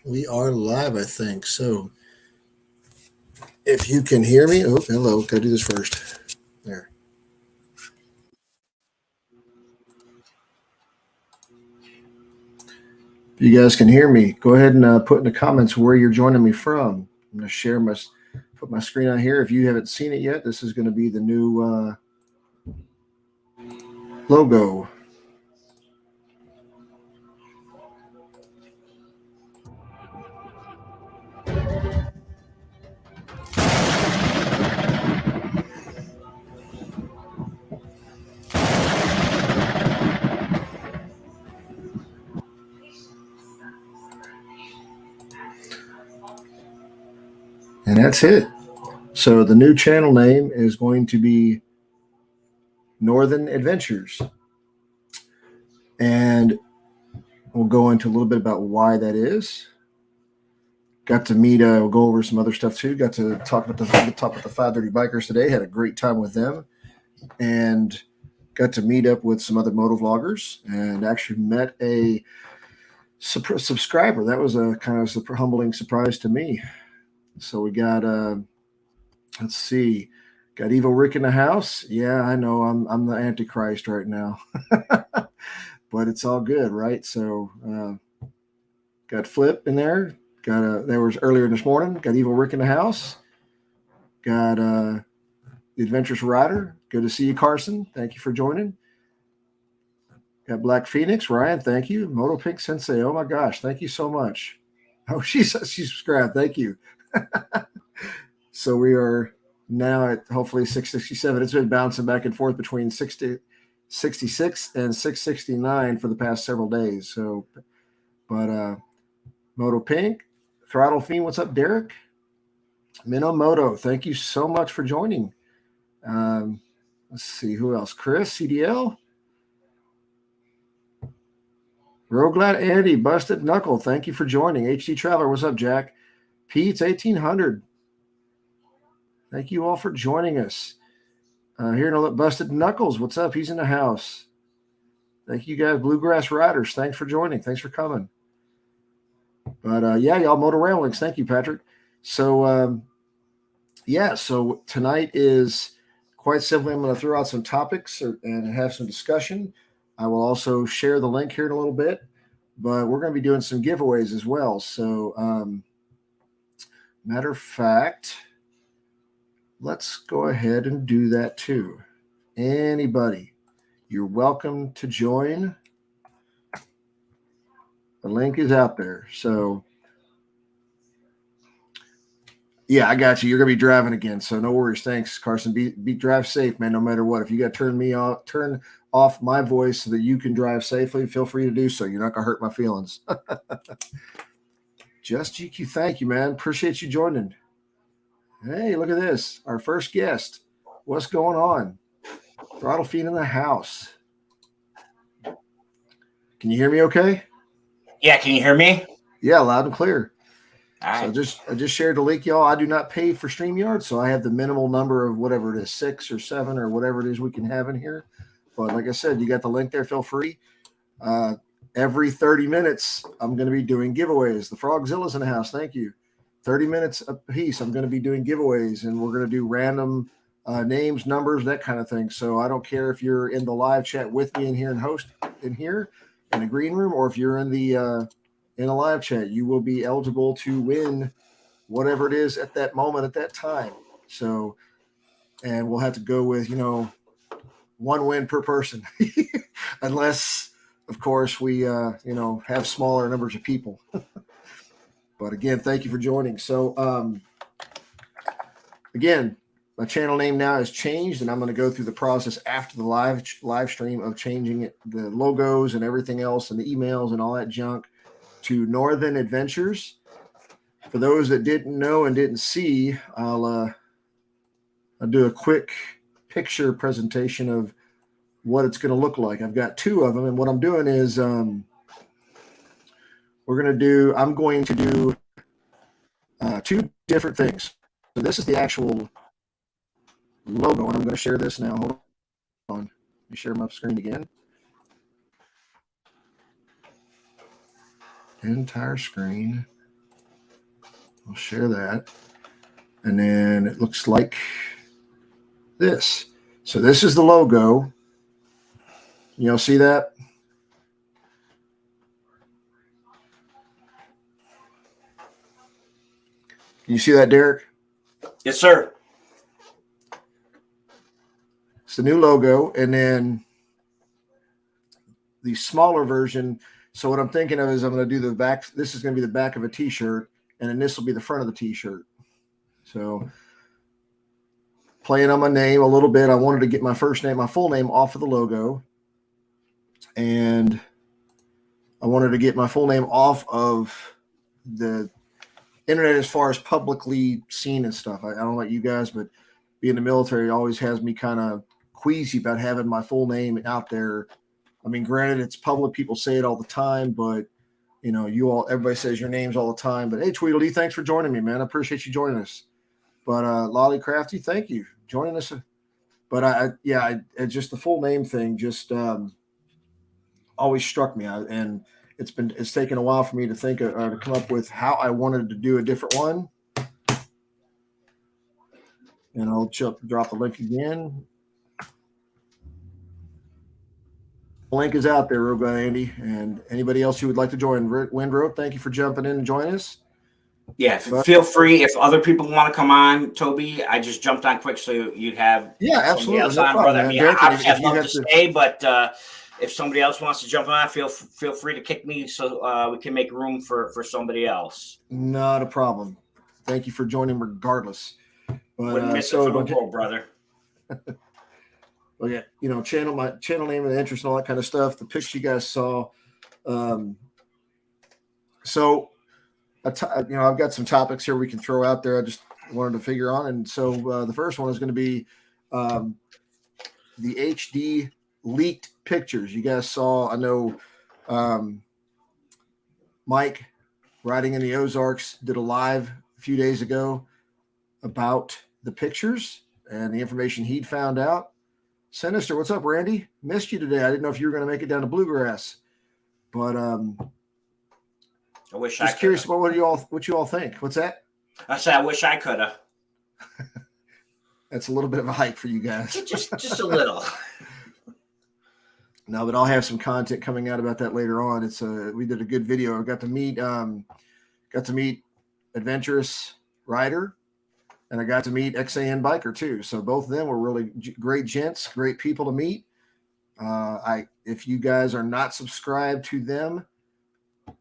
We are live, I think. So if you can hear me, oh, hello. Gotta do this first. There. If you guys can hear me, go ahead and put in the comments where you're joining me from. I'm gonna put my screen on here. If you haven't seen it yet, this is gonna be the new logo. And that's it. So the new channel name is going to be Northern Adventures. And we'll go into a little bit about why that is. Got to meet, we'll go over some other stuff too. Got to talk about the 530 bikers today. Had a great time with them. And got to meet up with some other moto vloggers and actually met a subscriber. That was a kind of humbling surprise to me. So we got, let's see, got Evo Rick in the house. Yeah, I know I'm the Antichrist right now, but it's all good, right? So got Flip in there. That was earlier this morning. Got Evo Rick in the house. Got the Adventurous Rider. Good to see you, Carson. Thank you for joining. Got Black Phoenix, Ryan, thank you. Moto Pink Sensei, oh my gosh, thank you so much. Oh, she subscribed, thank you. So we are now at hopefully 667. It's been bouncing back and forth between 66 and 669 for the past several days. So, but Moto Pink, Throttle Fiend, what's up, Derek? Minomoto, thank you so much for joining. Let's see, who else? Chris, CDL. Roglad Andy, Busted Knuckle, thank you for joining. HD Traveler, what's up, Jack? Pete's 1800. Thank you all for joining us. Here in Busted Knuckles, what's up? He's in the house. Thank you guys, Bluegrass Riders. Thanks for joining. Thanks for coming. But yeah, y'all, Motor Ramblings. Thank you, Patrick. So yeah, so tonight is quite simply I'm going to throw out some topics and have some discussion. I will also share the link here in a little bit, but we're going to be doing some giveaways as well. So matter of fact, let's go ahead and do that too. Anybody, you're welcome to join. The link is out there. So yeah, I got you. You're gonna be driving again, so no worries. Thanks, Carson. Be drive safe, man. No matter what. If you got to turn off my voice so that you can drive safely, feel free to do so. You're not gonna hurt my feelings. Just GQ, thank you, man. Appreciate you joining. Hey, look at this. Our first guest. What's going on? Throttle Fiend in the house. Can you hear me okay? Yeah, can you hear me? Yeah, loud and clear. All right. So I just shared the link, y'all. I do not pay for StreamYard, so I have the minimal number of whatever it is, 6 or 7 or whatever it is we can have in here. But like I said, you got the link there. Feel free. Every 30 minutes, I'm going to be doing giveaways. The Frogzilla's in the house. Thank you. 30 minutes a piece, I'm going to be doing giveaways, and we're going to do random names, numbers, that kind of thing. So I don't care if you're in the live chat with me in here and host in here in the green room, or if you're in the in a live chat, you will be eligible to win whatever it is at that moment, at that time. So, and we'll have to go with, one win per person, unless, of course, we, have smaller numbers of people. But again, thank you for joining. So, again, my channel name now has changed, and I'm going to go through the process after the live stream of changing it, the logos and everything else, and the emails and all that junk, to Northern Adventures. For those that didn't know and didn't see, I'll do a quick picture presentation of what it's going to look like. I've got 2 of them, and what I'm doing is I'm going to do 2 different things. So this is the actual logo, and I'm going to share this now. Hold on. Let me share my screen again. Entire screen. I'll share that. And then it looks like this. So this is the logo. You see that? Can you see that, Derek? Yes, sir. It's the new logo. And then the smaller version. So what I'm thinking of is I'm going to do the back. This is going to be the back of a t-shirt, and then this will be the front of the t-shirt. So playing on my name a little bit. I wanted to get my full name off of the logo. And I wanted to get my full name off of the internet as far as publicly seen and stuff. I don't know about you guys, but being in the military always has me kind of queasy about having my full name out there. I mean, granted, it's public. People say it all the time, but everybody says your names all the time. But hey, Tweedledee, thanks for joining me, man. I appreciate you joining us. But Lolly Crafty, thank you joining us. But just the full name thing just always struck me, and it's taken a while for me to think to come up with how I wanted to do a different one. And I'll drop the link again. The link is out there, Rogue Guy Andy, and anybody else who would like to join. Windrow, thank you for jumping in and joining us. Yeah, feel free. If other people want to come on, Toby, I just jumped on quick so you'd have absolutely else no on, problem, brother. man. I mean, Derek, obviously, I'd love have to stay, but if somebody else wants to jump on, feel free to kick me so we can make room for somebody else. Not a problem. Thank you for joining regardless. But, wouldn't miss it for the world, brother. Well, yeah, my channel name and interest and all that kind of stuff. The picture you guys saw. So, I've got some topics here we can throw out there. I just wanted to figure on, and so the first one is going to be the HD leaked pictures. You guys saw. I know Mike, riding in the Ozarks, did a live a few days ago about the pictures and the information he'd found out. Sinister, what's up, Randy? Missed you today. I didn't know if you were going to make it down to Bluegrass, but I wish just curious about what you all think. What's that? I said I wish I could have. That's a little bit of a hike for you guys. just a little. No, but I'll have some content coming out about that later on. We did a good video. I got to meet Adventurous Rider, and I got to meet XAN Biker too. So both of them were really great gents, great people to meet. If you guys are not subscribed to them,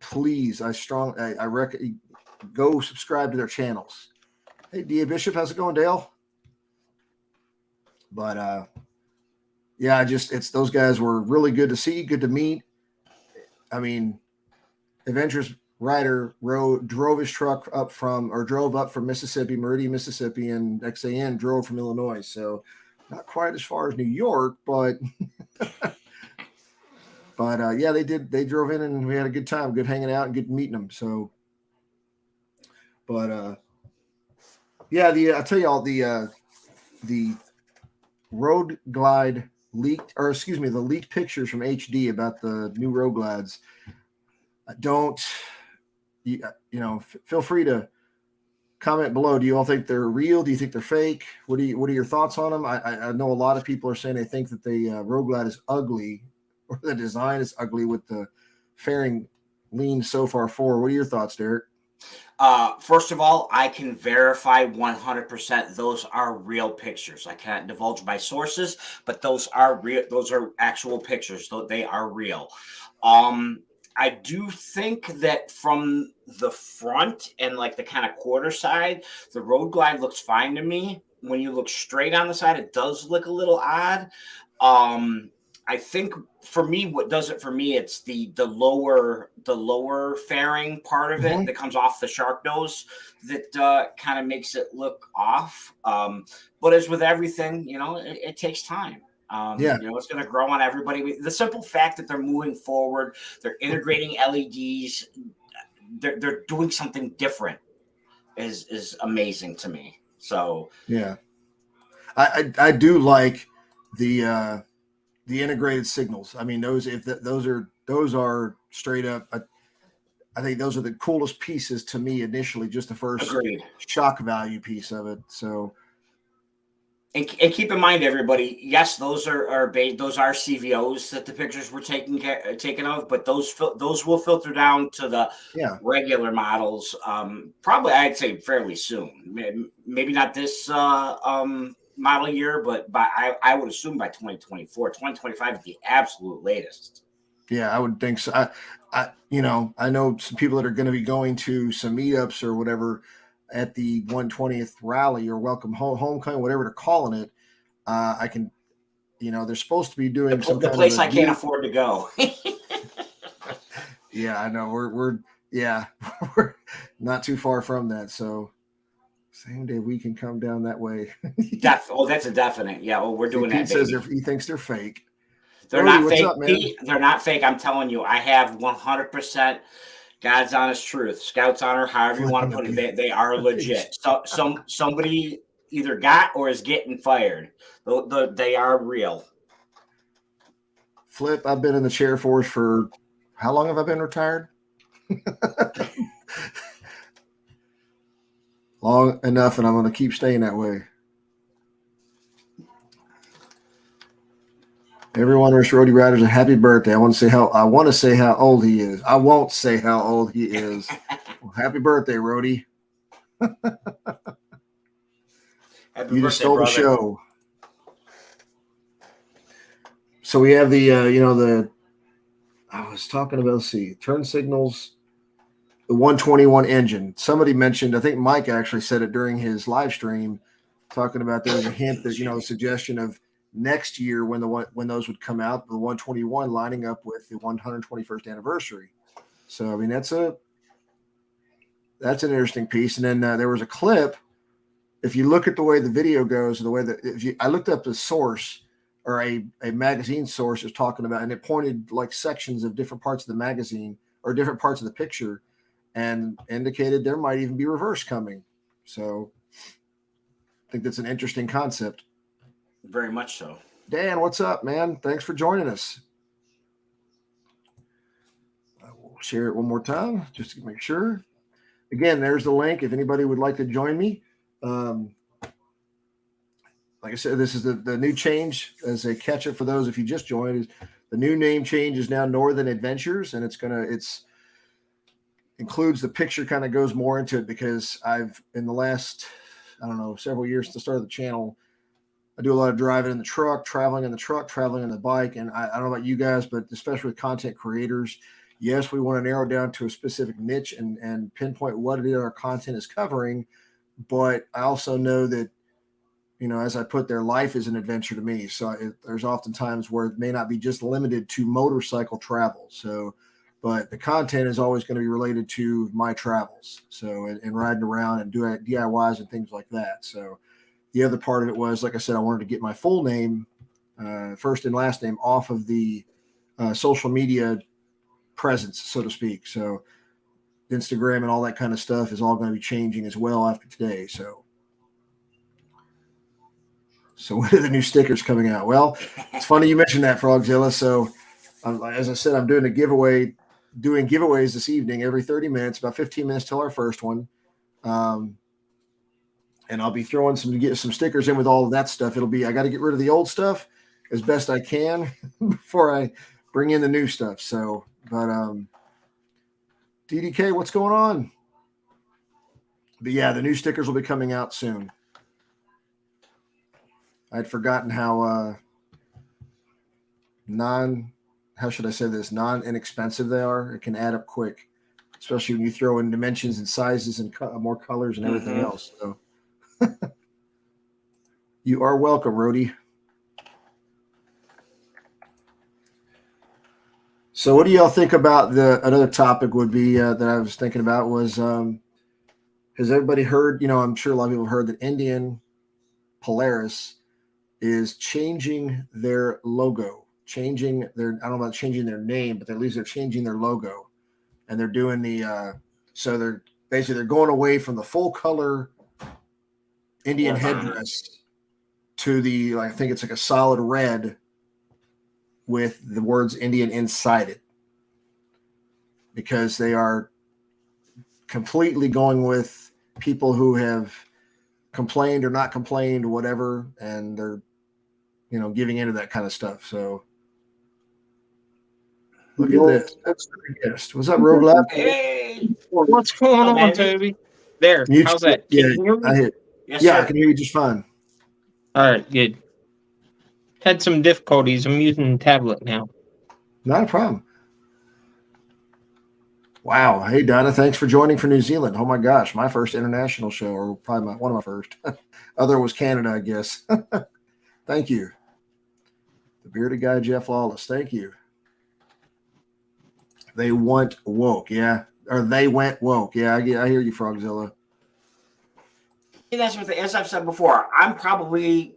please, I recommend go subscribe to their channels. Hey, D.A. Bishop, how's it going, Dale? But it's those guys were really good to see, good to meet. I mean, Adventurous Rider drove his truck drove up from Mississippi, Meridian, Mississippi, and XAN drove from Illinois. So not quite as far as New York, but they drove in and we had a good time, good hanging out and good meeting them. So, but I'll tell you all the Road Glide the leaked pictures from HD about the new Road Glides. Feel free to comment below. Do you all think they're real? Do you think they're fake? What are your thoughts on them? I know a lot of people are saying they think that the Road Glide is ugly, or the design is ugly with the fairing lean so far forward. What are your thoughts, Derek? First of all, I can verify 100% those are real pictures. I can't divulge my sources, but those are real. Those are actual pictures. They are real. I do think that from the front and like the kind of quarter side, the Road Glide looks fine to me. When you look straight on the side, it does look a little odd. I think for me, what does it for me, it's the lower fairing part of it that comes off the shark nose that kind of makes it look off. But as with everything, it takes time. It's going to grow on everybody. The simple fact that they're moving forward, they're integrating LEDs, they're doing something different is amazing to me. So yeah, I do like the integrated signals. I mean, those are straight up. I think those are the coolest pieces to me initially, just the first Agreed. shock value piece of it. So And keep in mind, everybody. Yes, those those are CVOs that the pictures were taken of, but those will filter down to the yeah, regular models. Probably, I'd say fairly soon. Maybe not this model year, but I would assume by 2024, 2025 is the absolute latest. yeah, I would think so. I know some people that are going to be going to some meetups or whatever at the 120th rally or welcome homecoming, whatever they're calling it. I can, they're supposed to be doing some The kind of place a I can't afford to go. yeah, I know we're yeah, we're not too far from that. So same day we can come down that way. That's a definite. Yeah, well, we're See, doing Pete that, says baby. he thinks they're fake. They're Rody, not what's fake, up, man? Pete. They're not fake. I'm telling you, I have 100% God's honest truth. Scout's honor, however you want to put it. They are legit. So somebody either got or is getting fired. They are real. Flip, I've been in the chair force for how long have I been retired? Long enough, and I'm going to keep staying that way. Everyone wish Rody Riders a happy birthday. I want to say how old he is. I won't say how old he is. Well, happy birthday, Rody. Happy You just birthday, stole the brother. show. So we have the I was talking about, let's see, turn signals, the 121 engine. Somebody mentioned, I think Mike actually said it during his live stream, talking about there's a hint that, a suggestion of next year when those would come out, the 121 lining up with the 121st anniversary. So, I mean, that's an interesting piece. And then there was a clip. If you look at the way the video goes, the way that I looked up the source or a magazine source is talking about, and it pointed like sections of different parts of the magazine or different parts of the picture and indicated there might even be reverse coming. So I think that's an interesting concept. Very much so. Dan, what's up, man? Thanks for joining us. I will share it one more time just to make sure. Again, there's the link if anybody would like to join me. Like I said, this is the new change as a catch up for those if you just joined. Is the new name change is now Northern Adventures, and it's includes the picture, kind of goes more into it because I've in the last several years since the start of the channel, I do a lot of driving in the truck, traveling in the bike, and I don't know about you guys, but especially with content creators, yes, we want to narrow down to a specific niche and pinpoint what it is our content is covering, but I also know that. As I put there, life is an adventure to me. So there's often times where it may not be just limited to motorcycle travel. So, but the content is always going to be related to my travels. So, and riding around and doing DIYs and things like that. So the other part of it was, like I said, I wanted to get my full name, first and last name off of the social media presence, so to speak. So Instagram and all that kind of stuff is all going to be changing as well after today. So when are the new stickers coming out? Well, it's funny you mentioned that, Frogzilla. So as I said, I'm doing giveaways this evening every 30 minutes, about 15 minutes till our first one. And I'll be throwing to get some stickers in with all of that stuff. I got to get rid of the old stuff as best I can before I bring in the new stuff. So, but DDK, what's going on? But yeah, the new stickers will be coming out soon. I'd forgotten how non-inexpensive they are. It can add up quick, especially when you throw in dimensions and sizes and more colors and everything else. So you are welcome, Rody. So what do y'all think about another topic would be that I was thinking about was, has everybody heard, I'm sure a lot of people have heard that Indian Polaris is changing their logo, I don't know about changing their name, but at least they're changing their logo, and they're doing so they're going away from the full color Indian headdress to I think it's like a solid red with the words Indian inside it, because they are completely going with people who have complained or not complained or whatever, and they're, giving into that kind of stuff. So look at this. That's the guest. What's up, Rogue Lab? Hey, What's going on, man. Toby? There. Mute How's you. that? Can Yeah, you hear me? I hear. yes, Yeah, I sir. can hear you just fine. All right, good. Had some difficulties. I'm using the tablet now. Not a problem. Wow. Hey, Donna, thanks for joining for New Zealand. Oh, my gosh. My first international show, or probably one of my first. Other was Canada, I guess. Thank you. The bearded guy, Jeff Lawless. Thank you. They want woke. Yeah. Or they went woke. Yeah, I hear you, Frogzilla. That's what as I've said before. I'm probably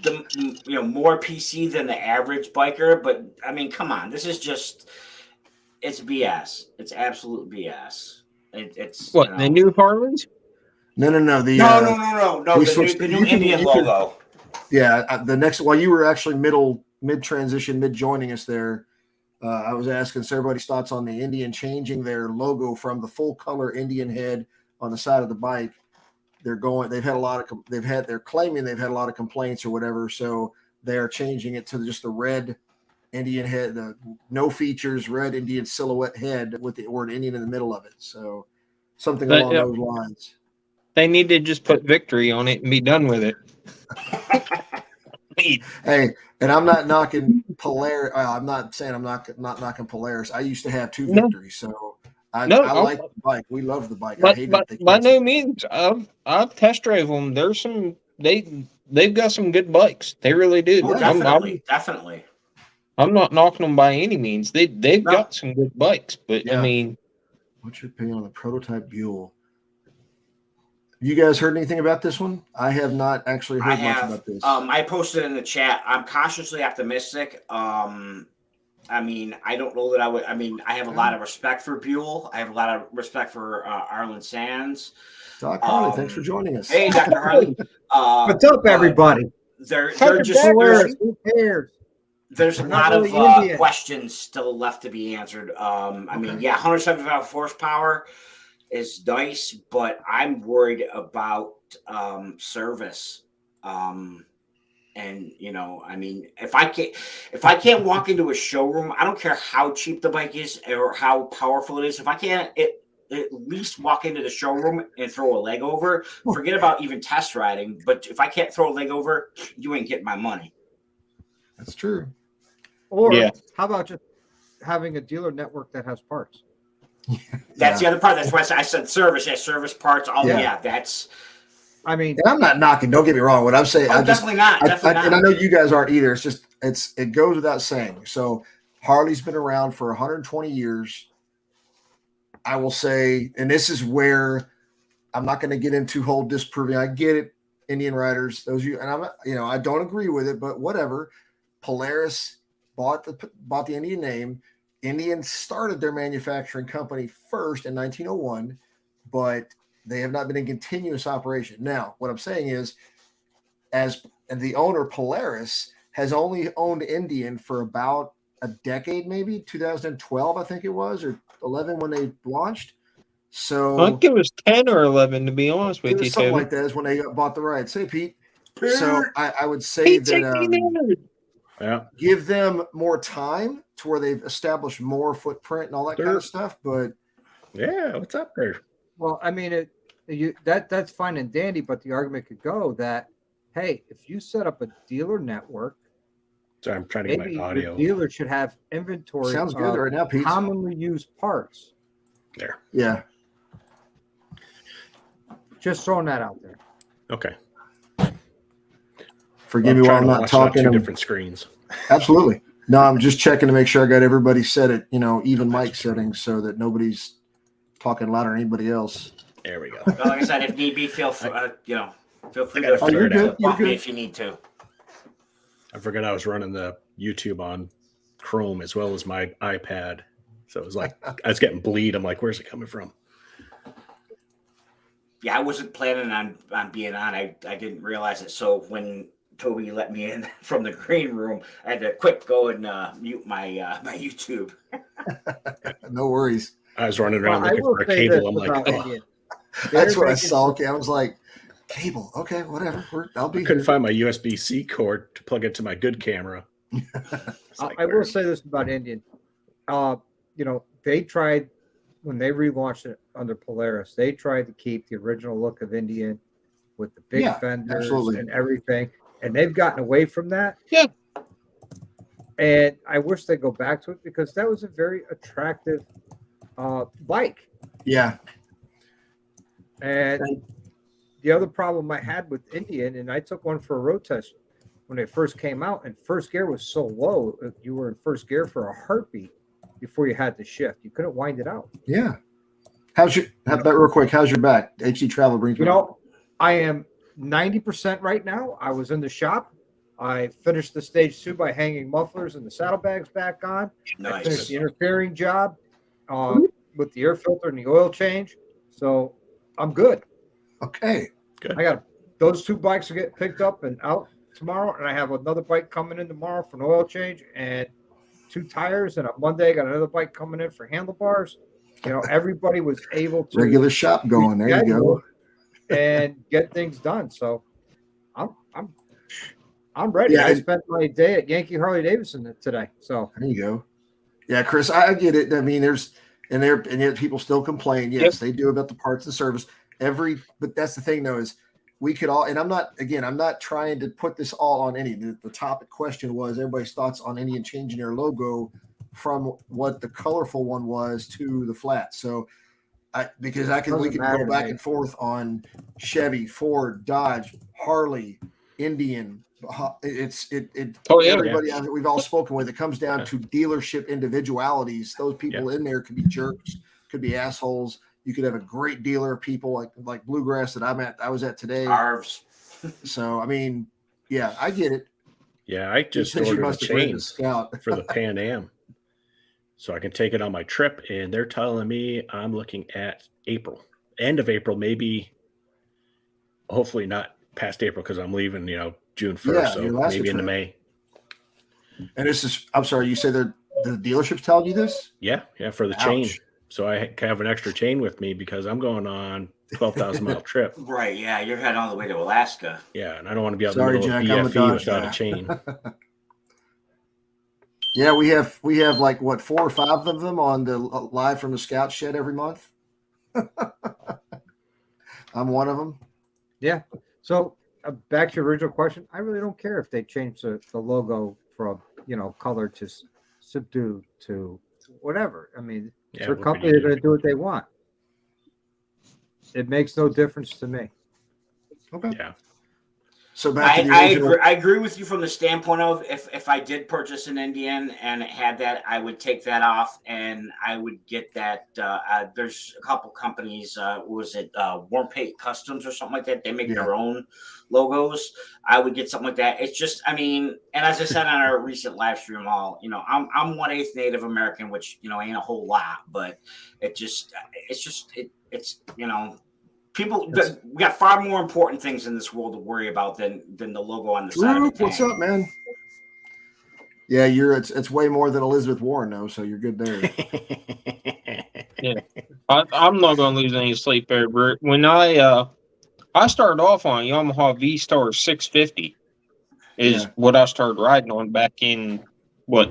the more PC than the average biker, but I mean, come on, this is just it's BS. It's absolute BS. It's What, the new Harleys? No. The no. we The switched- new you can- Indian you can- logo. Yeah, the next while you were actually mid transition, mid joining us there, I was asking so everybody's thoughts on the Indian changing their logo from the full color Indian head on the side of the bike. They're claiming they've had a lot of complaints or whatever, so they are changing it to just the red Indian head, the no features, red Indian silhouette head with the word Indian in the middle of it. So something along those lines. They need to just put victory on it and be done with it. Hey, and I'm not knocking Polaris. I'm not saying I'm not knocking Polaris. I used to have two No. victories, so I No, like the bike. We love the bike. I But, hate but that they by cancel. no means, I've test drove them. There's some they've got some good bikes. They really do. Oh, definitely. I'm not knocking them by any means. They've No. got some good bikes, but Yeah. I mean, What's your opinion on the prototype Buell? You guys heard anything about this one? I have not actually I heard much have. about this. I posted in the chat. I'm cautiously optimistic. I mean, I don't know that I would. I mean, I have a lot of respect for Buell. I have a lot of respect for Arlen Sands. Doc Harley, thanks for joining us. Hey, Dr. Harley. What's up, everybody? They're Tucker just Polaris, who cares? there's a We're lot not of really Indian. questions still left to be answered. I mean, yeah, 175 horsepower is nice, but I'm worried about service. And I mean, if I can't walk into a showroom, I don't care how cheap the bike is or how powerful it is. If I can't at least walk into the showroom and throw a leg over, forget about even test riding. But if I can't throw a leg over, you ain't getting my money. That's true. Or Yeah. how about just having a dealer network that has parts? That's the other part. That's why I said service. Yeah, service parts. Oh, Yeah. yeah, that's I mean, And I'm not knocking. Don't get me wrong. What I'm saying, definitely not. Definitely and I not. know you guys aren't either. It goes without saying. So Harley's been around for 120 years. I will say, and this is where I'm not going to get into whole disproving. I get it, Indian riders, those of you, and I don't agree with it, but whatever. Polaris bought the Indian name. Indian started their manufacturing company first in 1901, but they have not been in continuous operation. Now, what I'm saying is, and the owner Polaris has only owned Indian for about a decade, maybe 2012, I think it was, or 11 when they launched. So I think it was 10 or 11, to be honest it with was you, something Toby. like that is when they bought the rights. Say, Pete. So I would say Hey, take me that there. Yeah. give them more time to where they've established more footprint and all that kind Sure. of stuff. But Yeah. What's up there? well, I mean, that's fine and dandy, but the argument could go that, hey, if you set up a dealer network, Sorry, I'm trying to get maybe my your audio dealer should have inventory sounds good of right now, Pete. commonly used parts. there. Yeah. Just throwing that out there. Okay. Forgive me while I'm not watch it on talking. two I'm- different screens. Absolutely. No, I'm just checking to make sure I got everybody set at, even mic settings so that nobody's talking louder than anybody else. There we go. Well, like I said, if need be, feel free I to gotta Oh, you're figure it good. out. You're bump me good. if you need to. I forgot I was running the YouTube on Chrome as well as my iPad. So it was like I was getting bleed. I'm like, where's it coming from? Yeah, I wasn't planning on being on. I didn't realize it. So when Toby let me in from the green room, I had to quick go and mute my my YouTube. No worries. I was running around Well, I looking will for a say cable. this I'm like, about oh, Indian. That's They're what I making- saw. Okay, I was like, cable. Okay, whatever. I'll I be couldn't here. find my USB-C cord to plug into my good camera. It's like, I will say this about Indian. You know, they tried when they relaunched it under Polaris. They tried to keep the original look of Indian with the big Yeah, fenders absolutely. and everything, and they've gotten away from that. Yeah. And I wish they go back to it because that was a very attractive bike. Yeah, And the other problem I had with Indian, and I took one for a road test when it first came out, and first gear was so low, you were in first gear for a heartbeat before you had to shift. You couldn't wind it out. yeah. How's your? How about real quick? How's your back? HD Travel brings You me. know, I am 90% right now. I was in the shop. I finished the stage 2 by hanging mufflers and the saddlebags back on. I finished Nice. the interfering job with the air filter and the oil change. So I'm good. Okay. I got those 2 bikes to get picked up and out tomorrow, and I have another bike coming in tomorrow for an oil change and 2 tires. And on Monday, I got another bike coming in for handlebars. You know, everybody was able to Regular shop going. There you go. and get things done. So I'm ready. Yeah, I and- spent my day at Yankee Harley Davidson today. So There you go. Yeah, Chris, I get it. I mean, and yet people still complain. Yes, they do about the parts and service. But that's the thing though, is we could all, and I'm not trying to put this all on any. The topic question was everybody's thoughts on Indian changing their logo from what the colorful one was to the flat. So we can Doesn't go matter to back me. and forth on Chevy, Ford, Dodge, Harley, Indian. Oh, yeah. Everybody we've all spoken with, it comes down to dealership individualities. Those people in there could be jerks, could be assholes. You could have a great dealer of people like Bluegrass that I was at today. Arves. So I mean, yeah, I get it. yeah, I just Since you ordered a must have read the chain Scout. for the Pan Am, so I can take it on my trip. And they're telling me I'm looking at April, end of April, maybe. Hopefully not past April because I'm leaving, June 1st, Yeah, so your last maybe into trip. May. And this is, I'm sorry, you say the dealership's telling you this? Yeah, for the chain. Ouch. So I can have an extra chain with me because I'm going on 12,000 mile trip. Right. Yeah. You're heading all the way to Alaska. Yeah, and I don't want to be out Sorry, in the Jack, middle I'm a of BFE Dodge without guy. a chain. Yeah, we have like what 4 or 5 of them on the live from the Scout Shed every month. I'm one of them. yeah. So back to your original question, I really don't care if they change the logo from color to subdued to whatever. I mean, Yeah, their what company, would they're you going to do what they want. It makes no difference to me. Okay. Yeah. So back to the I original. agree, I agree with you from the standpoint of if I did purchase an Indian and it had that, I would take that off and I would get that. There's a couple companies. Was it Warm Paint Customs or something like that? They make their own logos. I would get something like that. It's just, I mean, and as I said on our recent live stream, I'm 1/8 Native American, which ain't a whole lot, but it's people, we got far more important things in this world to worry about than the logo on the side of the tank. What's up, man? Yeah, it's way more than Elizabeth Warren though, so you're good there. I'm not going to lose any sleep there, Bert. When I started off on a Yamaha V-Star 650 is what I started riding on back in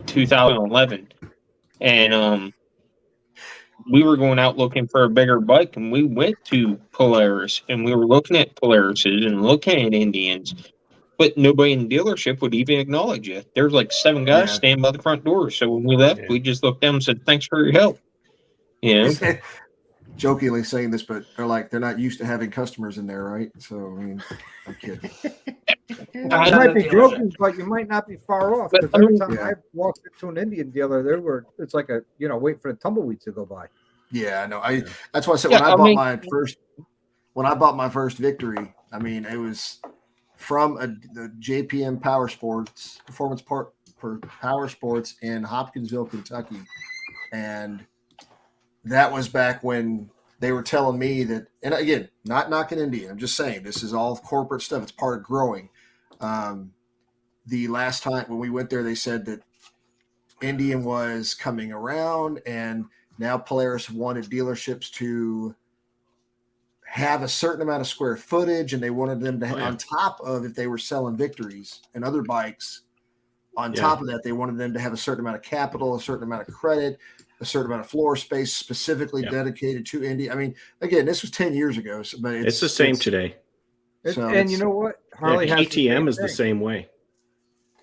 2011, and we were going out looking for a bigger bike, and we went to Polaris, and we were looking at Polarises and looking at Indians, but nobody in the dealership would even acknowledge it. There's like 7 guys standing by the front door. So when we left, we just looked down and said, "Thanks for your help." Jokingly saying this, but they're not used to having customers in there, right? So I mean, I'm kidding. You might be joking, but you might not be far off. Because every time I walked into an Indian dealer, it's like wait for the tumbleweeds to go by. Yeah, I know. That's why I said when I bought my first Victory, I mean, it was from the JPM Power Sports Performance Part for Power Sports in Hopkinsville, Kentucky, and that was back when they were telling me that. And again, not knocking Indian, I'm just saying this is all corporate stuff. It's part of growing. The last time when we went there, they said that Indian was coming around and Now Polaris wanted dealerships to have a certain amount of square footage, and they wanted them to on top of, if they were selling Victories and other bikes, on top of that, they wanted them to have a certain amount of capital, a certain amount of credit, a certain amount of floor space specifically dedicated to Indy. I mean, again, this was 10 years ago, but it's the same today. And you know what? Harley has KTM is the same way.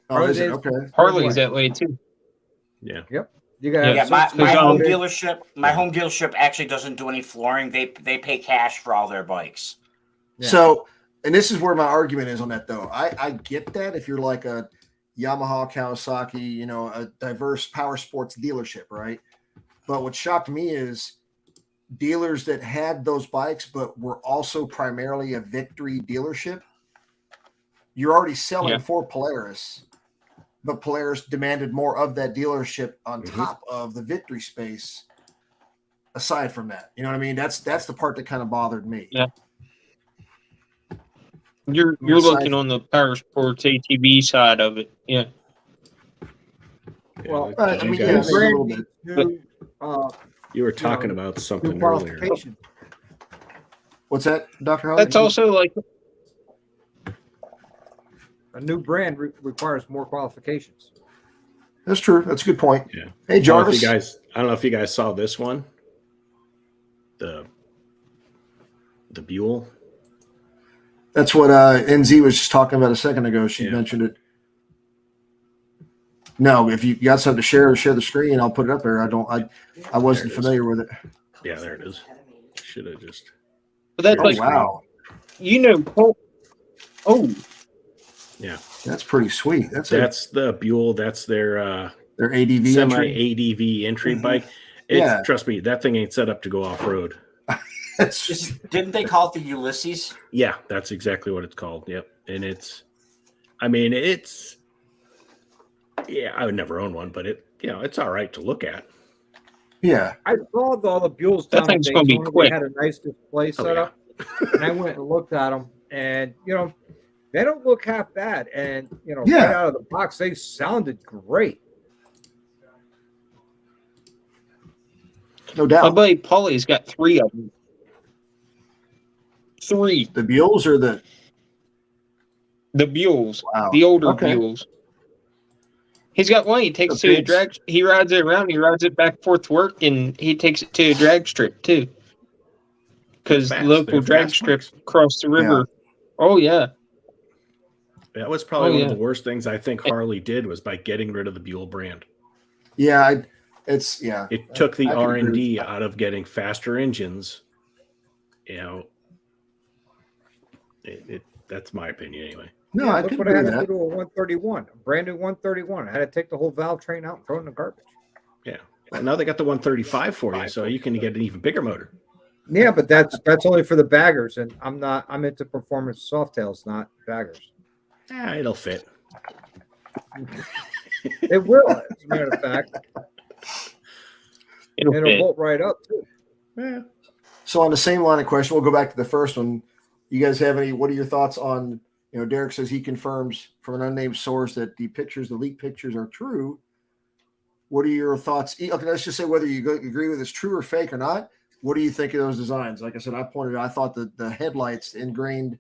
Oh, is it? Okay. Harley's that way too. Yeah. Yep. You got my home dealership. My home dealership actually doesn't do any flooring. They pay cash for all their bikes. Yeah. So, and this is where my argument is on that, though. I get that if you're like a Yamaha, Kawasaki, a diverse power sports dealership, right? But what shocked me is dealers that had those bikes, but were also primarily a Victory dealership. You're already selling for Polaris, but Polaris demanded more of that dealership on top of the Victory space. Aside from that, you know what I mean? That's the part that kind of bothered me. Yeah. You're looking on the power sports ATV side of it. Yeah. Well, I mean, a little bit. You were talking about something earlier. What's that, Dr. Holly? That's also like a new brand requires more qualifications. That's true. That's a good point. Yeah. Hey, Jarvis. I don't know if you guys saw this one. The Buell. That's what NZ was just talking about a second ago. She mentioned it. No, if you got something to share the screen, I'll put it up there. I wasn't familiar with it. Yeah, there it is. Should have just. But that's wow. Yeah. That's pretty sweet. That's the Buell. That's their ADV semi entry. ADV entry bike. Trust me, that thing ain't set up to go off road. Didn't they call it the Ulysses? Yeah, that's exactly what it's called. Yep. And I would never own one, but it's all right to look at. Yeah. I saw all the Buells down thing's going to be quick. They had a nice display set up, and I went and looked at them, and they don't look half bad. And right out of the box, they sounded great. No doubt. My buddy Paulie's got 3 of them. 3. The Buells or the Buells. Wow. The older Buells. He's got one. He takes to a drag. He rides it around. He rides it back and forth to work, and he takes it to a drag strip too. Because local drag strips across the river. Yeah. Oh yeah. That was probably one of the worst things I think Harley did was by getting rid of the Buell brand. Yeah, it took the R&D out of getting faster engines. That's my opinion anyway. No, I look what I had to do to a 131, a brand new 131. I had to take the whole valve train out and throw it in the garbage. Yeah. Well, now they got the 135 for you, so you can get an even bigger motor. Yeah, but that's only for the baggers, and I'm into performance softails, not baggers. Yeah, it'll fit. It will, as a matter of fact. It'll bolt right up too. Yeah. So on the same line of question, we'll go back to the first one. You guys have what are your thoughts on, Derek says he confirms from an unnamed source that the leaked pictures are true. What are your thoughts? Okay, let's just say whether you agree with it's true or fake or not. What do you think of those designs? Like I said, I thought that the headlights ingrained,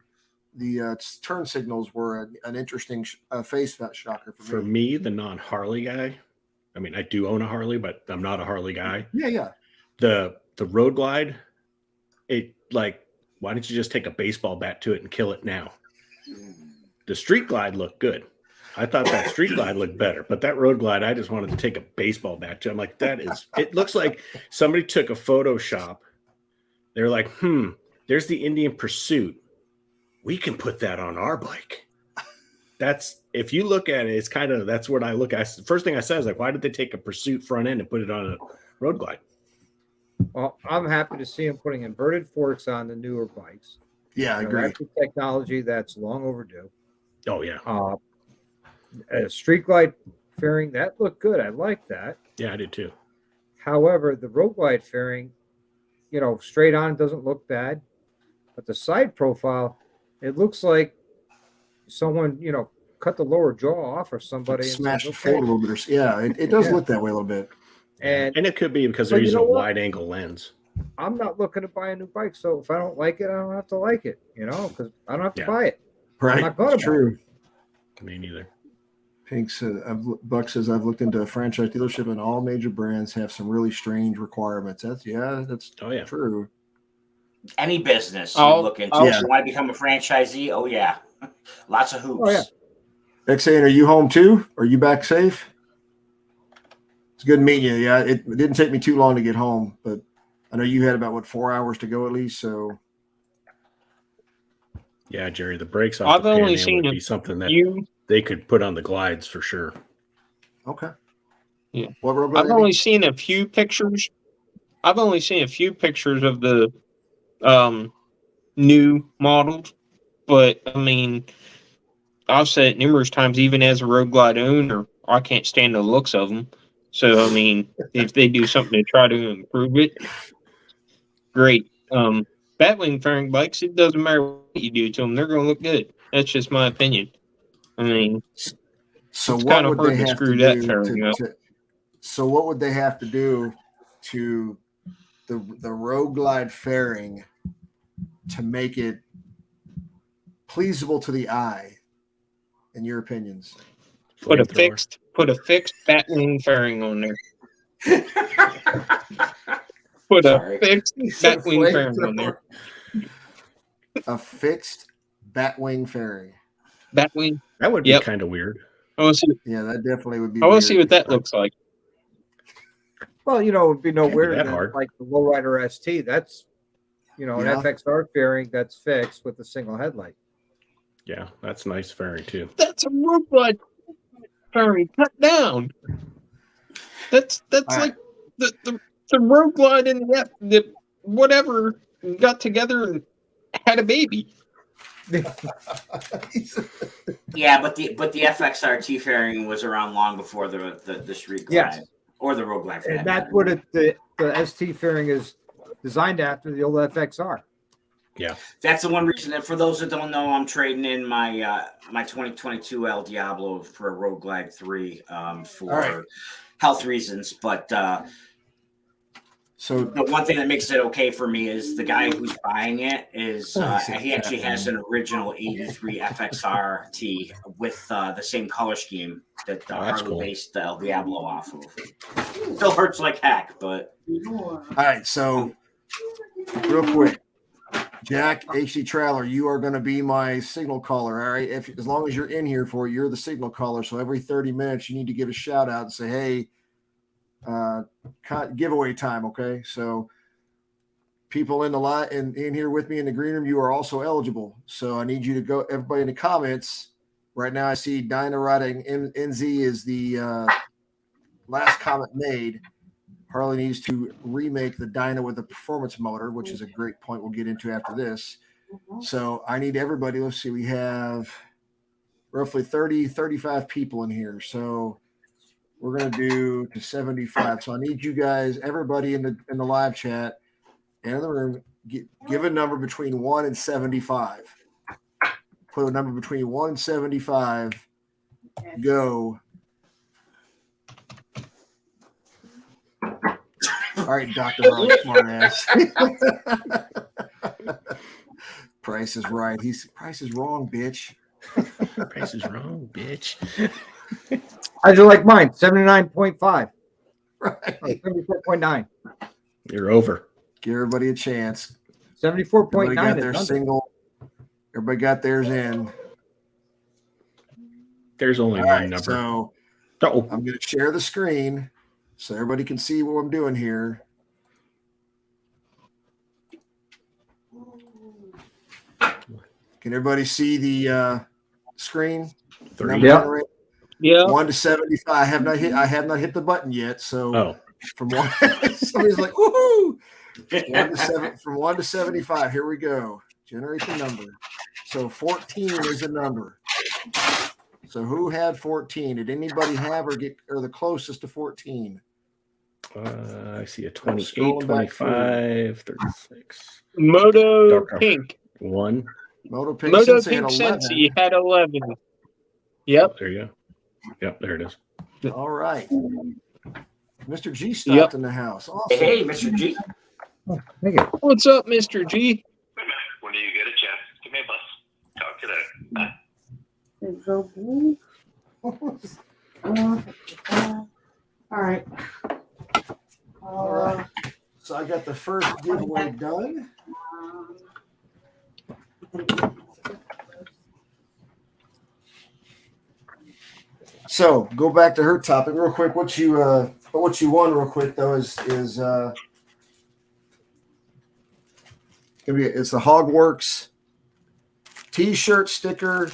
the turn signals were an interesting face shocker for me. For me, the non-Harley guy, I mean, I do own a Harley, but I'm not a Harley guy. Yeah. The Road Glide, why don't you just take a baseball bat to it and kill it now? The Street Glide looked good. I thought that Street Glide looked better, but that Road Glide, I just wanted to take a baseball bat to. I'm like, it looks like somebody took a Photoshop. They're like, there's the Indian Pursuit. We can put that on our bike. If you look at it, it's that's what I look at. The first thing I said is like, why did they take a Pursuit front end and put it on a Road Glide? Well, I'm happy to see them putting inverted forks on the newer bikes. Yeah, I agree. That's a technology that's long overdue. Oh, yeah. A Street Glide fairing, that looked good. I like that. Yeah, I did too. However, the Road Glide fairing, straight on doesn't look bad. But the side profile, it looks like someone, cut the lower jaw off or somebody. Smashed forward a little bit. Yeah, it does look that way a little bit. And it could be because But they're you using know a what? wide angle lens. I'm not looking to buy a new bike, so if I don't like it, I don't have to like it, because I don't have to Yeah. buy it. Right. not gonna That's buy it. true. Me neither. Pink said, Buck says, I've looked into a franchise dealership and all major brands have some really strange requirements. That's Oh yeah. true. Any business you I'll- look into, I'll- if you want to become a franchisee, oh yeah, lots of hoops. Oh, yeah. Xane, are you home too? Are you back safe? It's good meeting you. Yeah, it didn't take me too long to get home, but I know you had about 4 hours to go at least. So Yeah, Jerry, the brakes off I've the only Pan Am seen would a be something that You, they could put on the glides for sure. okay. Yeah. What road? I've only seen a few pictures. I've only seen a few pictures of the new models, but I mean, I've said it numerous times, even as a Road Glide owner, I can't stand the looks of them. So, I mean, if they do something to try to improve it, great. Batwing fairing bikes, it doesn't matter what you do to them, they're going to look good. That's just my opinion. I mean, So it's what kinda would hard they to have screw to that do fairing up. so what would they have to do to the Road Glide fairing to make it pleasable to the eye, in your opinions? put a Flamethrower. fixed Batwing fairing on there. Put Sorry. a fixed Batwing fairing on there. A fixed Batwing fairing. Batwing. That would be Yep. kind of weird. I want to see. Yeah, that definitely would be. I want to see weird. what that looks like. Well, it would be no Can't be weirder that than hard. like the Lowrider ST. That's, an Yeah. FXR fairing that's fixed with a single headlight. Yeah, that's nice fairing too. That's a Road Glide fairing cut down. That's All like the Road Glide and the whatever got together and had a baby. Yeah, but the FXRT fairing was around long before the Street Glide Yes. or the Road Glide. for And that that's matter. what the ST fairing is designed after, the old FXR. That's the one reason. And for those that don't know, I'm trading in my my 2022 El Diablo for a Road Glide 3 for right. health reasons. But So the one thing that makes it okay for me is the guy who's buying it is he actually has an original 83 FXRT with the same color scheme that that's Harley cool. based the El Diablo off of. Still hurts like heck, but all right, so real quick, Jack HD Traveler, you are going to be my signal caller. All right, as long as you're in here for it, you're the signal caller. So every 30 minutes, you need to give a shout out and say, "Hey, giveaway time." Okay, so people in the line in here with me in the green room, you are also eligible. So I need you to go. Everybody in the comments right now, I see Dyna Riding NZ is the last comment made. Harley needs to remake the Dyna with a performance motor, which is a great point we'll get into after this. So I need everybody. Let's see, we have roughly 35 people in here. So we're going to do to 75. So I need you guys, everybody in the live chat and in the room, give a number between 1 and 75. Put a number between 1 and 75. Go. All right, Dr. Harley, smart ass. Price is right. Price is wrong, bitch. Price is wrong, bitch. How'd you like mine? 79.5. Right. 74.9. You're over. Give everybody a chance. 74.9 Everybody got is their under. single. Everybody got theirs in. There's only All one right, number. so Oh, I'm going to share the screen so everybody can see what I'm doing here. Can everybody see the screen? 3. Number Yeah. generator? Yeah. 1 to 75. I have not hit the button yet. So Oh, from one, somebody's like, woohoo! 1 to 75. Here we go. Generate the number. So 14 is a number. So who had 14? Did anybody have or the closest to 14? I see a 28, Scrolling back 25, 36. Moto Dark Pink. 1. Moto Pink Moto Sensei had Pink 11. Sensi had 11. Yep. There you go. Yep, there it is. All right. Mr. G stopped Yep. in the house. Awesome. Hey, Mr. G. Thank you. What's up, Mr. G? When do you get a chance? Give me a buzz. Talk to you later. All right. All right. So I got the first giveaway done. So go back to her topic real quick. What you won real quick though is it's the Hogworks T-shirt, sticker,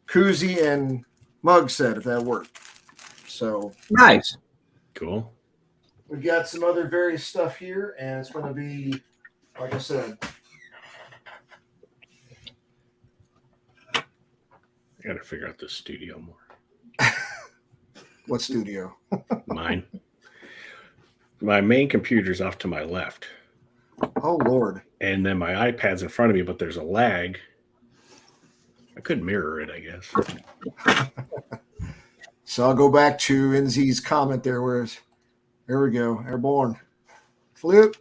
koozie, and mug set if that worked. So Nice. Cool. we got some other various stuff here, and it's going to be like I said. I got to figure out this studio more. What studio? Mine. My main computer's off to my left, Oh Lord. and then my iPad's in front of me, but there's a lag. I could mirror it, I guess. So I'll go back to NZ's comment there. There we go. Airborne. Flip.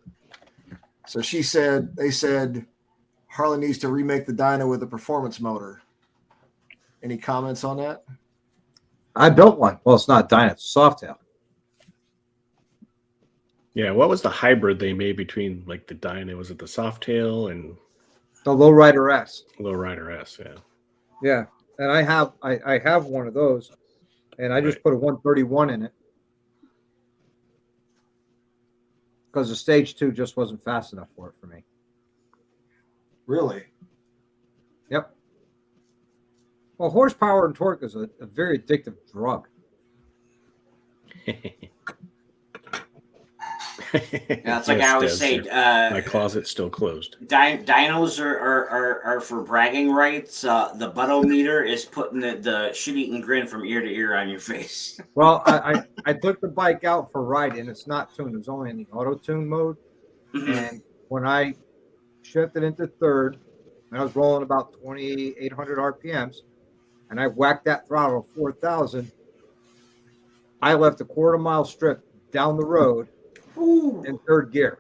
So they said Harley needs to remake the dyno with a performance motor. Any comments on that? I built one. Well, it's not Dyna, it's Softail. Yeah, what was the hybrid they made between like the Dyna? Was it the Softail and The Lowrider S. Lowrider S? Yeah. Yeah. And I have one of those. And I just put a 131 in it. Because the stage 2 just wasn't fast enough for it for me. Really? Yep. Well, horsepower and torque is a very addictive drug. Yeah, it's like Yes, I always Des, say, my closet's still closed. Dynos are for bragging rights. The buttometer is putting the shit-eating grin from ear to ear on your face. Well, I took the bike out for riding. It's not tuned. It's only in the auto tune mode. And when I shifted into third, and I was rolling about 2,800 RPMs, and I whacked that throttle 4,000, I left a quarter-mile strip down the road in third gear.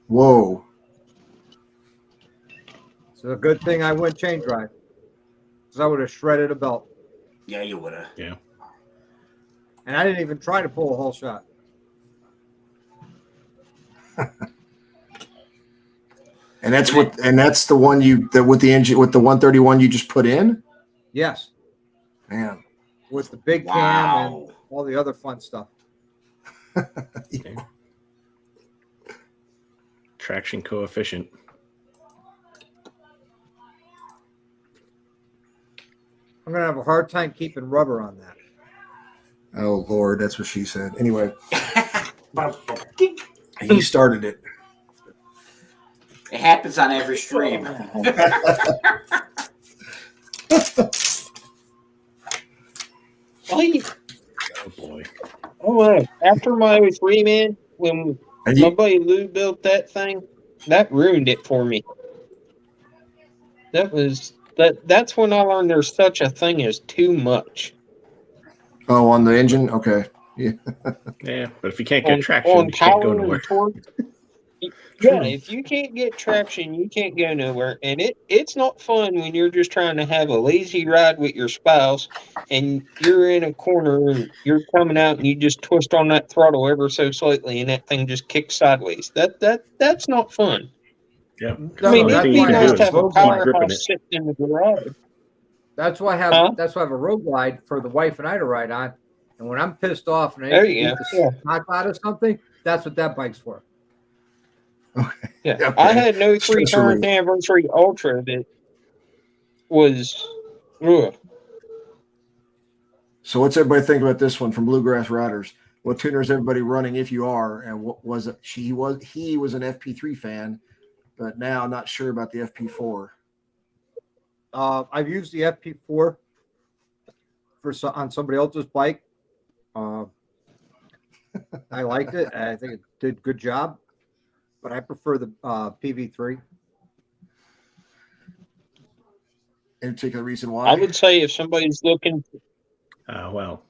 Whoa. So a good thing I went chain drive, because I would have shredded a belt. Yeah, you would have. Yeah. And I didn't even try to pull a whole shot. And that's the one with the engine with the 131 you just put in? Yes, Man. with the big cam and all the other fun stuff. Traction coefficient. I'm going to have a hard time keeping rubber on that. Oh Lord, that's what she said. Anyway. He started it. It happens on every stream. Oh boy. Oh, after my 03, man, when And my you, buddy Lou built that thing, that ruined it for me. That's when I learned there's such a thing as too much. on the engine? Okay. Yeah. Yeah, but if you can't get On traction, you can't go power nowhere. and torque. Yeah, if you can't get traction, you can't go nowhere. And it's not fun when you're just trying to have a lazy ride with your spouse and you're in a corner and you're coming out and you just twist on that throttle ever so slightly and that thing just kicks sideways. That's not fun. Yeah. I mean, the it'd only be thing you can nice do to is have a keep gripping powerhouse it. sitting in the garage. That's why I have Huh? that's why I have a road glide for the wife and I to ride on. And when I'm pissed off and I There need you to go. beat the Yeah. snot out of something, that's what that bike's for. Yeah, Okay. I had no Stress 300th relief. anniversary Ultra that was. Ugh. So what's everybody think about this one from Bluegrass Riders? What tuner is everybody running if you are? And what was it? He was an FP3 fan, but now not sure about the FP4. I've used the FP4 on somebody else's bike. I liked it. I think it did a good job, but I prefer the PV3. Any particular reason I why? would say if somebody's looking, Well,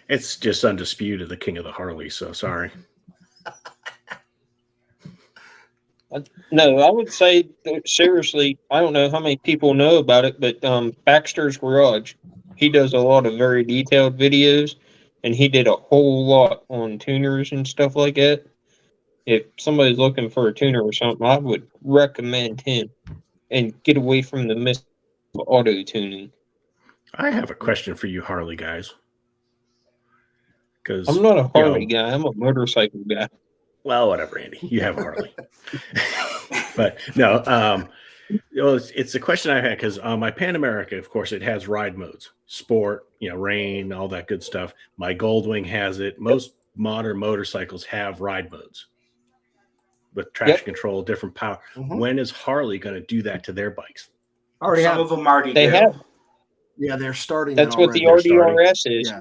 It's just undisputed the king of the Harley. So sorry. No, I would say that seriously, I don't know how many people know about it, but Baxter's Garage, he does a lot of very detailed videos, and he did a whole lot on tuners and stuff like that. If somebody's looking for a tuner or something, I would recommend him and get away from the mess of auto tuning. I have a question for you, Harley guys. Because I'm not a Harley guy, I'm a motorcycle guy. well, whatever, Andy. You have a Harley. But no, it's a question I had because on my Pan America, of course, it has ride modes, sport, rain, all that good stuff. My Goldwing has it. Most modern motorcycles have ride modes with traction control, different power. Mhm. When is Harley going to do that to their bikes? Already Some have. of them already They do. have. Yeah, they're starting. That's that what the already. RDRS is. Yeah.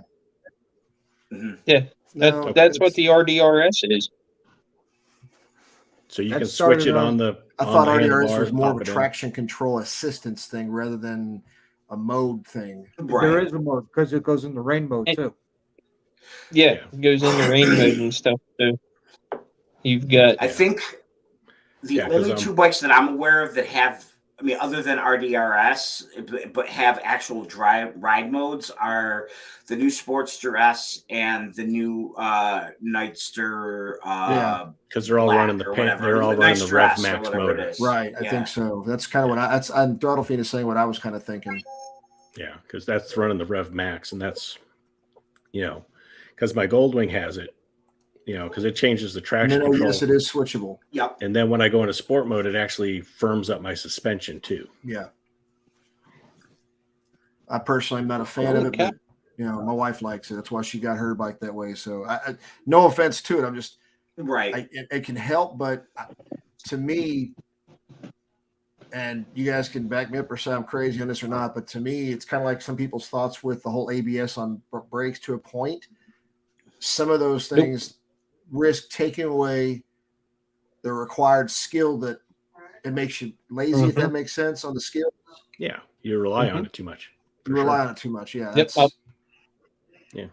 Mhm. Yeah, No, that's what it's- the RDRS is. So you That can switch started it on- on the. I on thought the RDRS handlebars, was more of pop a it in. traction control assistance thing rather than a mode thing. There Right. is a mode because it goes in the rain mode It- too. Yeah, Yeah. it goes into rain mode and stuff. So you've got I think the Yeah, 'cause, only two bikes that I'm aware of that have, I mean, other than RDRS, but have actual ride modes are the new Sportster S and the new Nightster. Yeah. Because they're all Black running the or pan, whatever. they're all The running the Nightster Rev S or Max whatever it motor. is. Right. I Yeah. think so. That's kind of what I'm Throttle Fiend is saying what I was kind of thinking. Yeah, because that's running the Rev Max, and that's because my Goldwing has it, because it changes the And traction then, control. yes, it is switchable. Yep. And then when I go into sport mode, it actually firms up my suspension too. Yeah. I personally am not a fan of it, Okay. but my wife likes it. That's why she got her bike that way. So I no offense to it. I'm just, Right. it can help, but to me, and you guys can back me up or say I'm crazy on this or not, but to me, it's kind of like some people's thoughts with the whole ABS on brakes to a point. Some of those things risk taking away the required skill that it makes you lazy, if that makes sense, on the skill. Yeah, you rely on it too much. for You sure. rely on it too much. Yeah. Yep. And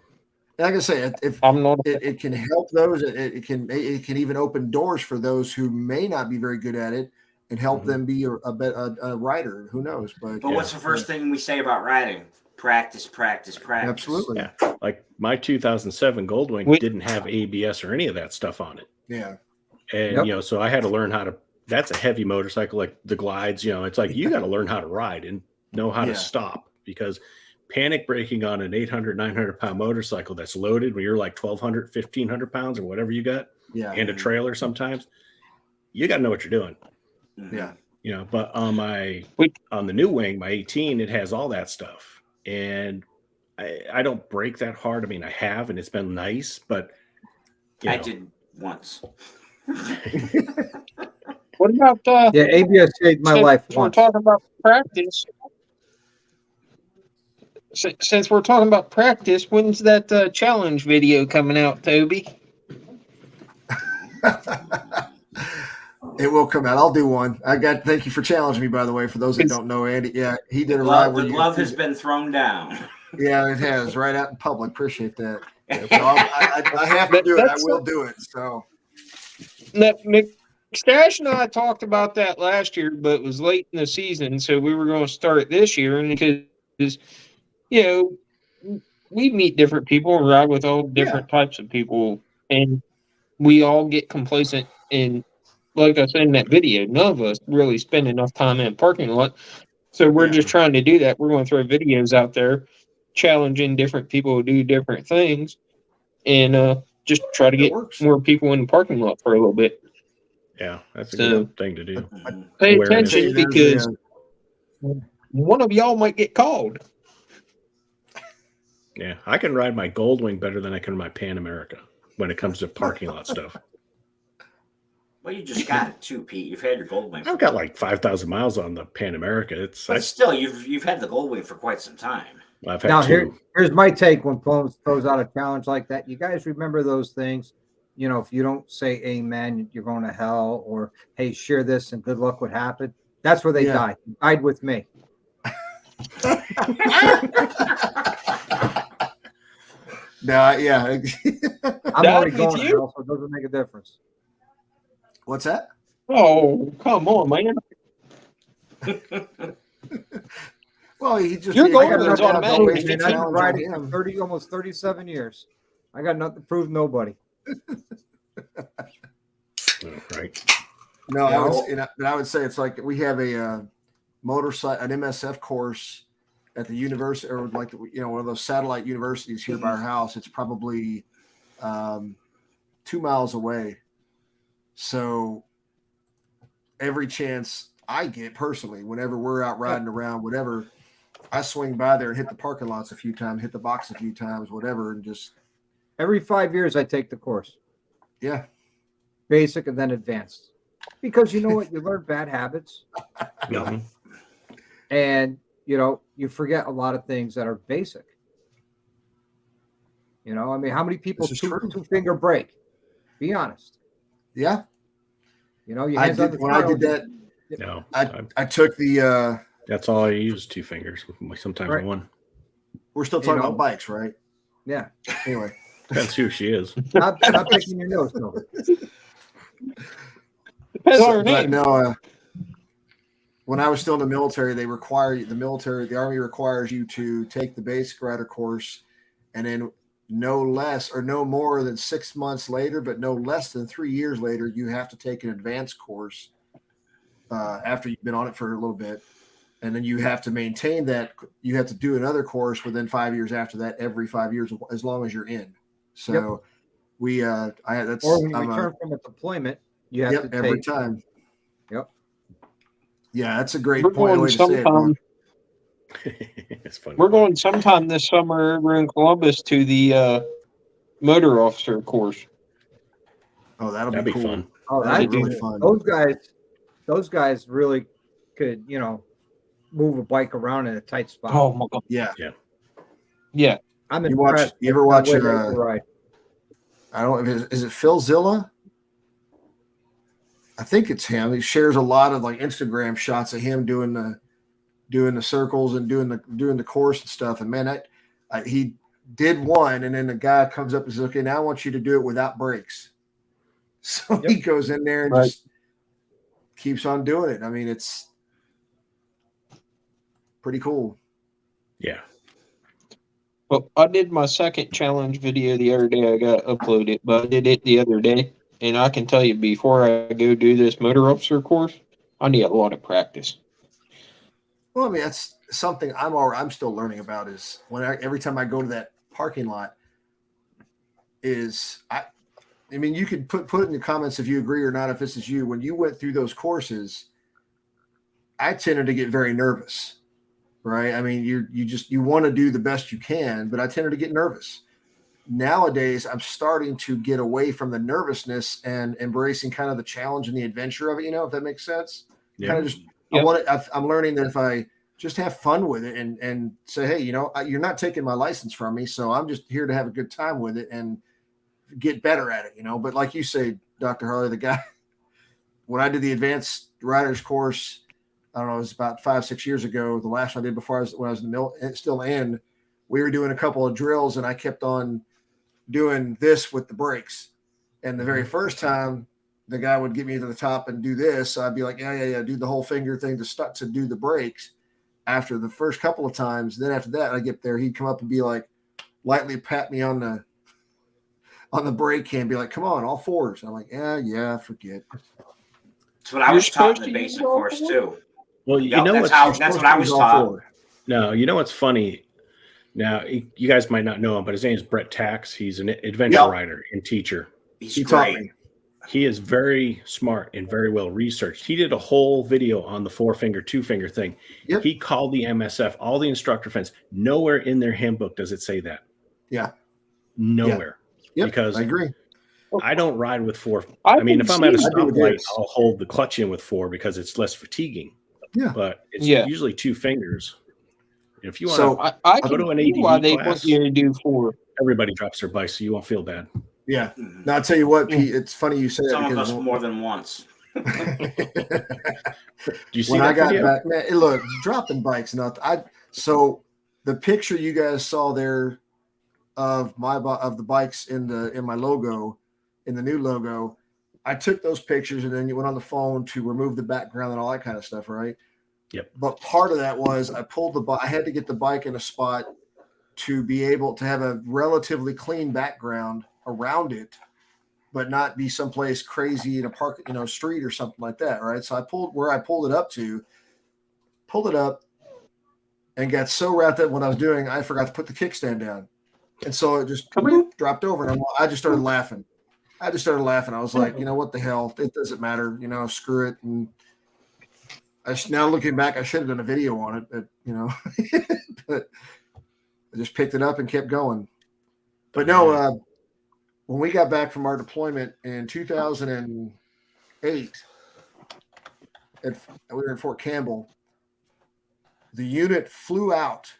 like I say, if I'm not. it can help those, it can even open doors for those who may not be very good at it and help Mhm. them be a rider. Who knows? But But what's the first thing we say about riding? Practice, practice, practice. Absolutely. Yeah. Like my 2007 Goldwing We- didn't have ABS or any of that stuff on it. Yeah. And, so I had to learn how to, that's a heavy motorcycle, like the glides, it's like, you got to learn how to ride and know how Yeah. to stop, because panic braking on an 800, 900 pound motorcycle that's loaded when you're like 1,200, 1,500 pounds or whatever you got, Yeah. and a trailer sometimes, you got to know what you're doing, Mhm. Yeah. but on the new wing, my 18, it has all that stuff. And I don't brake that hard. I mean, I have, and it's been nice, but I did once. What about Yeah, ABS saved my since life we're once. talking about practice? Since we're talking about practice, when's that challenge video coming out, Toby? It will come out. I'll do one. Thank you for challenging me, by the way. For those that don't know, Andy, yeah, he did a ride The where glove has been thrown down. Yeah, it has right out in public. Appreciate that. So I have to do it. I will do it. So Stash and I talked about that last year, but it was late in the season, so we were going to start this year. And because, we meet different people and ride with all different types of people, and we all get complacent. And like I said in that video, none of us really spend enough time in a parking lot. So we're just trying to do that. We're going to throw videos out there challenging different people to do different things, and just try to get more people in the parking lot for a little bit. Yeah, that's a So- good thing to do. Mhm. Pay Awareness. attention because one of y'all might get called. Yeah, I can ride my Goldwing better than I can my Pan America when it comes to parking lot stuff. Well, you just got it too, Pete. You've had your Goldwing. I've got like 5,000 miles on the Pan America. But still, you've had the Goldwing for quite some time. I've had Now two. here's my take when Plum throws out a challenge like that. You guys remember those things? If you don't say amen, you're going to hell, or hey, share this and good luck would happen. That's where they died. Died with me. No, yeah. I'm Dad, already with going you? now, so it doesn't make a difference. What's that? Oh, come on, man. Well, he just You're be going able to to automatic, based ain't the Man, I've been challenge on riding for him. 30, almost 37 years. I got nothing to prove nobody. Right. No, You I would, know? and I would say it's like we have a motorcycle, an MSF course at the university, or like one of those satellite universities here by our house. It's probably 2 miles away. So every chance I get personally, whenever we're out riding around, whatever, I swing by there and hit the parking lots a few times, hit the box a few times, whatever, and just Every 5 years, I take the course, yeah. basic and then advanced. Because you know what? You learn bad habits Mhm. and, you forget a lot of things that are basic. I mean, how many people This is true. two-finger break? Be honest. Yeah. Your I hands on did the when I throttle, did that. No, I took the that's all I use. 2 fingers. Sometimes Right. one. we're still talking about bikes, right? Yeah. Anyway. Depends who she is. Not picking your nose, no. Depends on her But name. no, when I was still in the military, the Army requires you to take the basic rider course, and then no less or no more than 6 months later, but no less than 3 years later, you have to take an advanced course after you've been on it for a little bit. And then you have to maintain that. You have to do another course within 5 years after that, every 5 years, as long as you're in. So that's Or when you I'm return from a deployment, you have yep, to every take. time. Yep. Yeah, that's a great We're point. going Way to say it, sometime. Mark. It's funny. We're going sometime this summer over in Columbus to the motor officer course. Oh, That'd be be cool. fun. Oh, That'd that's be really fun. Those guys really could, move a bike around in a tight spot. Oh my god! Yeah. Yeah, I'm You watch? impressed. You ever with watch? the way they can ride. I don't know. Is it Phil Zilla? I think it's him. He shares a lot of like Instagram shots of him doing the circles and doing the course and stuff. And man, he did one, and then the guy comes up and says, "Okay, now I want you to do it without brakes." So he goes in there and just keeps on doing it. I mean, it's pretty cool. Yeah. well, I did my second challenge video the other day. I got uploaded, but I did it the other day, and I can tell you before I go do this motor officer course, I need a lot of practice. Well, I mean, that's something I'm still learning about. Is every time I go to that parking lot, I mean, you could put it in the comments if you agree or not. If this is you, when you went through those courses, I tended to get very nervous, right? I mean, you want to do the best you can, but I tended to get nervous. Nowadays, I'm starting to get away from the nervousness and embracing kind of the challenge and the adventure of it. If that makes sense. Yeah. Kind of just, Yep. I'm learning that if I just have fun with it and say, hey, you're not taking my license from me, so I'm just here to have a good time with it and get better at it, But like you say, Dr. Harley, the guy, when I did the advanced riders course, I don't know, it was about 5-6 years ago. The last one I did before when I was in the still in, we were doing a couple of drills, and I kept on doing this with the brakes. And the very first time, the guy would get me to the top and do this, so I'd be like, yeah, do the whole finger thing to do the brakes. After the first couple of times, then after that, I get there, he'd come up and be like, lightly pat me on the brake hand, be like, come on, all fours. I'm like, yeah, forget. That's what I You're was taught in supposed the to basic use all course four? too. Well, Yep, know that's what's what I was taught. No, you know what's funny? Now, you guys might not know him, but his name is Brett Tax. He's an adventure rider and teacher. He's He taught great. me. He is very smart and very well researched. He did a whole video on the 4-finger, 2-finger thing. Yep. He called the MSF, all the instructor friends. Nowhere in their handbook does it say that. Yeah. Nowhere. Yep, Because I agree. I don't ride with 4. I I mean, if I'm at a I do with stoplight, this. I'll hold the clutch in with 4 because it's less fatiguing. Yeah. But it's Yeah. usually 2 fingers. If you want So to, I go can to an see why ADD they class. want you to do 4. everybody drops their bike, so you won't feel bad. Yeah. Mhm. Now I'll tell you what, Pete, it's funny you say Some that of us because more than once. Do you see when that I got video? back, man, look, dropping bikes, so the picture you guys saw there of the bikes in my logo, in the new logo, I took those pictures and then you went on the phone to remove the background and all that kind of stuff, right? Yep. But part of that was I had to get the bike in a spot to be able to have a relatively clean background around it, but not be someplace crazy in a park, street or something like that, right? So I pulled it up and got so wrapped up when I was doing, I forgot to put the kickstand down. And so it just dropped over and I just started laughing. I was like, what the hell? It doesn't matter, screw it. And now looking back, I should have done a video on it, but, but I just picked it up and kept going. But no, when we got back from our deployment in 2008, we were in Fort Campbell. The unit flew out,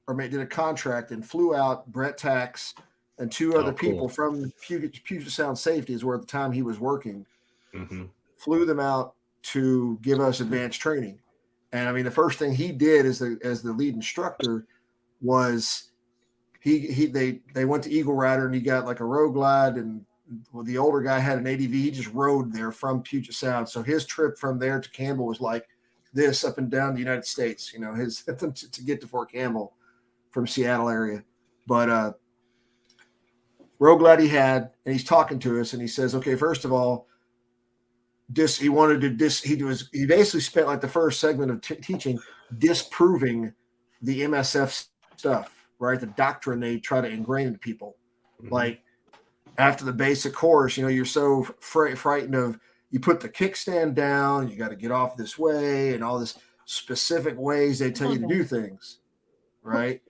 or did a contract and flew out. Brett Tax and two other people from Puget Sound Safety, is where at the time he was working, flew them out to give us advanced training. And I mean, the first thing he did as the lead instructor was they went to Eagle Rider and he got like a Road Glide, and the older guy had an ADV. He just rode there from Puget Sound. So his trip from there to Campbell was like this up and down the United States, his to get to Fort Campbell from Seattle area. But Road Glide he had, and he's talking to us and he says, okay, first of all, he basically spent like the first segment of teaching disproving the MSF stuff, right? The doctrine they try to ingrain into people. Like after the basic course, you're so frightened of, you put the kickstand down, you got to get off this way, and all this specific ways they tell you to do things, right?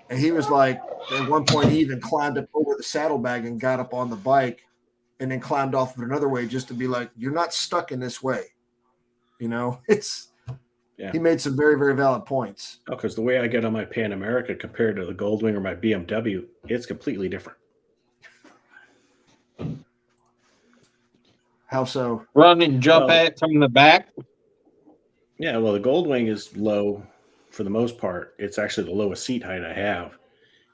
And he was like, at one point, he even climbed up over the saddlebag and got up on the bike and then climbed off of it another way just to be like, you're not stuck in this way. He made some very, very valid points. Oh, because the way I get on my Pan America compared to the Goldwing or my BMW, it's completely different. How so? Run and jump at it from the back. Yeah, well, the Goldwing is low for the most part. It's actually the lowest seat height I have.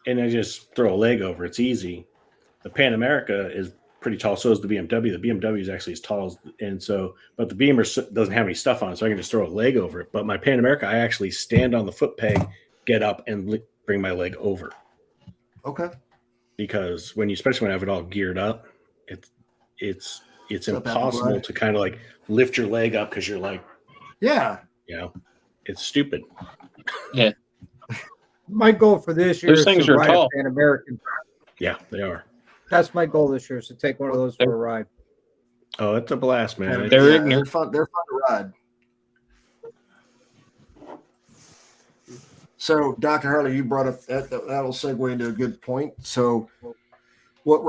And I just throw a leg over. It's easy. The Pan America is pretty tall. So is the BMW. The BMW is actually as tall as, but the Beamer doesn't have any stuff on it, so I can just throw a leg over it. But my Pan America, I actually stand on the foot peg, get up, and bring my leg over. Okay. Because especially when I have it all geared up, it's impossible to kind of like lift your leg up because you're like, it's stupid. Yeah. My goal for this year Those is things to are ride tall. a Pan American. Yeah, they are. That's my goal this year, is to take one of those for a ride. Oh, it's a blast, man. They're ignorant. They're fun to ride. So, Dr. Harley, you brought up that'll segue into a good point. So, what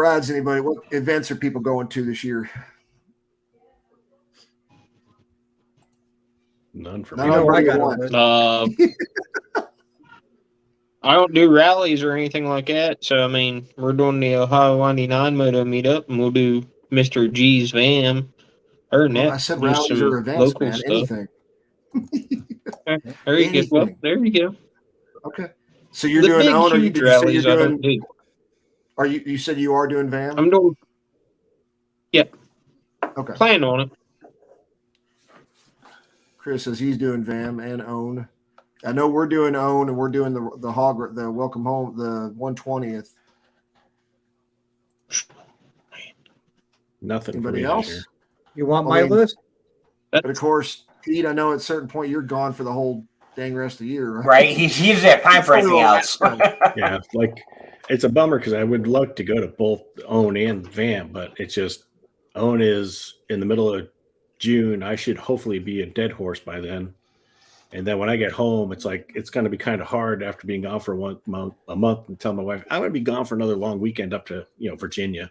events are people going to this year? None for Not me. all what I you got want. on this. I don't do rallies or anything like that. So, I mean, we're doing the Ohio 99 Moto meetup, and we'll do Mr. G's VAM. Other than that, I said just rallies some or events, local man. stuff. Anything. There you go. Well, Anything. there you go. Okay. So you're The doing big, own, or huge did you say rallies you're I doing? don't do. Are you said you are doing VAM? I'm doing. Yep. Okay. Plan on it. Chris says he's doing VAM and own. I know we're doing own, and we're doing the welcome home, the 120th. Nothing Anybody for me else? this year. You want my list? But of course, Pete, I know at a certain point you're gone for the whole dang rest of the year, right? Right? He doesn't have time for anything else. Yeah, like it's a bummer because I would love to go to both own and VAM, but it's just own is in the middle of June. I should hopefully be a dead horse by then. And then when I get home, it's like it's going to be kind of hard after being gone for a month, and tell my wife I'm going to be gone for another long weekend up to Virginia.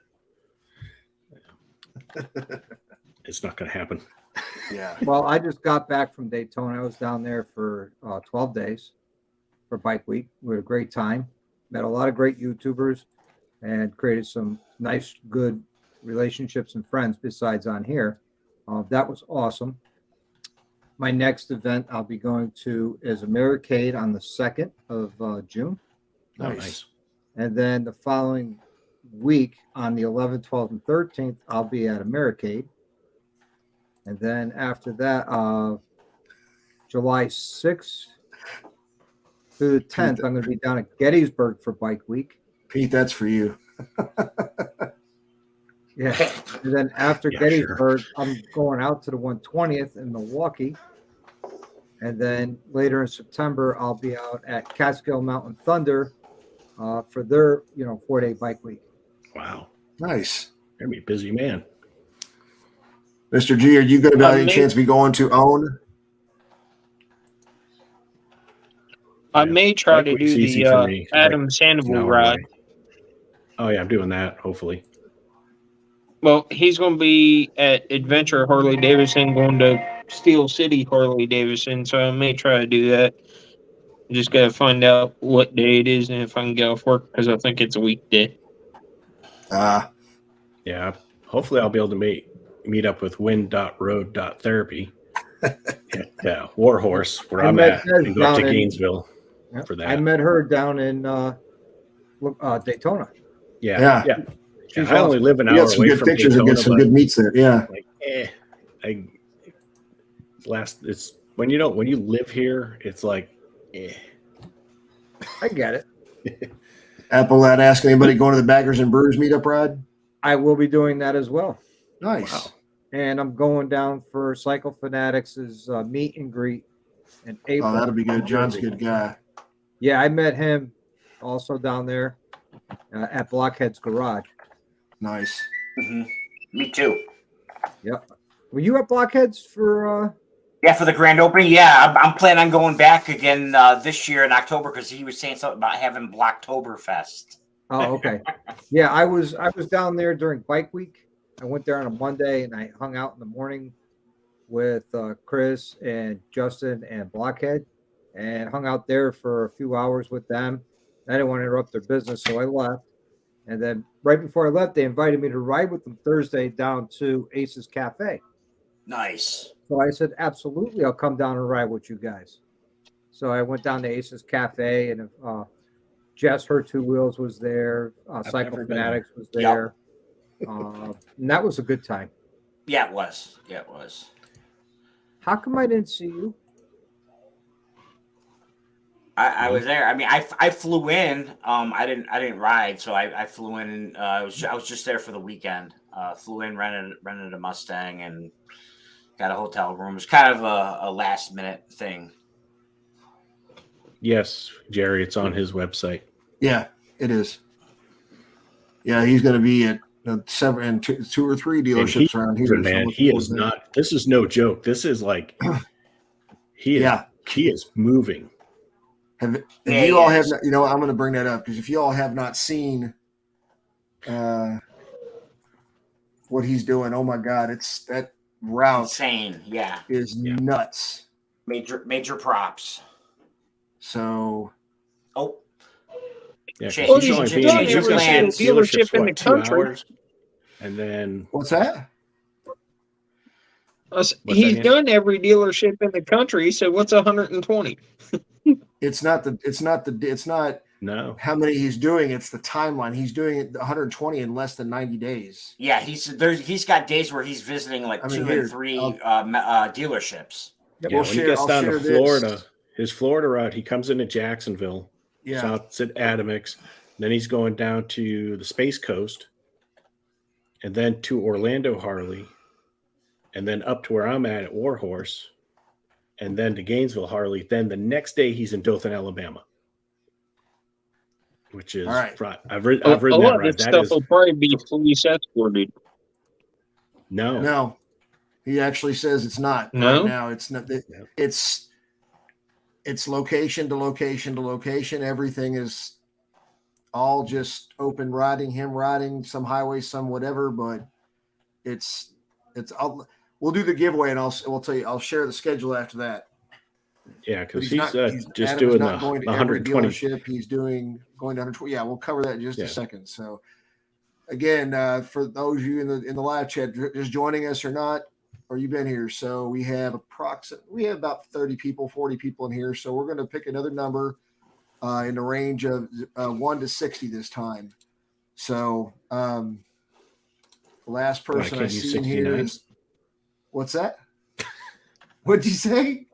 It's not going to happen. Yeah. Well, I just got back from Daytona. I was down there for 12 days for Bike Week. We had a great time. Met a lot of great YouTubers and created some nice, good relationships and friends besides on here. That was awesome. My next event I'll be going to is Americade on the 2nd of June. Nice. And then the following week on the 11th, 12th, and 13th, I'll be at Americade. And then after that, July 6th through the 10th, I'm going to be down at Gettysburg for Bike Week. Pete, that's for you. Yeah. And then after Yeah, Gettysburg, I'm going out to the 120th in Milwaukee. And then later in September, I'll be out at Catskill Mountain Thunder for their 4-day bike week. Wow. Nice. You're gonna be a busy man. Mr. G, are you going to by any Maybe- chance be going to OWN? I Yeah. may try Bike to week's do easy the for me. Adam It's an Sandoval hour ride. away. Oh yeah, I'm doing that. Hopefully. Well, he's going to be at Adventure Harley Davidson, going to Steel City Harley Davidson, so I may try to do that. Just got to find out what day it is and if I can get off work because I think it's a weekday. Yeah. Hopefully I'll be able to meet up with Wind.Road.Therapy at Warhorse, where I'm at, and go up to Gainesville Yep. for that. I met her down in Daytona. Yeah. She's I only awesome. live an You hour got some away good from pictures and Daytona, get some but good meets there. Yeah. it's when you live here, it's like, I get it. Apple lad ask anybody going to the Baggers and Brewers meetup ride? I will be doing that as well. Nice. Wow. And I'm going down for Cycle Fanatics' meet and greet in April. Oh, that'll be good. John's a good guy. Yeah, I met him also down there at Blockhead's Garage. Nice. Mhm. Me too. Were you at Blockhead's for? Yeah, for the grand opening. Yeah, I'm planning on going back again this year in October because he was saying something about having Blocktoberfest. Oh, okay. Yeah, I was down there during Bike Week. I went there on a Monday and I hung out in the morning with Chris and Justin and Blockhead, and hung out there for a few hours with them. I didn't want to interrupt their business, so I left. And then right before I left, they invited me to ride with them Thursday down to Ace's Cafe. Nice. So I said, absolutely, I'll come down and ride with you guys. So I went down to Ace's Cafe, and Jess, her two wheels, was there. Cycle never been Fanatics was Yep. there. And that was a good time. Yeah, it was. Yeah, it was. How come I didn't see you? I was there. I mean, I flew in. I didn't ride, so I flew in and I was just there for the weekend. Flew in, rented a Mustang, and got a hotel room. It was kind of a last minute thing. Yes, Jerry, it's on his website. Yeah, it is. Yeah, he's going to be at seven and two or three dealerships around here. Man, So he is not. This is no joke. This is like he is moving. Have Yeah, you all he have is. not, I'm going to bring that up because if you all have not seen what he's doing, oh my God, it's that route Insane. Yeah. is nuts. Major props. So Oh, Yeah, 'cause Well, he's he's only done being- he's every got single dealership in the 2 country. hours, and then what's that? He's that, done every dealership in the country, so what's 120? It's not no. how many he's doing. It's the timeline. He's doing it 120 in less than 90 days. yeah. He's got days where he's visiting like I mean, 2 here, and 3 I'll- dealerships. Yeah, We'll when share- he gets I'll down share to this. Florida, his Florida route, he comes into Jacksonville, Yeah. stops at Adamix, then he's going down to the Space Coast, and then to Orlando Harley, and then up to where I'm at Warhorse, and then to Gainesville Harley. Then the next day he's in Dothan, Alabama, which is All right. right. I've ridden A that lot of ride. this That stuff is will probably be police escorted. no. No, he actually says it's not No? right now. It's not. It's location to location to location. Everything is all just open riding. Him riding some highway, some whatever. But it's. We'll do the giveaway, and we'll tell you. I'll share the schedule after that. Yeah, But because not- just Adam's doing not the going to every 120. dealership. He's going to 120. Yeah, we'll cover that in just Yeah. a second. So, again, for those of you in the live chat just joining us or not, or you've been here, so we have about 30 people, 40 people in here. So we're going to pick another number in the range of 1 to 60 this time. So the last Why person I can't you see in here 69? is what's that? What'd you say?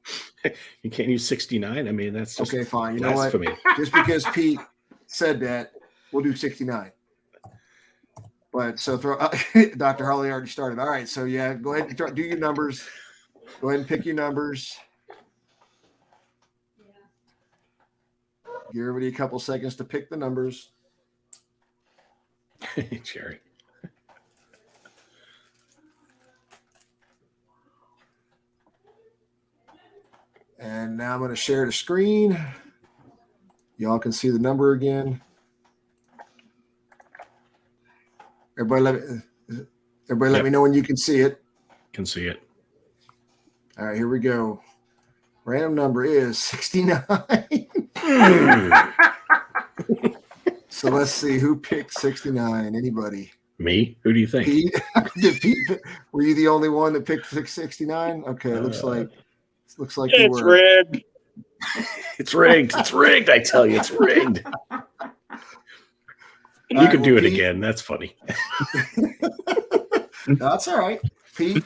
You can't use 69. I mean, that's just Okay, fine. You know what? blasphemy. Just because Pete said that, we'll do 69. But so throw Dr. Harley already started. All right, so yeah, go ahead and do your numbers. Go ahead and pick your numbers. Give everybody a couple seconds to pick the numbers. Jerry. And now I'm going to share the screen. Y'all can see the number again. Everybody let me know when you can see it. Can see it. All right, here we go. Random number is 69. So let's see who picked 69. Anybody? Me? Who do you think? Pete? Were you the only one that picked 69? Okay, it looks like you It's were. rigged. It's rigged. It's rigged. I tell you, it's rigged. You right, could do well, it Pete- again. That's funny. That's all right, Pete.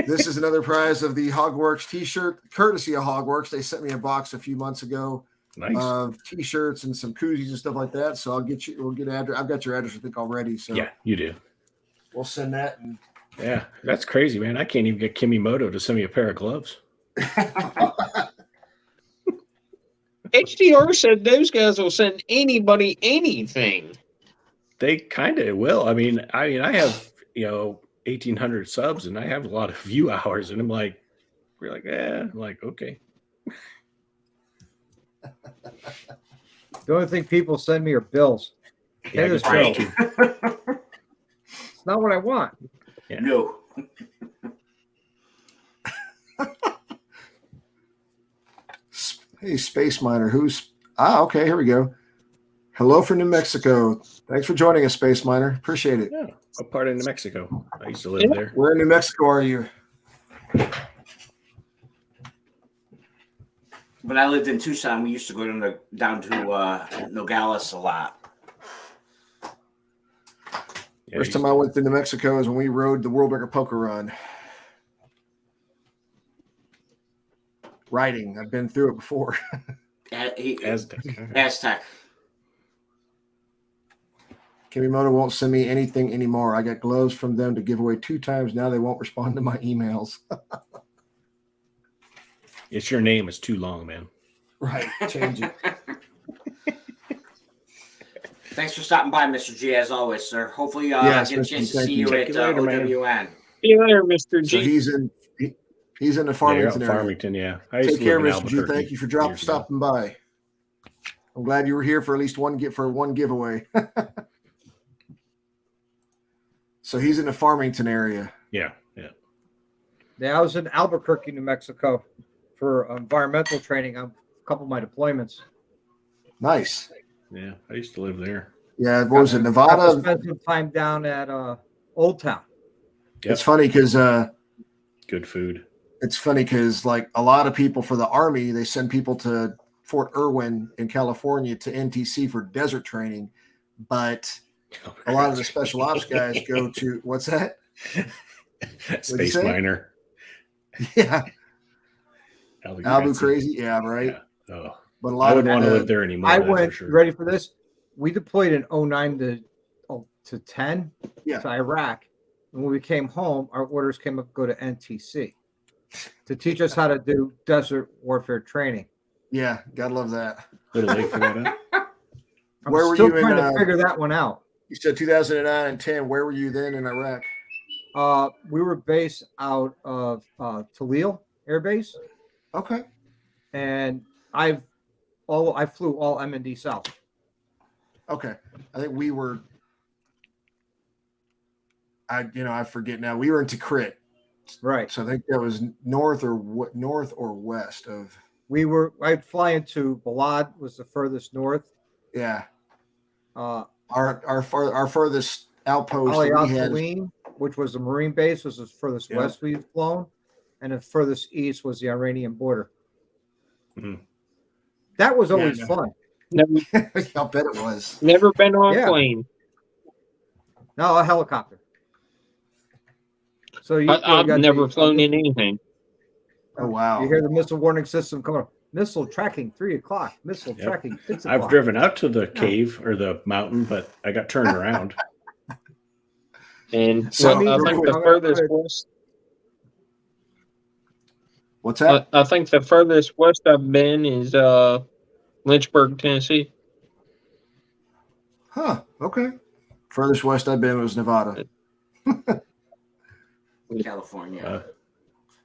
This is another prize of the Hogworks T-shirt, courtesy of Hogworks. They sent me a box a few months ago Nice. of T-shirts and some koozies and stuff like that. So we'll get address. I've got your address, I think, already. So Yeah, you do. we'll send that. And Yeah, that's crazy, man. I can't even get Kimi Moto to send me a pair of gloves. HDR said those guys will send anybody anything. They kind of will. I mean, I have 1,800 subs, and I have a lot of view hours, and we're like, I'm like, okay. The only thing people send me are bills. Yeah, Pay this right. bill. It's not what I want. Yeah. No. hey, Space Miner, okay, here we go. Hello from New Mexico. Thanks for joining us, Space Miner. Appreciate it. Yeah, a part of New Mexico. I used to live there. Where in New Mexico are you? When I lived in Tucson, we used to go down to Nogales a lot. Yeah, First time I went to New Mexico is when we rode the World Record Poker Run. Riding. I've been through it before. Aztec. Kimimoto won't send me anything anymore. I got gloves from them to give away 2 times. Now they won't respond to my emails. It's your name. It's too long, man. Right. Change it. Thanks for stopping by, Mr. G, as always, sir. Hopefully, Yes, get a Mr. chance G, to thank see you. you Check at you later, man. OWN. See you later, Mr. So G. he's in the Yeah, you're out Farmington in area. Farmington, yeah. I used Take to care, live in Mr. G. Albuquerque Thank you for years ago. stopping by. I'm glad you were here for at least one giveaway. So he's in the Farmington area. Yeah. Yeah, I was in Albuquerque, New Mexico for environmental training on a couple of my deployments. Nice. Yeah, I used to live there. Yeah, what was it, Got to Nevada? spend some time down at Old Town. Yep. It's funny because Good food. like a lot of people for the Army, they send people to Fort Irwin in California to NTC for desert training, but a lot of the special ops guys go to what's that? Space say? Miner. Yeah, Albu Albu crazy. Yeah, right. Yeah. Oh, But a I lot wouldn't of want to live there anymore. I that's for went, sure. you ready for this? We deployed in 09 to 10 Yeah. to Iraq. And when we came home, our orders came up to go to NTC to teach us how to do desert warfare training. Yeah, gotta love that. Little late for that. Huh? I'm Where were still you in, trying to figure that one out. You said 2009 and 10. Where were you then in Iraq? We were based out of Talil Air Base, Okay. and I flew all M&D South. Okay. I think we were. I forget now. We were in Tikrit, Right. so I think that was north or west of. I'd fly into Balad, was the furthest north. Yeah, Uh, our furthest outpost Ali that Al we had. Salim, which was the Marine base, was the furthest Yeah. west we've flown, and the furthest east was the Iranian border. That was always Yeah. fun. Never, I'll bet it was. never been on Yeah. a plane. No, a helicopter. So you I've got never the- flown in anything. Oh, wow. You hear the missile warning system coming up. Missile tracking 3:00. Missile Yep. tracking 6 I've o'clock. driven out to the cave or the mountain, but I got turned around. And So, I real think quick- the furthest west. What's that? I think the furthest west I've been is Lynchburg, Tennessee. Huh. Okay. Furthest west I've been was Nevada. California.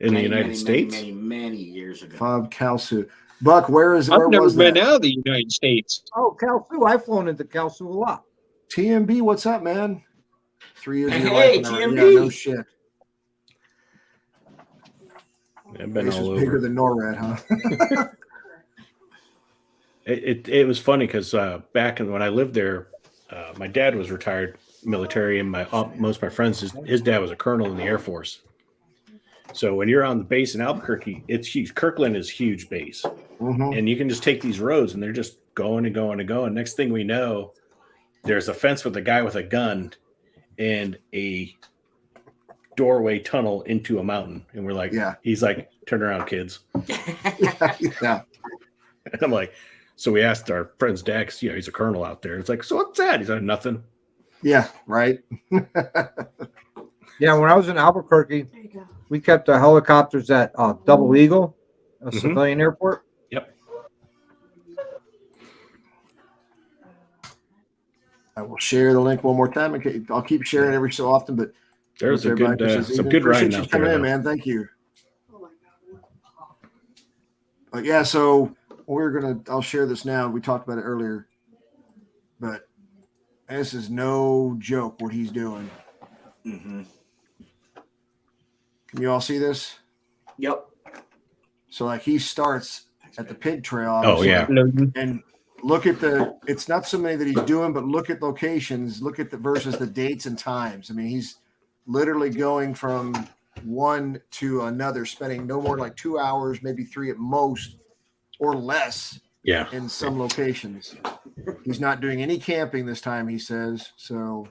In the Many, United many, States. many years ago. Fob Kalsu. Buck, where I've never was been that? out of the United States. Oh, Kalsu. I've flown into Kalsu a lot. TMB, what's up, man? 3 years of your Hey, life. and TMB. Yeah, no shit. I've been This all is bigger over. than NORAD, huh? It was funny because back when I lived there, my dad was retired military, and most of my friends, his dad was a colonel in the Air Force. So when you're on the base in Albuquerque, it's huge. Kirkland is huge base, Mhm. and you can just take these roads, and they're just going and going and going. Next thing we know, there's a fence with a guy with a gun and a doorway tunnel into a mountain, and we're like, Yeah. He's like, turn around, kids. Yeah. And I'm like, so we asked our friend's dad, 'cause, he's a colonel out there. It's like, so what's that? He's like, nothing. Yeah, right. Yeah, when I was in Albuquerque, There you go. we kept the helicopters at Double Eagle, a Mhm. civilian airport. Yep. I will share the link one more time. Okay, I'll keep sharing every so often, but There's a everybody good, says, some "Ethan, good appreciate riding you out coming there. in, though. man. Thank you." Oh my God. But yeah, so I'll share this now. We talked about it earlier, but this is no joke what he's doing. Hmm. Can you all see this? Yep. So like he starts at the pig trail. Oh, yeah. obviously, and look at it's not so many that he's doing, but look at locations, look at versus the dates and times. I mean, he's literally going from one to another, spending no more than like 2 hours, maybe 3 at most, or less Yeah. in some locations. He's not doing any camping this time, he says. So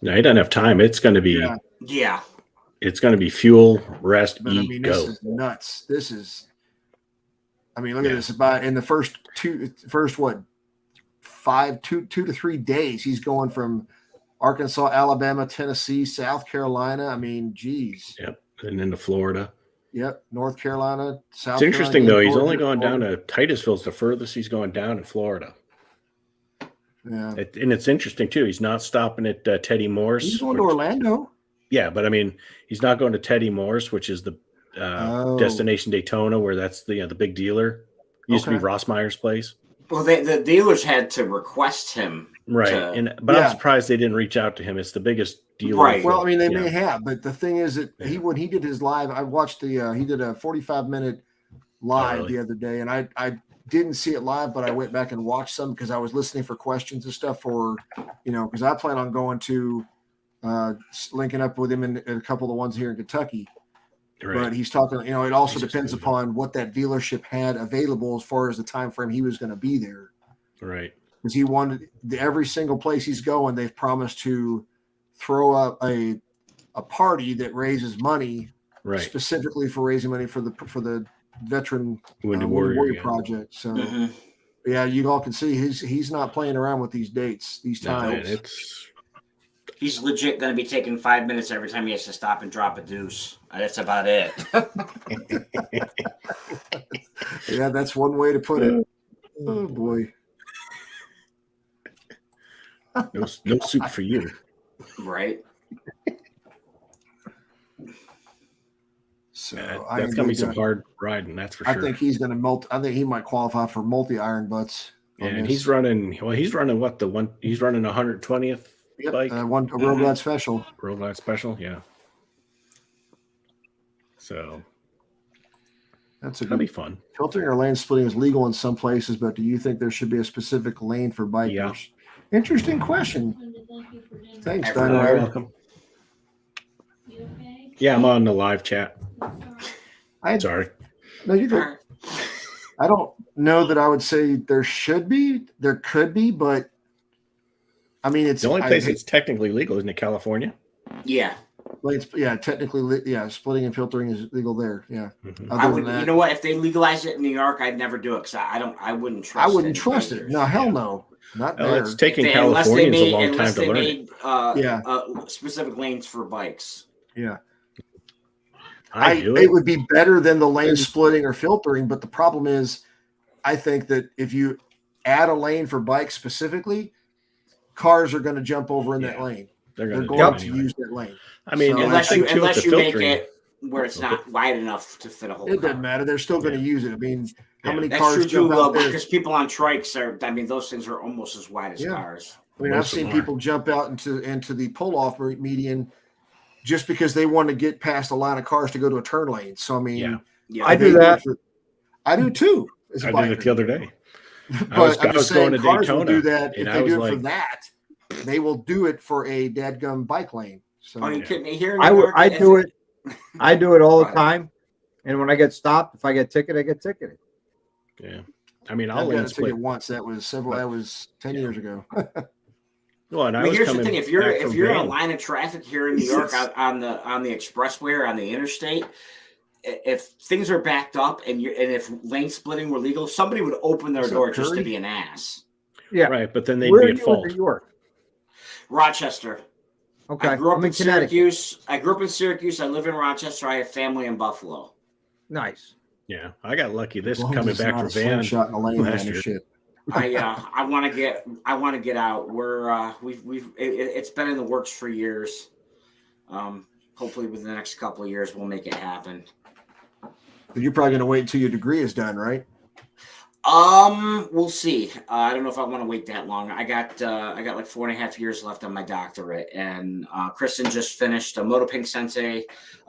No, he doesn't have time. It's going to be, Yeah. Yeah. it's going to be fuel, rest, but eat, I mean, go. this is nuts. This is, I mean, look at Yeah. this. About in the first 2 to 3 days, he's going from Arkansas, Alabama, Tennessee, South Carolina. I mean, geez. Yep. And into Florida. Yep. North Carolina, South It's interesting, Carolina, though. He's Georgia, only going down Florida. to Titusville's the furthest he's going down in Florida. Yeah. And it's interesting, too. He's not stopping at Teddy Moore's. He's going to which- Orlando. Yeah, but I mean, he's not going to Teddy Moore's, which is the Oh. Destination Daytona, where that's the big dealer. Used to be Okay. Rossmeyer's place. Well, the dealers had to request him. Right. to- But Yeah. I'm surprised they didn't reach out to him. It's the biggest dealer. Right. Well, I mean, they Yeah. may have, but the thing is that Yeah. when he did his live, I watched he did a 45-minute live really? the other day, and I didn't see it live, but I went back and watched some because I was listening for questions and stuff for, because I plan on going to linking up with him in a couple of the ones here in Kentucky. Right. But he's talking, it also He's just depends moving. upon what that dealership had available as far as the time frame he was going to be there. Right. Because he wanted every single place he's going, they've promised to throw up a party that raises money Right. specifically for raising money for the veteran Wounded Wounded Warrior. yeah. project. So Mhm. yeah, you all can see he's not playing around with these dates, these No, man, times. it's He's legit going to be taking 5 minutes every time he has to stop and drop a deuce. That's about it. Yeah, that's one way to put it. Oh boy. no soup for you. Right? So That's gonna be some hard riding, that's for I sure. think he's going to I think he might qualify for multi iron butts. on And this. he's running what he's running 120th Yep, bike a Real Glad special. World Glad Special, yeah. So That's a that'll good be fun. Tilting or lane splitting is legal in some places, but do you think there should be a specific lane for bikers? Yeah. Interesting question. Thanks, Everyone. You're Dynamite. welcome. Yeah, I'm on the live chat. I Sorry. no, you All good. right. I don't know that I would say there should be. There could be, but I mean, it's The only place I, it's technically legal isn't it California? Yeah. well, it's, yeah, technically, splitting and filtering is legal there. Yeah. Mhm. Other I than would, that, you know what? If they legalize it in New York, I'd never do it because I wouldn't I trust. wouldn't any trust it. vendors. No, hell Yeah. no, not Well, there. it's taking Unless they Californians a made, long time unless to they learn it. made Yeah. specific lanes for bikes. Yeah. I do it it. would be better than the lane splitting or filtering, but the problem is, I think that if you add a lane for bikes specifically, cars are going to jump over in that Yeah. lane. They're They're going to going do to it anyway. use that lane. I mean, So- and Unless I you think too with unless the you make filtering, it where it's Okay. not wide enough to fit a whole It car. doesn't matter. They're still going to use it. I mean, how Yeah. many That's cars true jump too, out there? because people on trikes are. I mean, those things are almost as wide as Yeah. cars. I mean, I've Most of seen them are. people jump out into the pull-off median just because they want to get past a line of cars to go to a turn lane. So I mean, Yeah. Yeah, I they do that. I do too. As a I did it biker. the other day. But I I'm was just going saying, to cars will do Daytona, that if and they I was do it for like- that. They will do it for a dadgum bike lane. So Are you Yeah. kidding me? Here in I New would. York, I if do it. I do it all the Right. time. And when I get stopped, if I get ticketed, I get ticketed. Yeah. I mean, I've I'll got lane a split. ticket once. That was But- 10 Yeah. years ago. Well, and I I mean, was here's the coming thing: if you're back if from you're in a Van. line of traffic here in New York on the expressway or on the interstate, if things are backed up and if lane splitting were legal, somebody would open their What's up, door just to Curry? be an ass. Yeah. Right, but then they'd Where be are at you in fault. New York? Rochester. Okay. I grew up I'm in Connecticut. Syracuse. I grew up in Syracuse. I live in Rochester. I have family in Buffalo. Nice. Yeah, I got lucky. This As long as coming it's back not from a Van. slingshot in the lane, last man, year. or shit. I want to get out. It's been in the works for years. Hopefully within the next couple of years we'll make it happen. But you're probably going to wait until your degree is done, right? We'll see. I don't know if I want to wait that long. I got like 4.5 years left on my doctorate, and Kristen just finished a Motopink Sensei.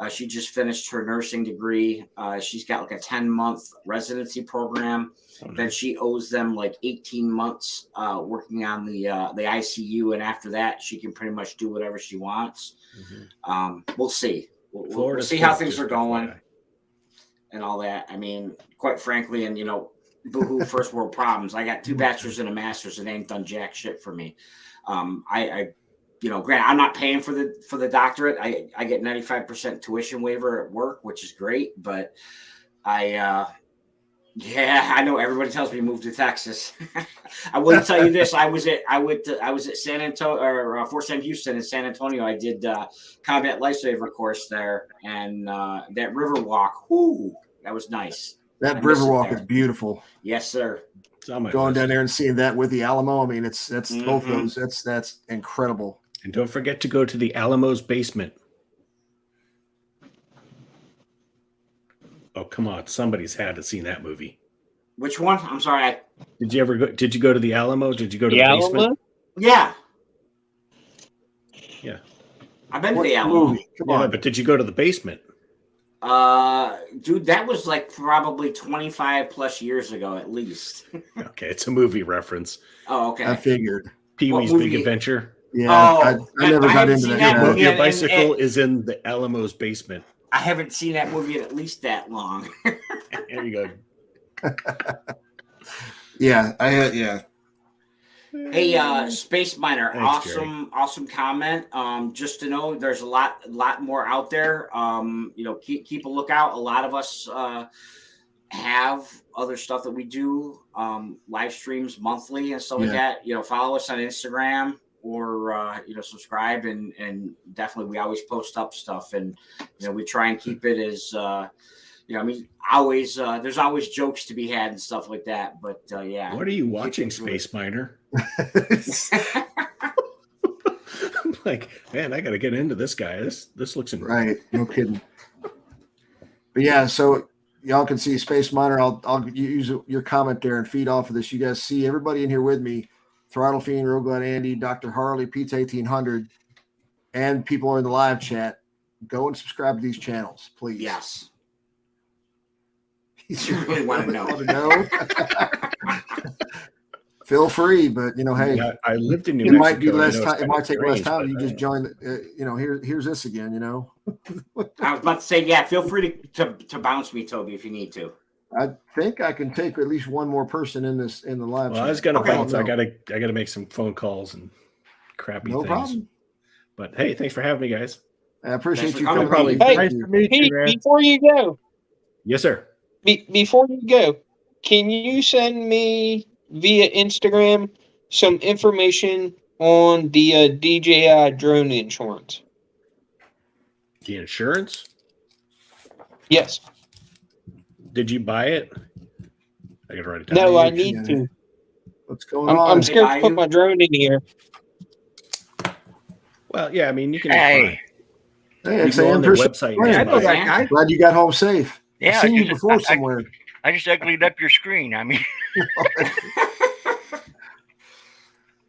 She just finished her nursing degree. She's got like a 10-month residency program. Then she owes them like 18 months working on the ICU, and after that, she can pretty much do whatever she wants. We'll see. We'll see how things are going and all that. I mean, quite frankly, and boohoo, first world problems. I got 2 bachelors and a master's, and they ain't done jack shit for me. Granted, I'm not paying for the doctorate. I get 95% tuition waiver at work, which is great, but I know everybody tells me to move to Texas. I will tell you this: I was at San Antonio or Fort Sam Houston in San Antonio. I did combat lifesaver course there, and that river walk. Whoo, that was nice. I That miss it Riverwalk there. is beautiful. Yes, sir. It's on my Going list. down there and seeing that with the Alamo, I mean, that's both Mhm. of those. That's incredible. And don't forget to go to the Alamo's basement. Oh, come on. Somebody's had to see that movie. Which one? I'm sorry. Did you ever go? Did you go to the Alamo? Did you go to The the basement? Alamo? Yeah. Yeah. I've been to What the Alamo. movie? Come Yeah, on. but did you go to the basement? Dude, that was like probably 25 plus years ago at least. Okay, it's a movie reference. Oh, okay. I figured. Pee What Wee's Big movie? Adventure. Yeah, Oh, I never I got haven't into seen that. that Yeah. movie. Your and- bicycle and- is in the Alamo's basement. I haven't seen that movie in at least that long. There you go. Yeah, I had. Yeah, Hey, Space Miner, Thanks, Jerry. awesome comment. Just to know, there's a lot more out there. Keep a lookout. A lot of us have other stuff that we do, live streams monthly and stuff like that. Follow us on Instagram or subscribe and definitely we always post up stuff and we try and keep it as always there's always jokes to be had and stuff like that. But yeah. What are you watching, it through it. Space Miner? I'm like, man, I got to get into this guy. This looks right. No kidding. But yeah, so y'all can see Space Miner. I'll use your comment there and feed off of this. You guys see everybody in here with me: Throttle Fiend, Real Glad Andy, Dr. Harley, Pizza 1800, and people in the live chat. Go and subscribe to these channels, please. Yes. You really wanna know. Feel free, but hey, I lived in New it Mexico. might be less it's time. It kind might of take less strange, time. but, You just join. Here's this again. I was about to say, yeah, feel free to bounce me, Toby, if you need to. I think I can take at least one more person in the live. Well, I chat. was gonna Okay. bounce. I gotta make some phone calls and crappy No things. problem. But hey, thanks for having me, guys. I appreciate Thanks you for coming, coming. Pete. Hey, Nice to meet you, Pete, man. before you go, Yes, sir. before you go, can you send me via Instagram some information on the DJI drone insurance? The insurance? Yes. Did you buy it? I gotta write it down. No, I you need can. to. What's going I'm on? scared to Bayou? put my drone in here. Well, yeah, I mean, you can. Hey. Hey, You can go on XAM, their appreciate website. you. Hey, I and know buy that it. guy. Glad you got home safe. Yeah, I've seen you just- before somewhere. I just uglied up your screen. I mean,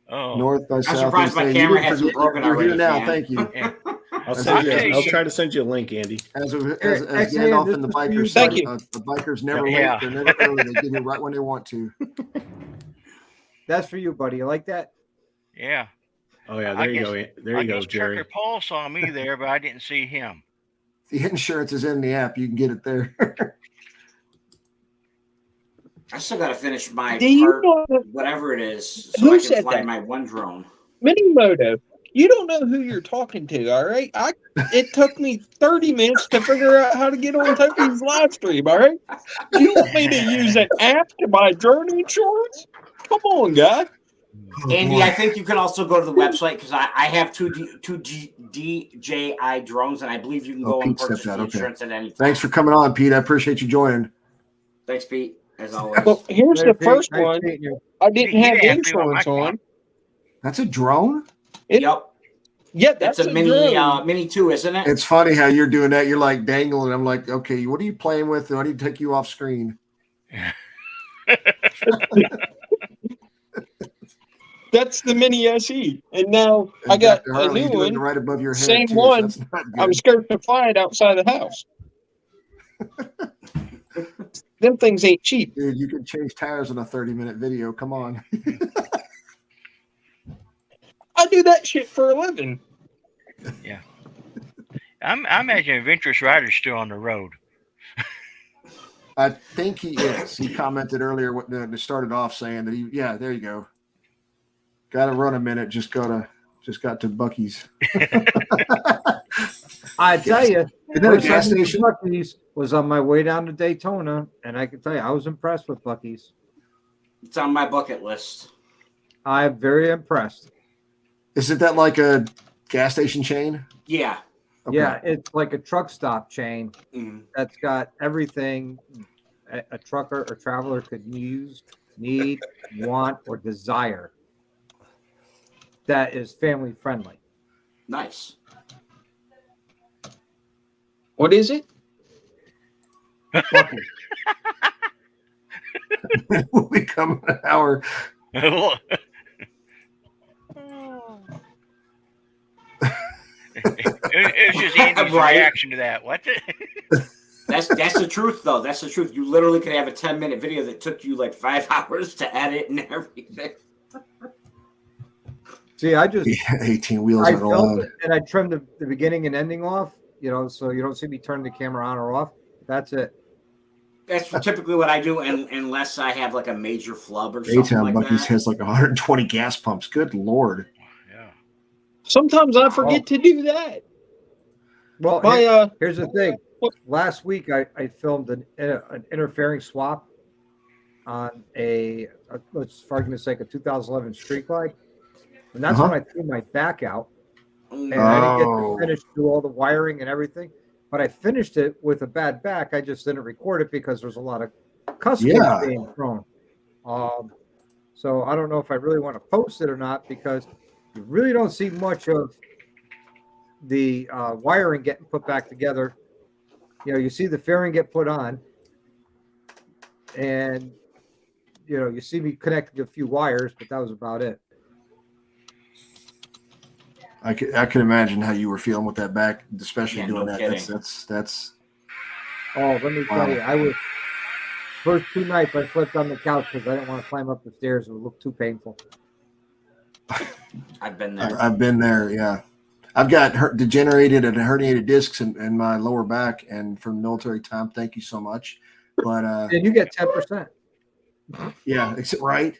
oh, North by I'm south. surprised my east. camera You didn't hasn't forget- broken you're already, here now. man. Thank you. yeah. I'll As send I- you. you- I'll try to send you a link, Andy. As Hey, Gandalf this and the is for bikers you, say, Thank you. The bikers never Yeah. late. They're never early. They get here right when they want to. That's for you, buddy. You like that? Yeah. Oh yeah, I there you guess- go. There I you go, guess Jerry. Trucker Paul saw me there, but I didn't see him. The insurance is in the app. You can get it there. I still got to finish my Do you part, know that whatever it is, so Who I can said fly that? my one drone. Minimoto? You don't know who you're talking to, all right? It took me 30 minutes to figure out how to get on Toby's live stream, all right? You want me to use an app to buy drone insurance? Come on, guy. Andy, I think you can also go to the website because I have two DJI drones, and I believe you can Oh, go and Pete stepped purchase the out, okay. insurance at any time. Thanks for coming on, Pete. I appreciate you joining. Thanks, Pete, as always. Well, here's Later, the Pete. first Nice one. meeting you. I didn't He have didn't ask me what insurance my on. That's a drone? Yep, Yeah, that's that's a mini drone. mini 2, isn't it? It's funny how you're doing that. You're like dangling. I'm like, okay, what are you playing with? I need to take you off screen. That's the mini SE. And now I And got Dr. a Harley, new you're doing it one. right above your head. Same too, so one. that's not good. I'm scared to fly it outside the house. Them things ain't cheap. Dude, you can change tires in a 30-minute video. Come on. I do that shit for a living. I imagine Adventurous Rider's still on the road. I think he is. He commented earlier. They started off saying that yeah, there you go. Got to run a minute. Just got to Buc-ee's. I tell you, Isn't that a gas station? Buc-ee's was on my way down to Daytona, and I can tell you, I was impressed with Buc-ee's. It's on my bucket list. I'm very impressed. Isn't that like a gas station chain? Yeah. Okay. Yeah, it's like a truck stop chain Mhm. that's got everything a trucker or traveler could use, need, want, or desire. That is family friendly. Nice. What is it? Buc-ee's. Will become an hour. It was just Andy's Right. reaction to that. What? That's the truth, though. That's the truth. You literally could have a 10-minute video that took you like 5 hours to edit and everything. See, I just 18 wheels I aren't filmed allowed. it and I trimmed the beginning and ending off, so you don't see me turn the camera on or off. That's it. That's typically what I do, unless I have like a major flub or something A-Town like Buc-ee's that. has like 120 gas pumps. Good Lord. Yeah. Sometimes I forget to do that. Well, My here's the thing. What? Last week I filmed an interfering swap on let's for argument's sake, a 2011 Street Glide, and that's when I threw my back out. And I didn't get Oh. to finish do all the wiring and everything, but I finished it with a bad back. I just didn't record it because there's a lot of cuss words Yeah. being thrown. So I don't know if I really want to post it or not because you really don't see much of the wiring getting put back together. You see the fairing get put on, and you see me connecting a few wires, but that was about it. I can imagine how you were feeling with that back, especially Yeah, doing no that. kidding. That's Oh, let me tell you, I was first 2 nights I slept on the couch because I didn't want to climb up the stairs. It would look too painful. I've been there. I've been there. Yeah, I've got degenerated and herniated discs in my lower back, and from military time. Thank you so much. But And you get 10%. yeah, right.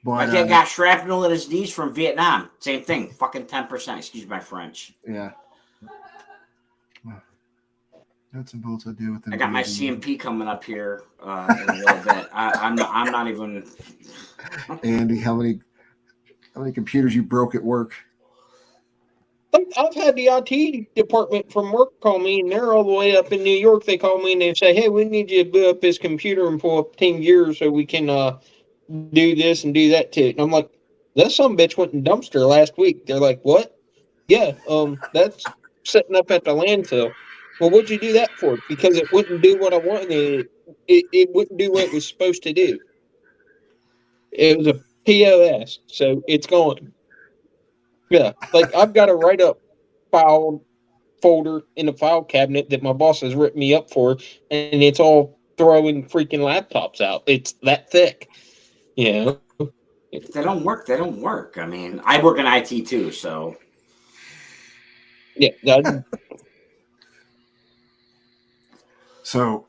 My But dad got shrapnel in his knees from Vietnam. Same thing. Fucking 10%. Excuse my French. yeah. Nuts and bolts I deal with. I got my CMP coming up here in a little bit. I'm not even. Andy, how many computers you broke at work? I've had the IT department from work call me, and they're all the way up in New York. They call me and they say, "Hey, we need you to boot up this computer and pull up 10 gears so we can do this and do that to it." And I'm like, "That some bitch went in dumpster last week." They're like, "What?" "Yeah, that's sitting up at the landfill." "Well, what'd you do that for?" "Because it wouldn't do what I wanted. It wouldn't do what it was supposed to do. It was a POS, so it's gone." Yeah, like I've got a write-up file folder in a file cabinet that my boss has ripped me up for, and it's all throwing freaking laptops out. It's that thick. Yeah. If they don't work, they don't work. I mean, I work in IT too, so. Yeah. So,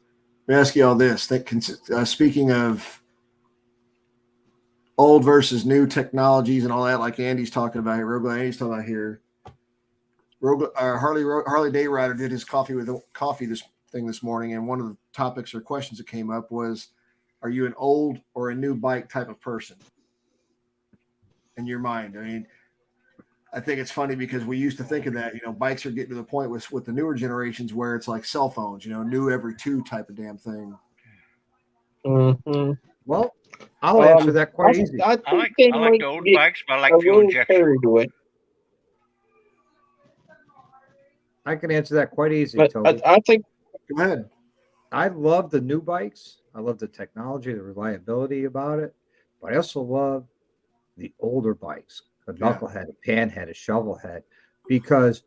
let me ask you all this: speaking of old versus new technologies and all that, like Andy's talking about here, Andy's talking about here. Harley Day Rider did his coffee this morning, and one of the topics or questions that came up was, "Are you an old or a new bike type of person?" In your mind, I mean, I think it's funny because we used to think of that. Bikes are getting to the point with the newer generations where it's like cell phones. New every two type of damn thing. Mm-hmm. Well, I'll answer that quite easy. I like the old bikes, but I like fuel injection. I can answer that quite easy, But Toby. I think. Go ahead. I love the new bikes. I love the technology, the reliability about it. But I also love the older bikes, a knucklehead, a panhead, a shovelhead, because,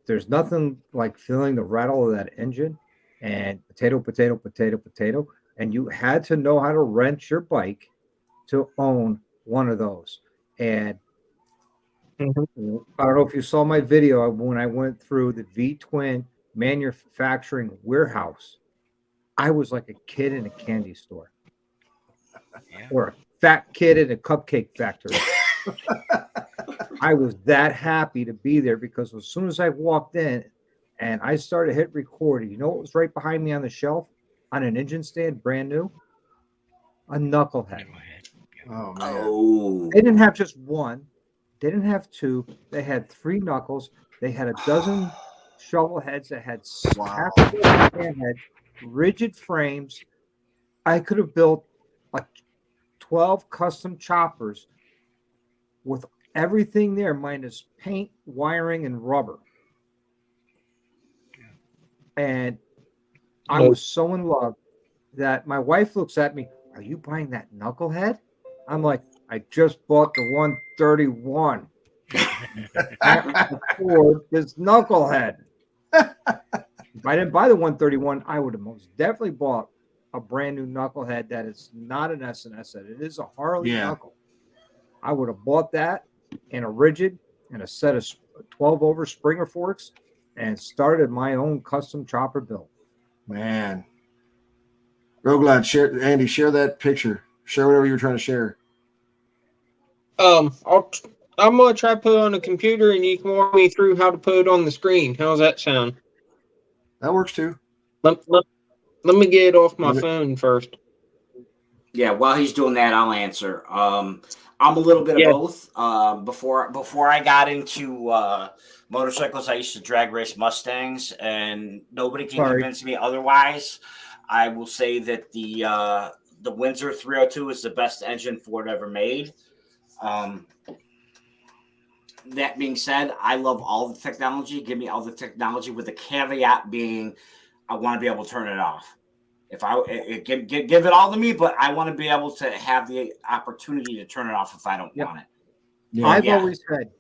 there's nothing like feeling the rattle of that engine and potato, potato, potato, potato. And you had to know how to wrench your bike to own one of those. And I don't know if you saw my video when I went through the V-twin manufacturing warehouse. I was like a kid in a candy store, or a fat kid in a cupcake factory. I was that happy to be there because as soon as I walked in and I started hit record, you know what was right behind me on the shelf on an engine stand, brand new? A knucklehead. Oh man! Oh. They didn't have just one. They didn't have two. They had 3 knuckles. They had a dozen shovel heads that had half a dozen panhead, rigid frames. I could have built like 12 custom choppers with everything there minus paint, wiring, and rubber. And I was so in love that my wife looks at me, "Are you buying that knucklehead?" I'm like, "I just bought the 131. I afford this knucklehead." If I didn't buy the 131, I would have most definitely bought a brand new knucklehead that is not an SNS head. It is a Harley knuckle. I would have bought that and a rigid and a set of 12 over Springer forks and started my own custom chopper build. Man. Roglad, share that picture. Share whatever you're trying to share. I'm gonna try to put it on the computer, and you can walk me through how to put it on the screen. How's that sound? That works too. Let me get it off my phone first. Yeah, while he's doing that, I'll answer. I'm a little bit of both. Before I got into motorcycles, I used to drag race Mustangs, and nobody can convince me otherwise. I will say that the Windsor 302 is the best engine Ford ever made. That being said, I love all the technology. Give me all the technology, with the caveat being, I want to be able to turn it off. If give it all to me, but I want to be able to have the opportunity to turn it off if I don't want it. Yeah. I've always said,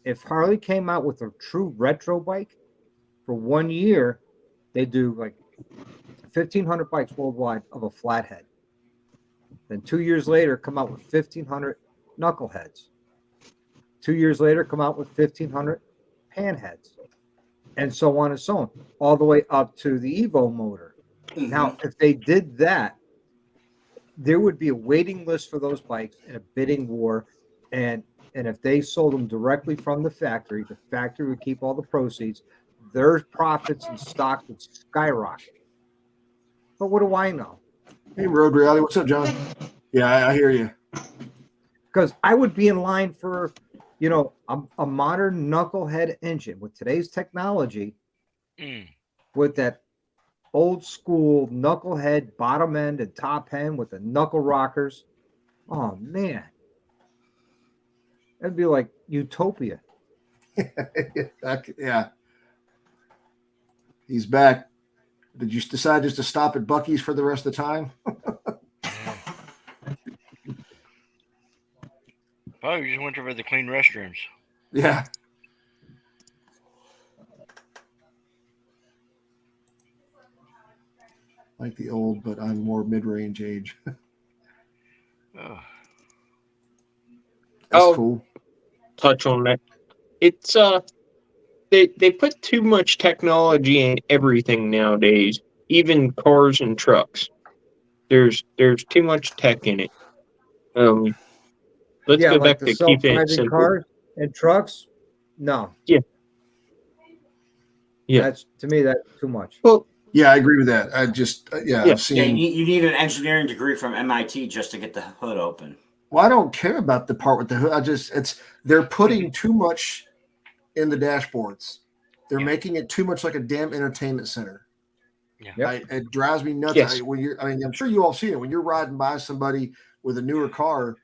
if Harley came out with a true retro bike for 1 year, they do like 1,500 bikes worldwide of a flathead. Then 2 years later, come out with 1,500 knuckleheads. 2 years later, come out with 1,500 panheads, and so on and so on, all the way up to the Evo motor. Now, if they did that, there would be a waiting list for those bikes and a bidding war. And if they sold them directly from the factory would keep all the proceeds. Their profits and stock would skyrocket. But what do I know? Hey, Road Reality, what's up, John? Yeah, I hear you. Because I would be in line for, a modern knucklehead engine with today's technology, with that old school knucklehead bottom end and top end with the knuckle rockers. Oh man, that'd be like utopia. Yeah. He's back. Did you decide just to stop at Buc-ee's for the rest of the time? Oh, you just went over the clean restrooms. Yeah. Like the old, but I'm more mid-range age. Oh. That's Oh. cool. Touch on that. It's they put too much technology in everything nowadays, even cars and trucks. There's too much tech in it. Let's go like back the to keeping it self-driving simple. cars and trucks. No. Yeah. That's to me that's too much. Well, Yeah, I agree with that. I just, I've Yeah, seen. you need an engineering degree from MIT just to get the hood open. Well, I don't care about the part with the hood. They're putting too much in the dashboards. They're making it too much like a damn entertainment center. Yeah. Yep. It drives me nuts. Yes. I'm sure you all seen it when you're riding by somebody with a newer car.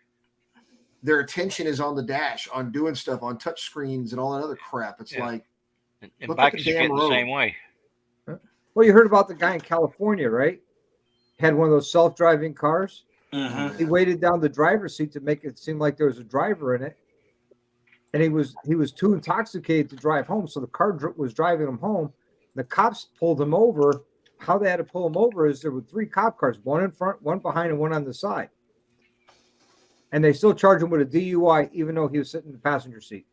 Their attention is on the dash, on doing stuff, on touch screens and all that other crap. It's like, And look at bikes the are damn getting the road. same way. Well, you heard about the guy in California, right? Had one of those self-driving cars. Mm-hmm. He waited down the driver's seat to make it seem like there was a driver in it, and he was too intoxicated to drive home. So the car was driving him home. The cops pulled him over. How they had to pull him over is there were 3 cop cars, one in front, one behind, and one on the side. And they still charged him with a DUI, even though he was sitting in the passenger seat.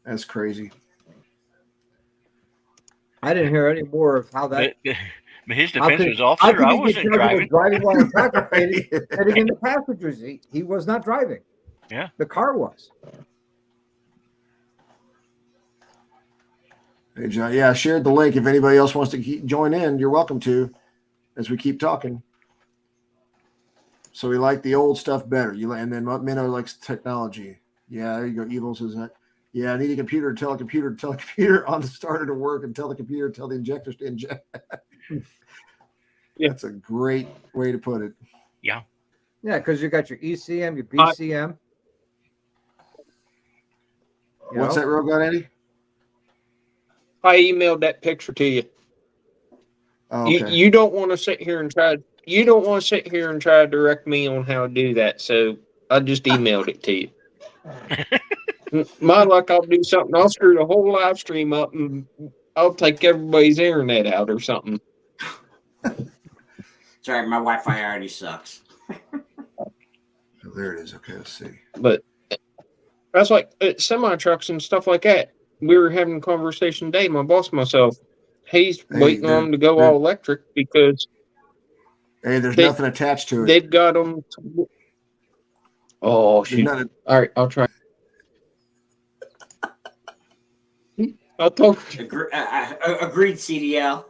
that's crazy. I didn't hear any more of how that. But his How defense could- was, how officer, could I he get wasn't charged driving. with driving while intoxicated, sitting in the passenger seat? He was not driving. Yeah. The car was. Hey, John. Yeah, I shared the link. If anybody else wants to join in, you're welcome to as we keep talking. So we like the old stuff better. And then Minnow likes technology. Yeah, there you go. Evil says that. Yeah, I need a computer to tell a computer on the starter to work and tell the computer to tell the injectors to inject. Yeah. That's a great way to put it. Yeah, because you got your ECM, your BCM. What's that, Rogue God, Eddie? I emailed that picture to you. Oh, okay. You don't want to sit here and try. You don't want to sit here and try to direct me on how to do that. So I just emailed it to you. My luck, I'll do something. I'll screw the whole live stream up and I'll take everybody's internet out or something. Sorry, my Wi-Fi already sucks. Oh, there it is. Okay, let's see. But that's like semi trucks and stuff like that. We were having a conversation today. My boss and myself. He's waiting on them to go all electric because there's nothing attached to it. they've got them. Oh shoot! All right, I'll try. I'll talk. Agreed, CDL.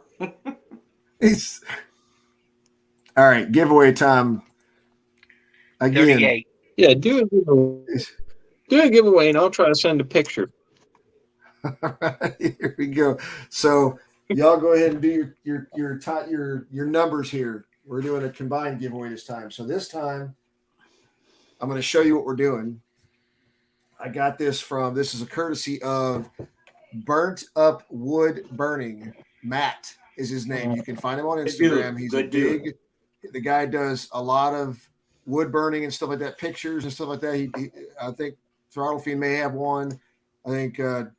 All right, giveaway time. Again. 38. Yeah, do a giveaway, and I'll try to send a picture. All right, here we go. So y'all go ahead and do your numbers here. We're doing a combined giveaway this time. So this time, I'm going to show you what we're doing. I got this is a courtesy of Burnt Up Wood Burning. Matt is his name. You can find him on Instagram. He's a big. The guy does a lot of wood burning and stuff like that, pictures and stuff like that. He I think Throttle Fiend may have one. I think the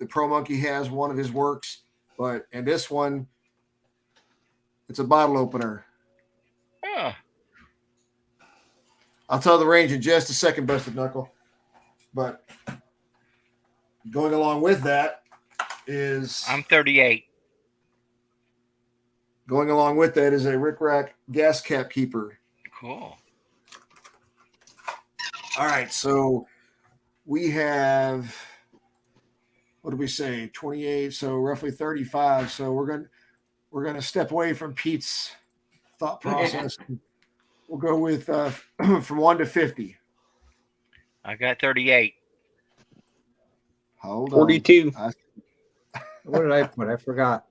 Pro Monkey has one of his works, and this one, it's a bottle opener. Oh. I'll tell the range in just a second, Busted Knuckle. But going along with that, is I'm 38. going along with that is a Rick Rack gas cap keeper. Cool. All right, so we have, what did we say? 28, so roughly 35. So we're gonna step away from Pete's thought process. We'll go with from 1 to 50. I got 38. Hold on. 42. What did I put? I forgot.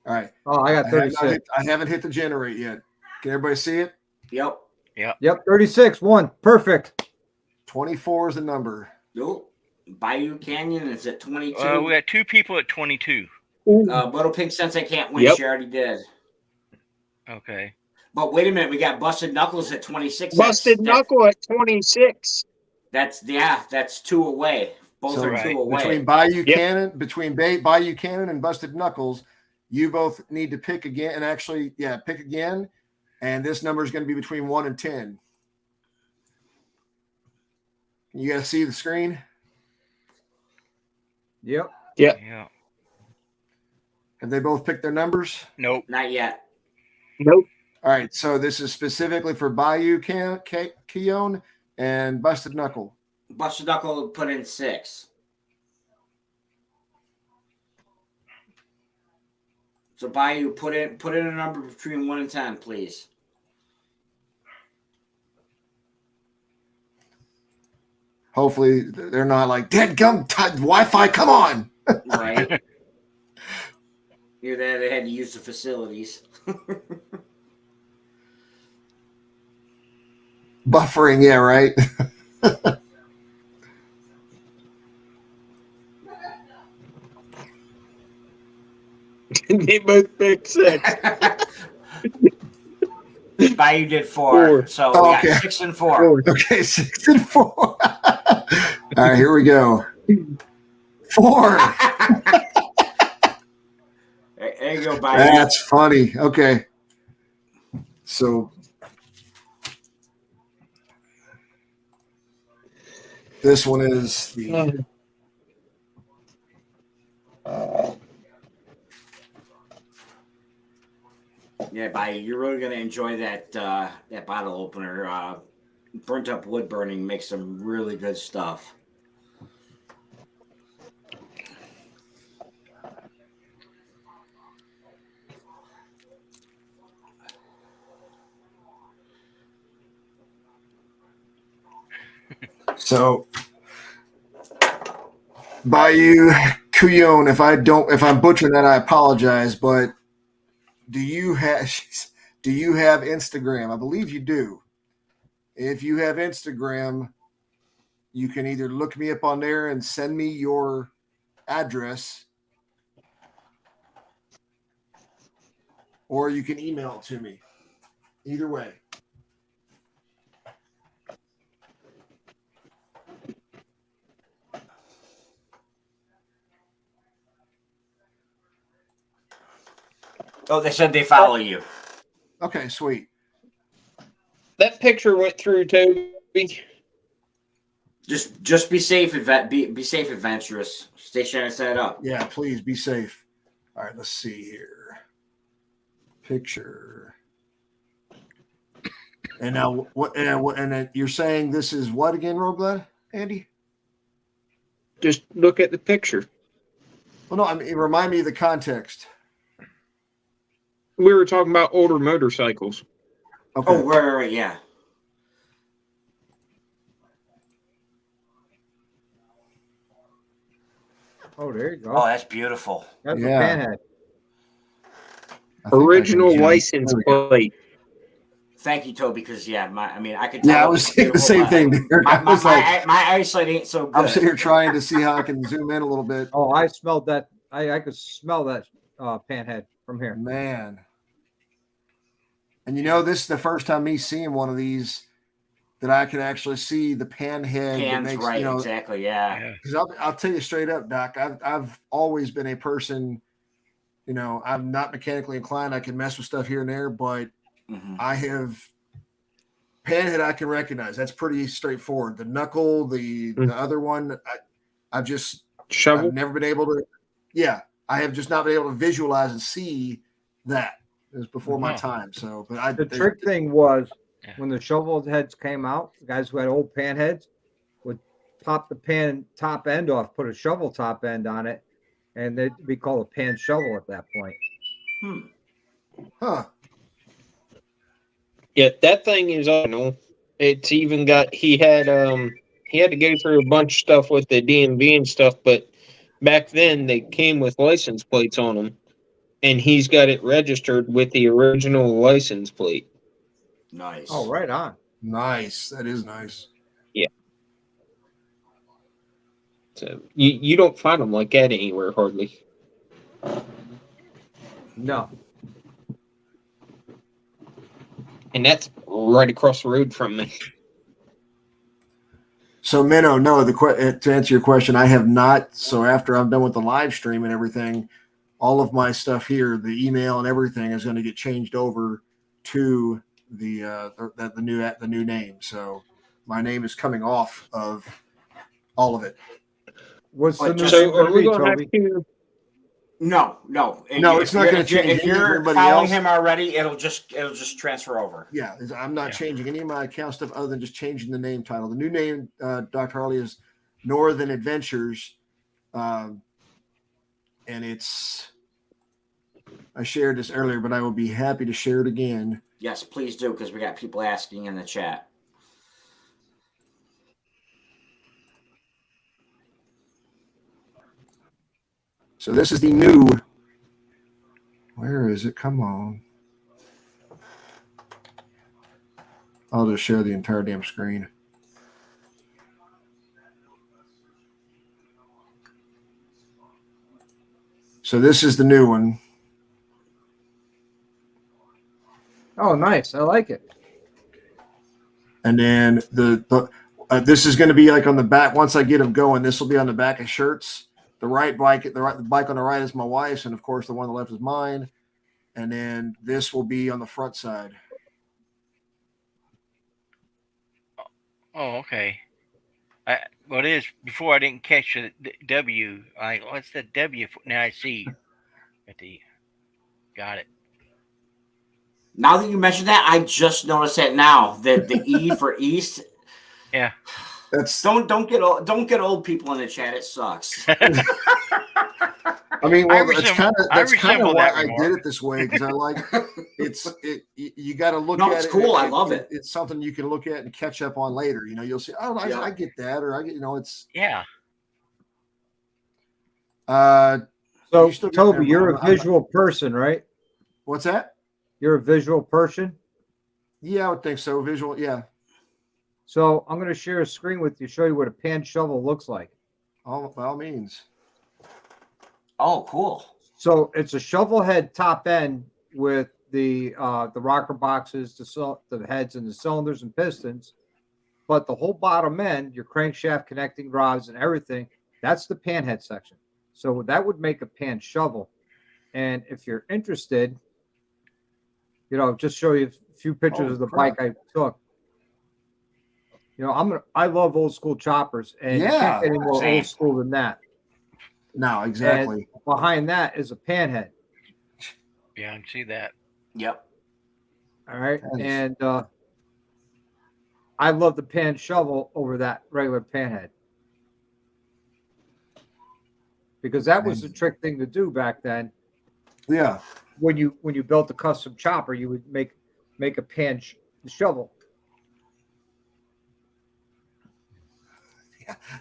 All right. Oh, I got 36. I haven't hit the generate yet. Can everybody see it? Yep. Yep, 36. 1. Perfect. 24 is the number. Nope. Bayou Canyon is at 22. We got 2 people at 22. Little Pink Sensei can't win. Yep. She already did. Okay. But wait a minute, we got Busted Knuckles at 26. Busted Knuckle at 26. That's 2 away. Both So are 2 away. between Bayou Yep. Cannon, Bayou Cannon and Busted Knuckles, you both need to pick again. And actually, pick again. And this number is going to be between 1 and 10. You guys see the screen? Yep. Yeah. Have they both picked their numbers? Nope. Not yet. Nope. All right. So this is specifically for Bayou Keone and Busted Knuckle. Busted Knuckle put in 6. So Bayou, put in a number between 1 and 10, please. Hopefully they're not like dead gum Wi-Fi. Come on. Right. Either that, they had to use the facilities. Buffering. Yeah. Right. They both picked 6. Bayou did 4. So we Okay. got 6 and 4. Okay. 6 and 4. All right. Here we go. 4. There you go, Bayou. That's funny. Okay. So this one is the Yeah, Bayou, you're really gonna enjoy that bottle opener. Burnt Up Wood Burning makes some really good stuff. so Bayou Kuyon. If I'm butchering that, I apologize. But do you have Instagram? I believe you do. If you have Instagram, you can either look me up on there and send me your address, or you can email it to me. Either way. Oh, they said they follow you. Okay, sweet. That picture went through, Toby. Just be safe, be safe, adventurous. Stay trying to set up. Yeah, please be safe. All right, let's see here. Picture. And now what? And then you're saying this is what again, Roglad, Andy? Just look at the picture. Well, no, I mean, remind me of the context. We were talking about older motorcycles. Okay. Oh, right, yeah. Oh, there you go. Oh, that's beautiful. That's yeah. a panhead. I think I Original can- license plate. Thank you, Toby, because I could. Yeah, I tell was it's thinking the same beautiful, thing there. but I was like, my eyesight ain't so good. I'm sitting here trying to see how I can zoom in a little bit. Oh, I smelled that. I could smell that panhead from here. Man. And this is the first time me seeing one of these that I can actually see the panhead. that Hands makes, right, exactly, yeah. Yeah. Because I'll tell you straight up, Doc, I've always been a person, I'm not mechanically inclined. I can mess with stuff here and there, but Mhm. I have panhead I can recognize. That's pretty straightforward. The knuckle, the other one, I've Shovel. never been able to. Yeah, I have just not been able to visualize and see that. It was before my Wow. time. So, but The trick thing was Yeah. when the shovel heads came out, the guys who had old pan heads would pop the pan top end off, put a shovel top end on it, and they'd be called a pan shovel at that point. huh? Yeah, that thing is optional. It's even got he had to go through a bunch of stuff with the DMV and stuff, but back then they came with license plates on them, and he's got it registered with the original license plate. Nice. Oh, right on. Nice. That is nice. So you don't find them like that anywhere hardly. No. And that's right across the road from me. So, Minnow, no. To answer your question, I have not. So, after I'm done with the live stream and everything, all of my stuff here, the email and everything, is going to get changed over to the new name. So, my name is coming off of all of it. What's the But new just- name So are gonna we be, going to have Toby? to? No. No, If it's not you're- gonna if you're- change If you're anybody following else. him already, it'll just transfer over. Yeah, I'm not changing any of my account stuff other than just changing the name title. The new name, Dr. Harley, is Northern Adventures, and it's. I shared this earlier, but I will be happy to share it again. Yes, please do, because we got people asking in the chat. So this is the new. Where is it? Come on. I'll just share the entire damn screen. So this is the new one. Oh, nice. I like it. And then this is going to be like on the back. Once I get them going, this will be on the back of shirts. The bike on the right is my wife's, and of course the one on the left is mine. And then this will be on the front side. Oh, okay. Well, it is. Before I didn't catch the W. What's the W? Now I see. Got it. Now that you mentioned that, I just noticed that now. The E for East. Yeah. That's. Don't get old people in the chat. It sucks. I mean, well, that's I kind of resemble why that I remark. did it this way, because I like you got to look No, at it's it. cool. I love it. It's something you can look at and catch up on later. You know, you'll see. Oh, Yeah. I get that, or I get. It's. Yeah. So, You still got Toby, that, you're Mom. a visual person, right? What's that? You're a visual person. Yeah, I would think so. Visual, yeah. So I'm going to share a screen with you, show you what a pan shovel looks like. By all means. Oh, cool. So it's a shovel head top end with the rocker boxes, the heads and the cylinders and pistons, but the whole bottom end, your crankshaft connecting rods and everything, that's the pan head section. So that would make a pan shovel. And if you're interested, just show you a few pictures Holy of the crap. bike I took. I love old school choppers, and you can't get any more same. old school than that. No, exactly. And behind that is a pan head. Yeah, I can see that. Yep. All right. Nice. And I love the pan shovel over that regular pan head. Because that was the trick thing to do back then. Yeah. When you built a custom chopper, you would make a pan shovel.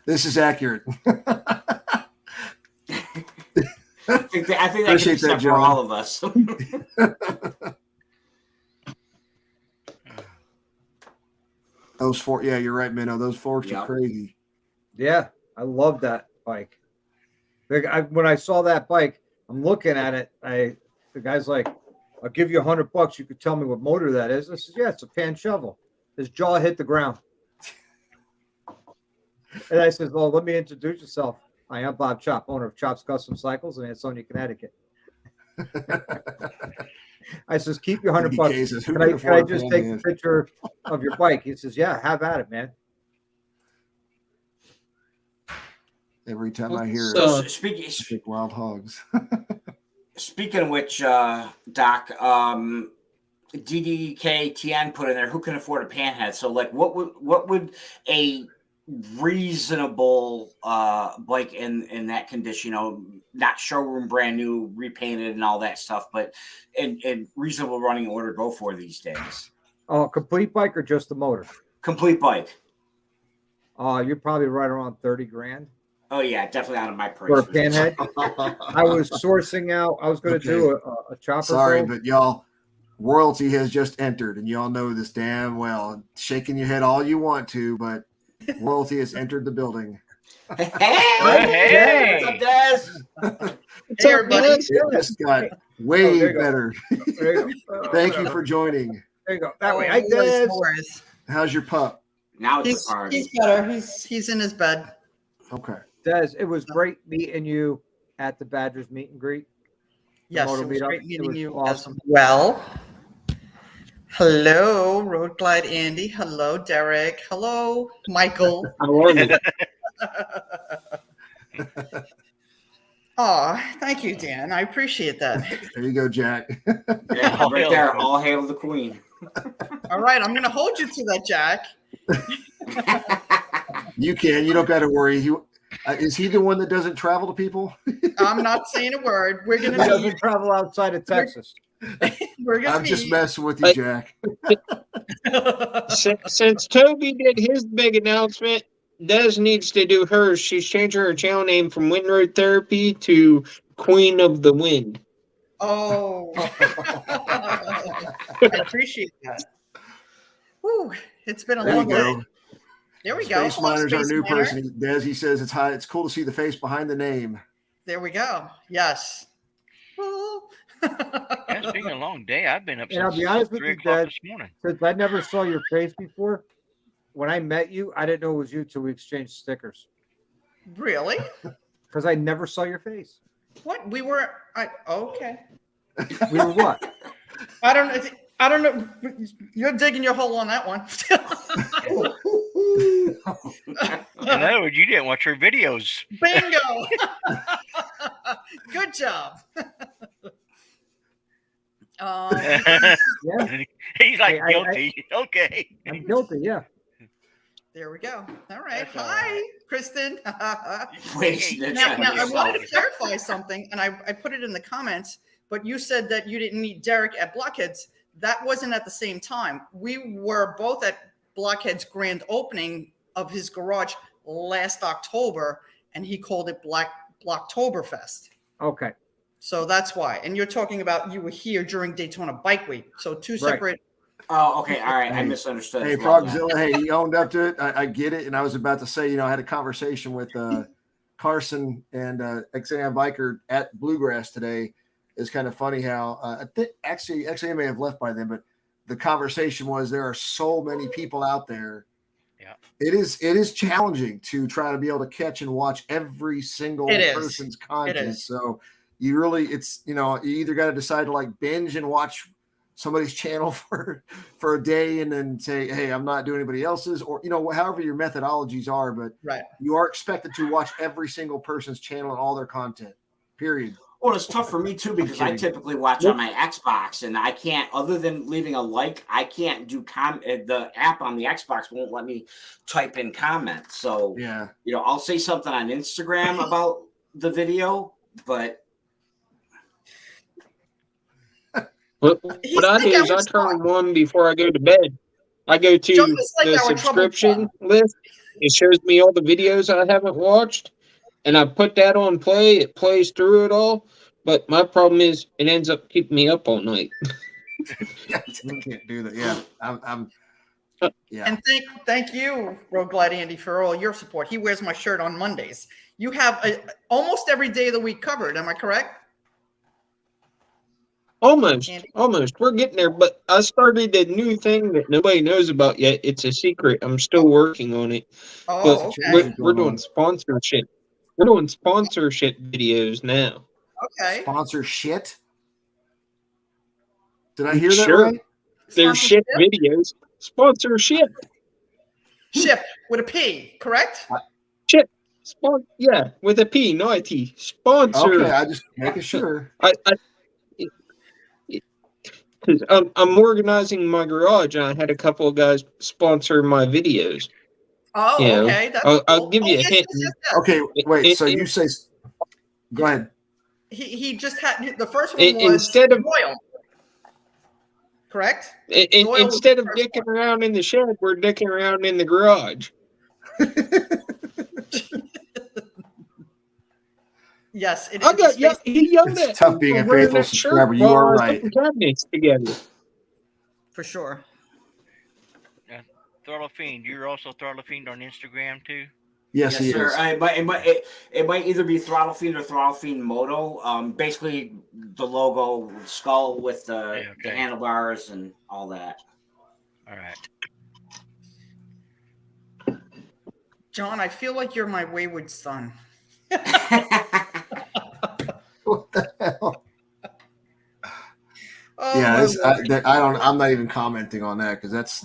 This is accurate. I think that can be Appreciate said that, for John. all of us. Those four, yeah, you're right, Minnow. Those forks Yep. are crazy. Yeah, I love that bike. When I saw that bike, I'm looking at it. The guy's like, "I'll give you $100. You could tell me what motor that is." I said, "Yeah, it's a pan shovel." His jaw hit the ground. And I said, "Well, let me introduce yourself. I am Bob Chop, owner of Chop's Custom Cycles in Ansonia, Connecticut." I says, "Keep your $100. BK says, "Who Can can I afford just pan take a heads?" picture of your bike?" He says, "Yeah, have at it, man." Every time I hear So- it, Speaking I think wild hogs. speaking of which, Doc, DDKTN put in there, who can afford a panhead? So like what would a reasonable bike in that condition, not showroom brand new, repainted and all that stuff, but in reasonable running order go for these days? Oh, complete bike or just the motor? Complete bike. You're probably right around 30 grand Oh yeah, definitely out of my price for a range. panhead. I was sourcing out. I was going to do a chopper. Sorry, build. but y'all, royalty has just entered, and y'all know this damn well. Shaking your head all you want to, but royalty has entered the building. Hey, Hey! what's up, Des? What's up, everybody. man? It just got Oh, way there you go. better. There you go. Thank you Whatever. for joining. There you go. That way. Oh, I no worries, did. no worries. How's your pup? Now it's He's, a party. he's better. He's in his bed. Okay. Des, it was great meeting you at the Badgers meet and greet. Yes, motor it was meetup. great It meeting was you awesome. as well. Hello, Road Glide Andy. Hello, Derek. Hello, Michael. How are you? Oh, thank you, Dan. I appreciate that. There you go, Jack. Yeah, All right hail there. the queen. All hail the queen. All right, I'm going to hold you to that, Jack. You can. You don't got to worry. Is he the one that doesn't travel to people? I'm not saying a word. We're He going to doesn't travel outside of Texas. We're going I'm to just be. messing with you, Jack. Since Toby did his big announcement, Des needs to do hers. She's changing her channel name from Windroad Therapy to Queen of the Wind. Oh, I appreciate that. Whew, it's been a There you long day. go. There we go. Space Hello, Miner's our Space new Miner. person. Des, he says it's high. It's cool to see the face behind the name. There we go. Yes. Yeah, speaking of long day, I've been up And I'll since be honest with 3 you, o'clock Dad. this morning. Since I never saw your face before, when I met you, I didn't know it was you till we exchanged stickers. Really? Because I never saw your face. What? We were. Okay. We were what? I don't know. You're digging your hole on that one. In other words, you didn't watch her videos. Bingo. Good job. Yeah, He's like I- guilty. Okay. I'm guilty. Yeah. There we go. All right. That's all Hi, Kristen. Wait, snitch now, on now I wanted to yourself. clarify something, and I put it in the comments, but you said that you didn't meet Derek at Blockheads. That wasn't at the same time. We were both at Blockhead's grand opening of his garage last October, and he called it Blocktoberfest. Okay. So that's why. And you're talking about you were here during Daytona Bike Week. So two Right. separate. Oh, okay. All right. I Hey, misunderstood. Hey, as well then. Frogzilla, hey, he owned up to it. I get it. And I was about to say, I had a conversation with Carson and XAM Biker at Bluegrass today. It's kind of funny how I think actually I may have left by then, but the conversation was there are so many people out there. Yeah. It is challenging to try to be able to catch and watch every single It is. person's content. is. So you really, it's, you either got to decide to like binge and watch somebody's channel for a day and then say, hey, I'm not doing anybody else's, or however your methodologies are, but Right. you are expected to watch every single person's channel and all their content, period. Well, it's tough for me too because I typically watch on my Xbox, and I can't, other than leaving a like, I can't do the app on the Xbox won't let me type in comments. So Yeah. I'll say something on Instagram about the video, but What He's I do like is I our turn one before I go to bed. I go to John is like the our trouble subscription list. It shows me all the videos I haven't watched, and I put that on play. It plays through it all. But my problem is it ends up keeping me up all night. You can't do that. Yeah. I'm yeah. And thank you, Road Glide Andy, for all your support. He wears my shirt on Mondays. You have almost every day of the week covered. Am I correct? Almost. Andy? We're getting there. But I started a new thing that nobody knows about yet. It's a secret. I'm still working on it. Oh, But okay. we're doing sponsorship. We're doing sponsorship videos now. Okay. Sponsor shit. Did I hear that Sure. right? There's shit videos. Sponsorship. Ship with a P, correct? Yeah, with a P, not a T. Sponsor. Okay, I just making sure. Because I'm organizing my garage, and I had a couple of guys sponsor my videos. Oh, You know, okay. That's I'll cool. give you a yes, hint. yes, yes, yes. Okay, wait. So It- you say? Go ahead. He just had the first one was Instead of Doyle. Correct? Doyle was instead the of first dicking around in the shed, we're dicking around in the garage. Yes, I got it's he yelled It's at tough me being for a wearing faithful that shirt subscriber. You while are I was right. putting cabinets together. for sure. Throttle Fiend. You're also Throttle Fiend on Instagram too. Yes, he sir. is. It might either be Throttle Fiend or Throttle Fiend Moto. Basically, the logo skull with the handlebars and all that. All right. John, I feel like you're my wayward son. What the hell? Oh, Yeah, my it's, Lord. I don't. I'm not even commenting on that because that's.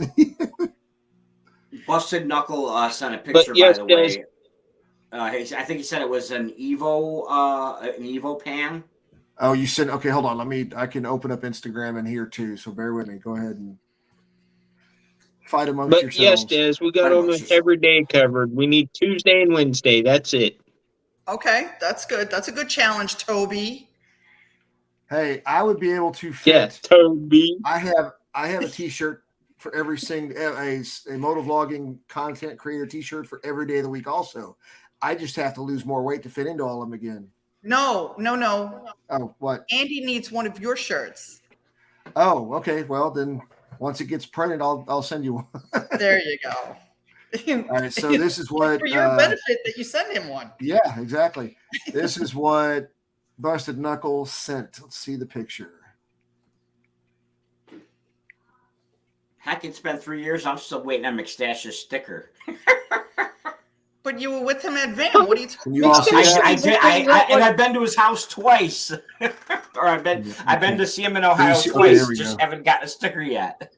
Busted Knuckle sent a picture, yes, by the guys. way. I think he said it was an Evo pan. Oh, you said okay. Hold on. I can open up Instagram in here too. So bear with me. Go ahead and fight amongst But yes, yourselves. Des, we got Right, almost yourself. every day covered. We need Tuesday and Wednesday. That's it. Okay, that's good. That's a good challenge, Toby. Hey, I would be able to fit. Yeah, Toby. I have a T-shirt for every single a motovlogging content creator T-shirt for every day of the week. Also, I just have to lose more weight to fit into all of them again. No. Oh, what? Andy needs one of your shirts. Oh, okay. Well, then once it gets printed, I'll send you one. There you go. All right. So this is what For your benefit that you send him one. Yeah, exactly. This is what Busted Knuckles sent. Let's see the picture. Heck, it's been 3 years. I'm still waiting on McStash's sticker. But you were with him at Van. What are you talking Can you all see that? I did. And I've been to his house twice, or I've been to see him in Ohio see- okay, twice. there we Just go. haven't gotten a sticker yet.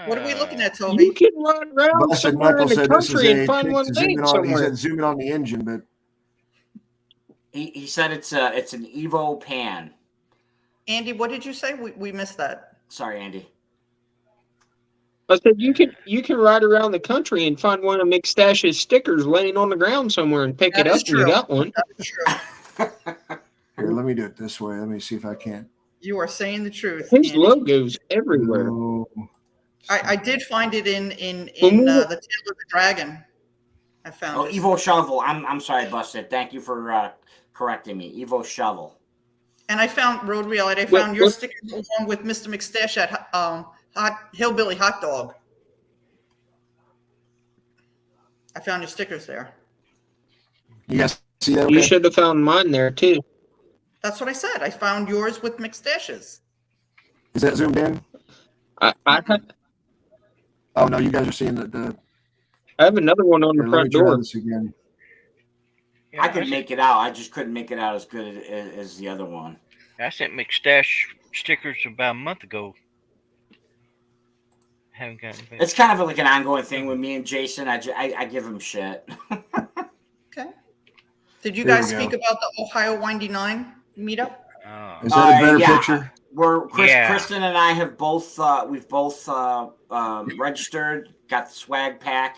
What are we looking at, You Toby? can run around Busted somewhere in Knuckles the said this is country and a find pic one to zoom made in on. He somewhere. said zoom in on the engine, but He said it's an Evo pan. Andy, what did you say? We missed that. Sorry, Andy. I said you can ride around the country and find one of McStash's stickers laying on the ground somewhere and pick That it up is and you true. got one. That is true. here, let me do it this way. Let me see if I can. You are saying the truth. His Andy. logo's everywhere. No. I did find it in Well, the Tail of the Dragon. I found Oh, it. Evo Shovel. I'm sorry, Busted. Thank you for correcting me. Evo Shovel. And I found Road Reality. I What- found your what- sticker along with Mr. McStash at Hillbilly Hot Dog. I found your stickers there. You guys see that? You Okay? should have found mine there too. That's what I said. I found yours with McStash's. Is that zoomed in? I Oh no, you guys are seeing the have another one on the here, let me front try door. this again. I could make it out. I just couldn't make it out as good as the other one. I sent McStash stickers about a month ago. Haven't gotten back. It's kind of like an ongoing thing with me and Jason. I give him shit. Okay. Did you There guys we speak go. about the Ohio Windy 9 meetup? Oh. Is that a better yeah. picture? Kristen and I have both we've both registered, got the swag pack.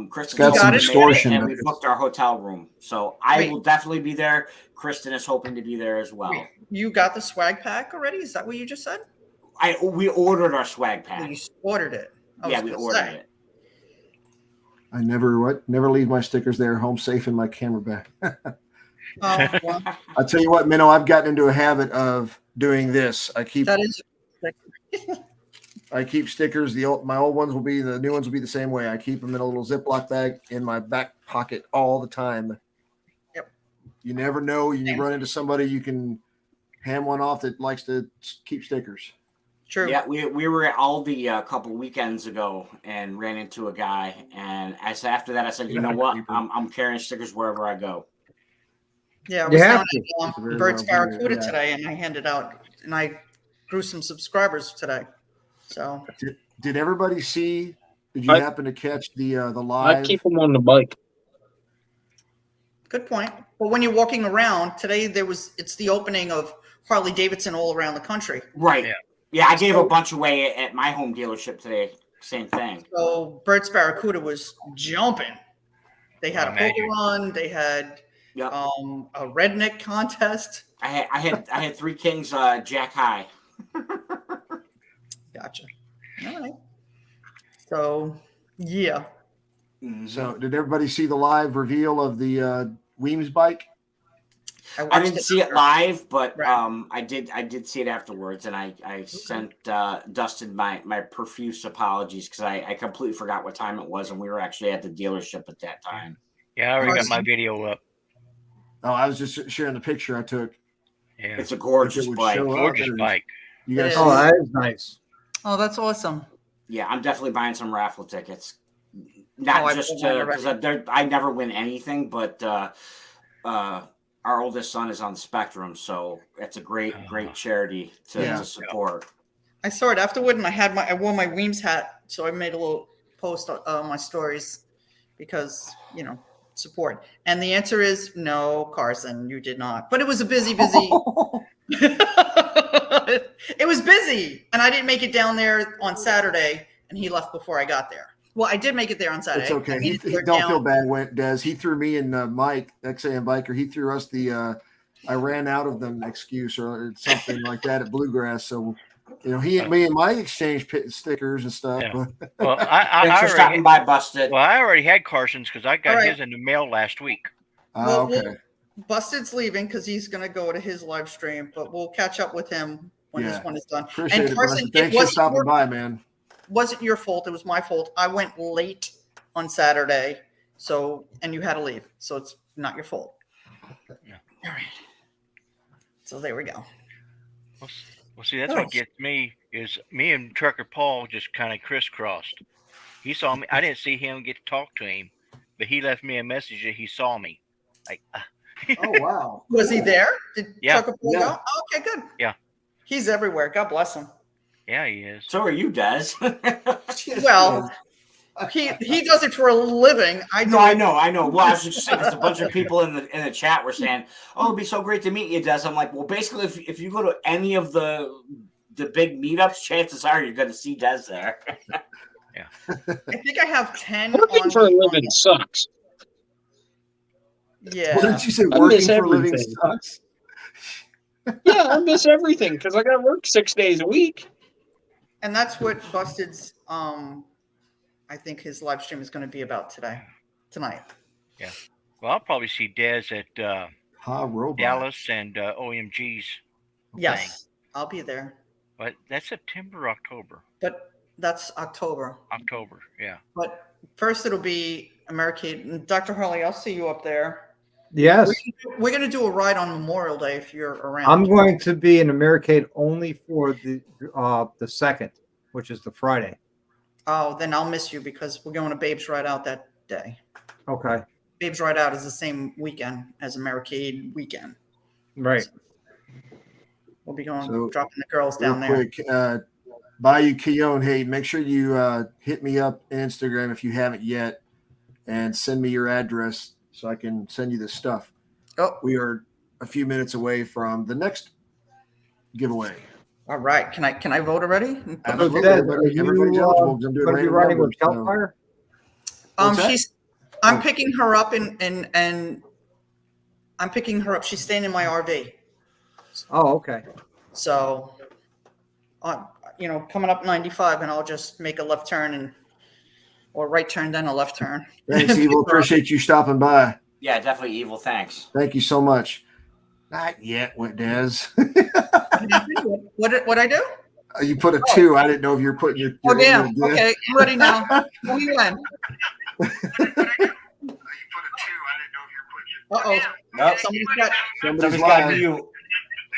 Kristen's got some hoping to make it, distortion, and but we it's- booked our hotel room. So I Wait. will definitely be there. Kristen is hoping to be there as well. You got the swag pack already? Is that what you just said? We ordered our swag Oh, pack. you ordered it. I Yeah, was we gonna ordered say. it. I never leave my stickers there, home safe in my camera bag. Oh, well, I tell you what, Minnow, I've gotten into a habit of doing this. I keep that is. stickers. My old ones will be the new ones will be the same way. I keep them in a little Ziploc bag in my back pocket all the time. Yep. You never know. You run into somebody you can hand one off that likes to keep stickers. True. Yeah, we were at Aldi a couple weekends ago and ran into a guy, and after that I said, you know what, I'm carrying stickers wherever I go. Yeah, I You was have down to. at It's very Bird's well Barracuda done, yeah. today, and I handed out, and I grew some subscribers today. So Did everybody see? Did you I- happen to catch the I live? keep them on the bike. Good point. But when you're walking around today, it's the opening of Harley Davidson all around the country. Right. Yeah. Yeah, I gave a bunch away at my home dealership today. Same thing. So Bert's Barracuda was jumping. They had a Imagine. poker run. They had Yep. a redneck contest. I had 3 kings jack high. Gotcha. All right. So yeah. So, did everybody see the live reveal of the Weems bike? I watched didn't it see it live, but Right. I did see it afterwards, and I sent Dustin my profuse apologies because I completely forgot what time it was, and we were actually at the dealership at that time. Yeah, I already got my Carson. video up. Oh, I was just sharing the picture I took. Yeah, It's a gorgeous If it would bike. show up. gorgeous bike. You guys It see Oh, it? that is nice. Oh, that's awesome. Yeah, I'm definitely buying some raffle tickets. Not I just pulled mine because I never win anything, but our oldest son is on the spectrum, so it's a great charity Yeah. to support. I saw it afterward, and I wore my Weems hat, so I made a little post on my stories because support. And the answer is no, Carson, you did not. But it was a busy. It was busy, and I didn't make it down there on Saturday, and he left before I got there. Well, I did make it there on Saturday. It's okay. I He made it there don't down- feel bad, Des. He threw me and Mike, XAM Biker. He threw us the I ran out of them excuse or something like that at Bluegrass. So, he and me and Mike exchanged stickers and stuff. Yeah. But Well, Thanks I for already stopping by, Busted. well, I already had Carson's because I got All right. his in the mail last week. Well, okay. Busted's leaving because he's going to go to his live stream, but we'll catch up with him when Yeah. this one is done. Appreciate and it, Carson, Busted. it Thanks for wasn't stopping your- by, man. wasn't your fault. It was my fault. I went late on Saturday, and you had to leave, so it's not your fault. Yeah. All right. So there we go. Well, see, that's Nice. what gets me is me and Trucker Paul just kind of crisscrossed. He saw me. I didn't see him get to talk to him, but he left me a message that he saw me. Like, Oh wow. Was he there? Did Yeah. Tucker Paul Yeah. go? Oh, okay, good. Yeah. He's everywhere. God bless him. yeah, he is. So are you, Des. Well, he does it for a living. I do. No, I know. Well, I was just saying, there's a bunch of people in the chat were saying, "Oh, it'd be so great to meet you, Des." I'm like, well, basically, if you go to any of the big meetups, chances are you're going to see Des there. I think I have 10 Working on for a the- living sucks. Yeah. What did you say? I Working miss for a living everything. sucks. Yeah, I miss everything because I got to work 6 days a week. And that's what Busted's I think his live stream is going to be about tonight. Well, I'll probably see Dez at Robot. Dallas and OMG's. Yes, I'll be there. But that's September, October. But that's October. October, yeah. But first it'll be Americade. Dr. Harley, I'll see you up there. Yes. We're going to do a ride on Memorial Day if you're around. I'm going to be in Americade only for the 2nd, which is the Friday. Oh, then I'll miss you because we're going to Babes Ride Out that day. Okay. Babes Ride Out is the same weekend as Americade weekend. Right. We'll be going So, dropping the girls down Real there. quick, Bayou Keone, hey, make sure you hit me up on Instagram if you haven't yet, and send me your address so I can send you this stuff. Oh, We are a few minutes away from the next giveaway. all right. Can I vote already? Absolutely. Dad, Everybody's are you, eligible 'cause I'm doing Going to be random riding numbers, with so- Kelfire? What's that? I'm Oh. picking her up and I'm picking her up. She's staying in my RV. Oh, okay. So, coming up 95, and I'll just make a left turn or right turn, then a left turn. Thanks, Evil. Appreciate you stopping by. Yeah, definitely evil. Thanks. Thank you so much. Not yet, what Des? What I do? You put a 2. I didn't know if you're putting your. Oh, your damn. your- Okay, I'm ready now. Who you in? Uh-oh. Nope. Somebody's got. Somebody's Somebody's got to live.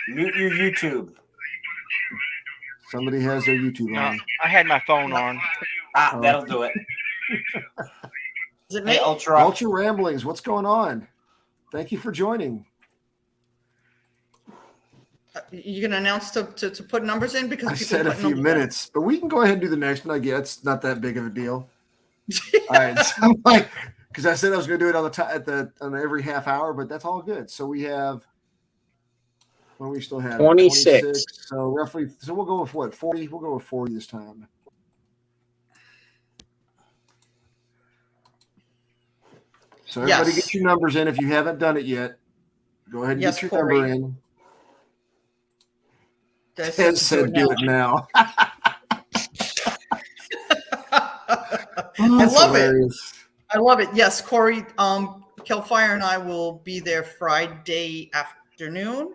mute your YouTube. Somebody has their YouTube No, on. I had my phone on. That'll do it. Is it Hey, me? Ultra. Ultra Ramblings, what's going on? Thank you for joining. You gonna announce to put numbers in because I people said a put few numbers in. minutes, but we can go ahead and do the next one. I guess it's not that big of a deal. All right, so Mike, because I said I was going to do it on on every half hour, but that's all good. So we have. Well, we still have 26. So roughly, so we'll go with what, 40? We'll go with 40 this time. So everybody Yes. get your numbers in. If you haven't done it yet, go ahead and Yes, get your Corey. number in. Des Ted said, "Do it now." I love it. I love it. Yes, Corey, Kelfire and I will be there Friday afternoon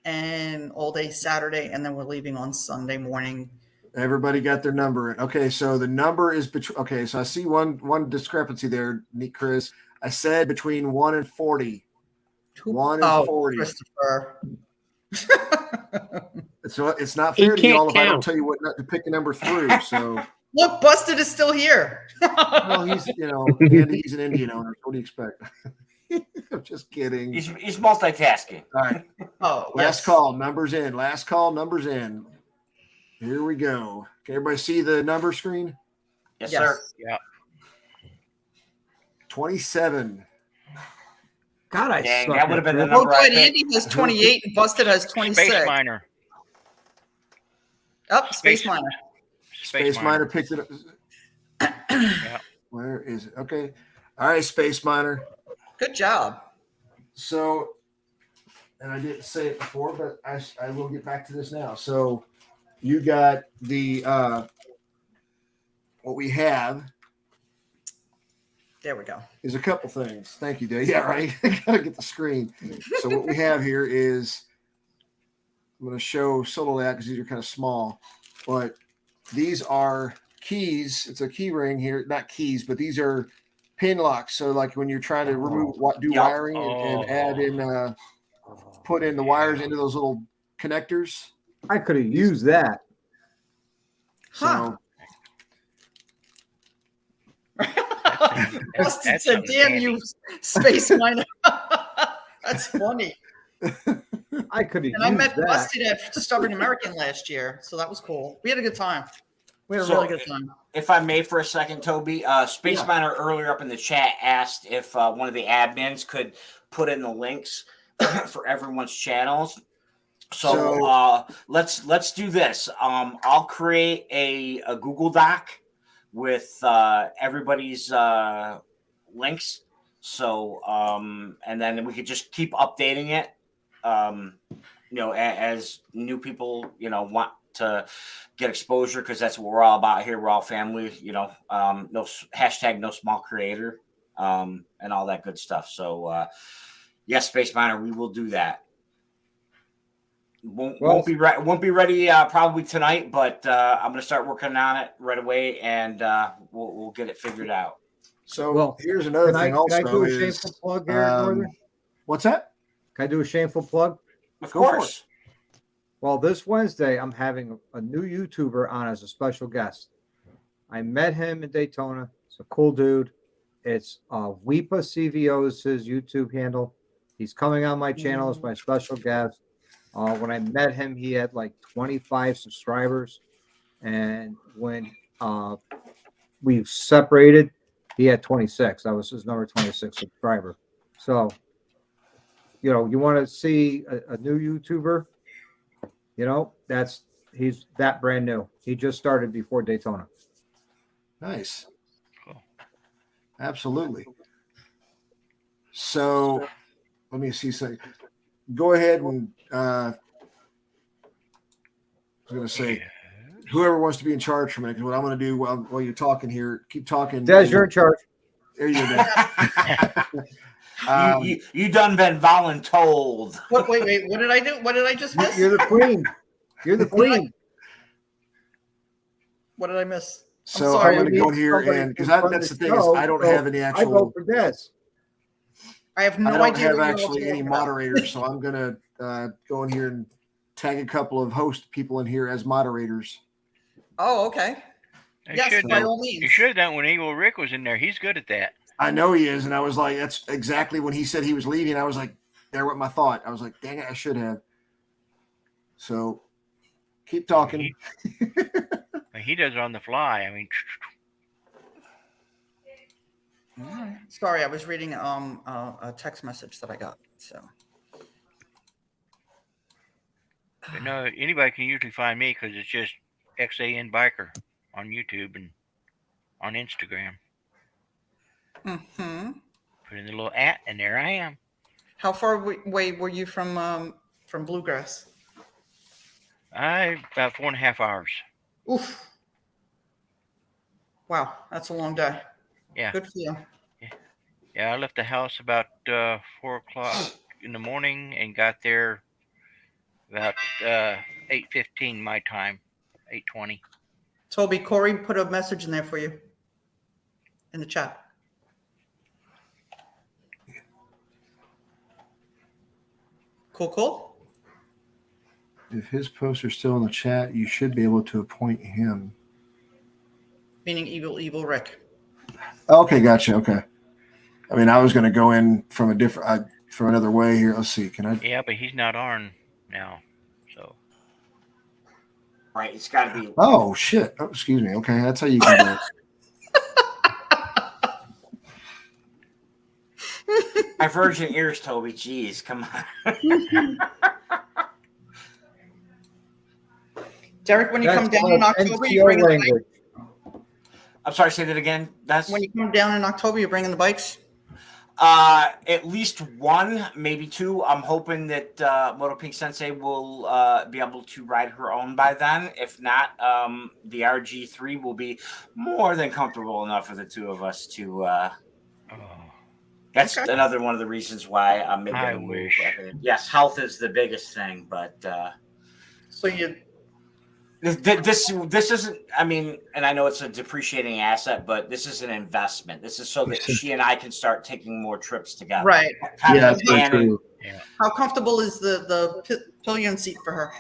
and all day Saturday, and then we're leaving on Sunday morning. Everybody got their number in. Okay, so the number is between. Okay, so I see one discrepancy there, Chris. I said between 1 and 40. 1 and 40. Christopher. So it's not He fair to y'all can't if I don't count. tell you what not to pick a number through. So, Look, Busted is still here. well, he's Andy, he's an Indian owner. What do you expect? I'm just kidding. He's multitasking. All right, Oh, last call. Numbers in. Last call. Numbers in. Here we go. Can everybody see the number screen? Yes, Yes. sir. Yeah. 27. God, I Dang, suck that would have at been the this. Oh, number I good. picked. Andy has 28 and Busted has 26. Space Miner. Up, Space Miner. Space Miner picked it up. Yeah. Where is it? Okay. All right, Space Miner. Good job. So, and I didn't say it before, but I will get back to this now. So, you got the what we have There we go. is a couple things. Thank you, Dave. Yeah, right. I gotta get the screen. So what we have here is I'm going to show solo that because these are kind of small, but these are keys. It's a key ring here, not keys, but these are pin locks. So like when you're trying to do Yeah. wiring and add in, put in the wires into those little connectors. I could have used that. Huh. So Busted That's said, something damn handy. you, Space Miner. That's funny. I could have And I used met that. Busted at Stubborn American last year, so that was cool. We had a good time. We had a So- really good time. If I may for a second, Toby, Space Yeah. Miner earlier up in the chat asked if one of the admins could put in the links for everyone's channels. So, let's do this. I'll create a Google Doc with everybody's links. So and then we could just keep updating it. As new people, want to get exposure, because that's what we're all about here. We're all family, no hashtag no small creator, and all that good stuff. So yes, Space Miner, we will do that. Won't be ready probably tonight, but I'm gonna start working on it right away, and we'll get it figured out. So Well, here's another thing. Can I Also, do a is shameful plug here, Northern? what's that? Can I do a shameful plug? Of Go for course. Well, this Wednesday, I'm having a new YouTuber on as a special guest. I met him in Daytona. It's a cool dude. It's Weepa CVO is his YouTube handle. He's coming on my channel as my special guest. When I met him, he had like 25 subscribers. And when we separated, he had 26. I was his number 26 subscriber. So, you want to see a new YouTuber, he's that brand new. He just started before Daytona. Nice. Cool. Absolutely. So let me see something. Go ahead and I was going to say, whoever wants to be in charge for me, because what I'm going to do while you're talking here, keep talking. Des, you're in charge. There you go. You done been voluntold. Wait. What did I do? What did I just miss? You're the queen. You're the queen. What did I miss? So sorry, I'm going to go need here somebody and because to run that's the the thing is show, I don't so have any I actual. vote for Des. I have no I don't idea. have what you're actually talking any about. moderators, so I'm going to go in here and tag a couple of host people in here as moderators. Oh, okay. You Yes, should by have all means. you should have done when Evil Rick was in there. He's good at that. I know he is, and I was like, that's exactly when he said he was leaving. I was like, there went my thought. I was like, dang it, I should have. So keep talking. He does it on the fly. I mean, All right. Sorry, I was reading a text message that I got. So But no, anybody can usually find me because it's just XAN Biker on YouTube and on Instagram. Put in the little @ and there I am. How far away were you from Bluegrass? About 4.5 hours. Oof. Wow, that's a long day. Yeah. Good for you. Yeah, I left the house about 4 o'clock in the morning and got there about 8:15 my time, 8:20. Toby, Corey put a message in there for you in the chat. Cool. If his posts are still in the chat, you should be able to appoint him. Meaning evil Rick. Okay, gotcha. Okay. I mean, I was going to go in from from another way here. Let's see. Can I? Yeah, but he's not on now, so. Right, it's got to be. Oh shit! Oh, excuse me. Okay, that's how you can do it. My virgin ears, Toby. Jeez, come on. Derek, when you come down in called October, you NCO bring the bike? language. I'm sorry, say that again. That's When you come down in October, you're bringing the bikes? at least one, maybe two. I'm hoping that Moto Pink Sensei will be able to ride her own by then. If not, the RG3 will be more than comfortable enough for the two of us to. That's Okay. another one of the reasons why I'm making I the move. wish. Yes, health is the biggest thing, but So you this isn't. I mean, and I know it's a depreciating asset, but this is an investment. This is so that she and I can start taking more trips together. right. Kind of Yeah, that's very planning. true. How comfortable is the pillion seat for her?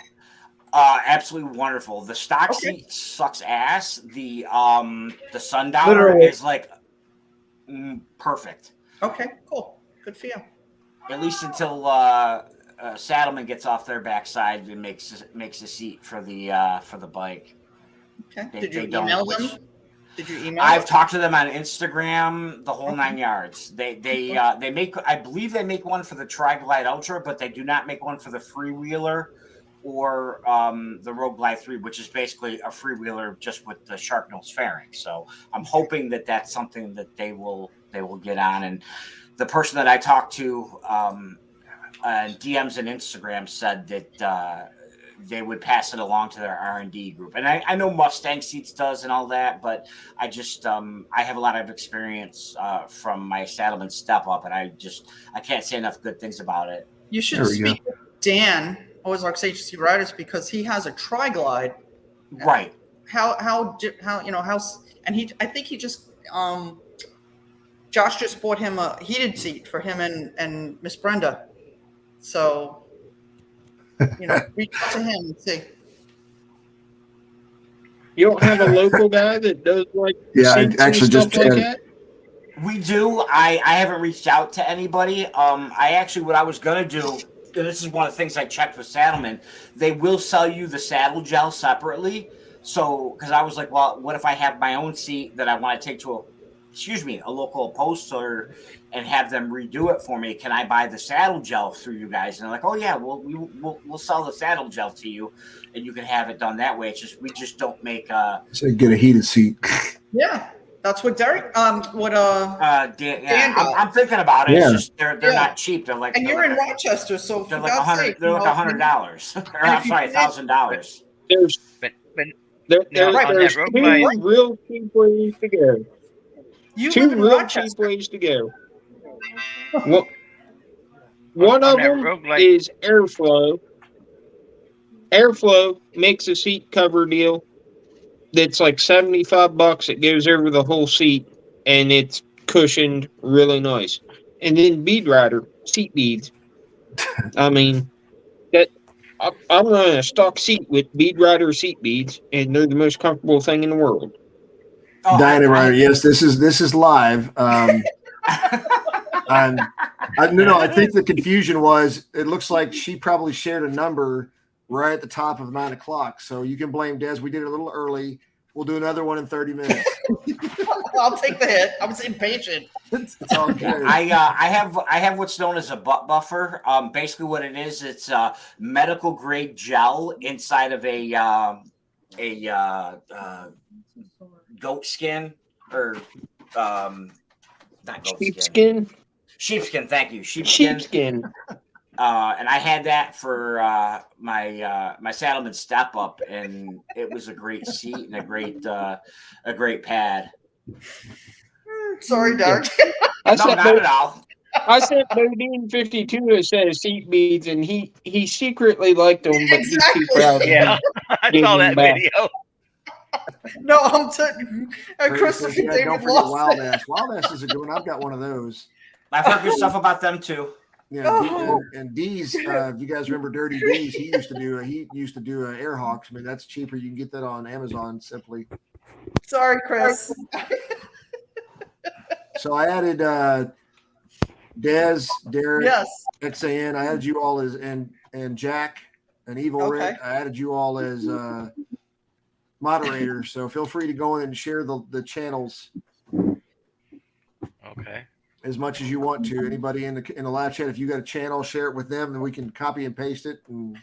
Absolutely wonderful. The stock Okay. seat sucks ass. The sundowner Literally. is like perfect. Okay, cool. Good for you. At least until Saddleman gets off their backside and makes a seat for the bike. Okay. They- Did you they don't, email which- them? Did you email I've them? talked to them on Instagram, the whole Okay. 9 yards. They make, I believe they make one for the Tri-Glide Ultra, but they do not make one for the freewheeler or the Rogue Glide 3, which is basically a freewheeler just with the shark nose fairing. So I'm hoping that that's something that they will get on. And the person that I talked to DMs and Instagram said that they would pass it along to their R&D group. And I know Mustang Seats does and all that, but I just I have a lot of experience from my Saddleman step up, and I can't say enough good things about it. You should There we go. speak with Dan, Ozarks HC Riders, because he has a Tri-Glide. Right. I think he just Josh just bought him a heated seat for him and Miss Brenda. So reach out to him and see. You don't have a local guy that does like Yeah, I seats and actually stuff just like did. that? We do. I haven't reached out to anybody. I actually, what I was going to do, and this is one of the things I checked with Saddleman, they will sell you the saddle gel separately. So, because I was like, well, what if I have my own seat that I want to take to a local upholsterer and have them redo it for me? Can I buy the saddle gel through you guys? And they're like, oh yeah, we'll sell the saddle gel to you, and you can have it done that way. It's just we just don't make So get a heated seat. Yeah, that's what Derek. Dan, Dan got. I'm thinking about it. Yeah. It's just they're Yeah. not cheap. They're like And you're in Rochester, so they're for like God's sake, they're like $100. Or I'm if you sorry, did- $1,000. There's But there, Now, there- on there's that road two bike- real cheap ways to go. You Two live in real cheap Rochester. ways to go. One On of that them roguelike- is Airflow. Airflow makes a seat cover deal that's like $75. It goes over the whole seat and it's cushioned really nice. And then Bead Rider seat beads. I mean, I'm running a stock seat with Bead Rider seat beads, and they're the most comfortable thing in the world. Oh, Dynamite. Yes, this is live. And I think the confusion was it looks like she probably shared a number right at the top of 9 o'clock. So you can blame Des. We did it a little early. We'll do another one in 30 minutes. I'll take the hit. I'm impatient. It's all Yeah, good. I have what's known as a butt buffer. Basically, what it is, it's medical grade gel inside of a goat skin or not goat skin, Sheepskin. sheepskin. Thank you, sheepskin. Sheepskin. And I had that for my Saddleman step up, and it was a great seat and a great pad. Sorry, Derek. I No, sent not at all. I sent Bodine 52 a set of seat beads, and he secretly liked them, but he's too proud. to Yeah, I give saw them that back. video. No, I'm telling Chris Christopher says, yeah, David don't forget lost Wild it. Ass. Wild Ass is a good one. I've got one of those. I've heard good stuff about them too. Yeah, Oh. and D's. If you guys remember Dirty D's, he used to do Airhawks. I mean, that's cheaper. You can get that on Amazon simply. Sorry, Chris. So I added Dez, Derek, Yes. XAN. I added you all as and Jack and Evil Okay. Rick. I added you all as moderators. So feel free to go in and share the channels Okay. as much as you want to. Anybody in the live chat, if you got a channel, share it with them, and we can copy and paste it. And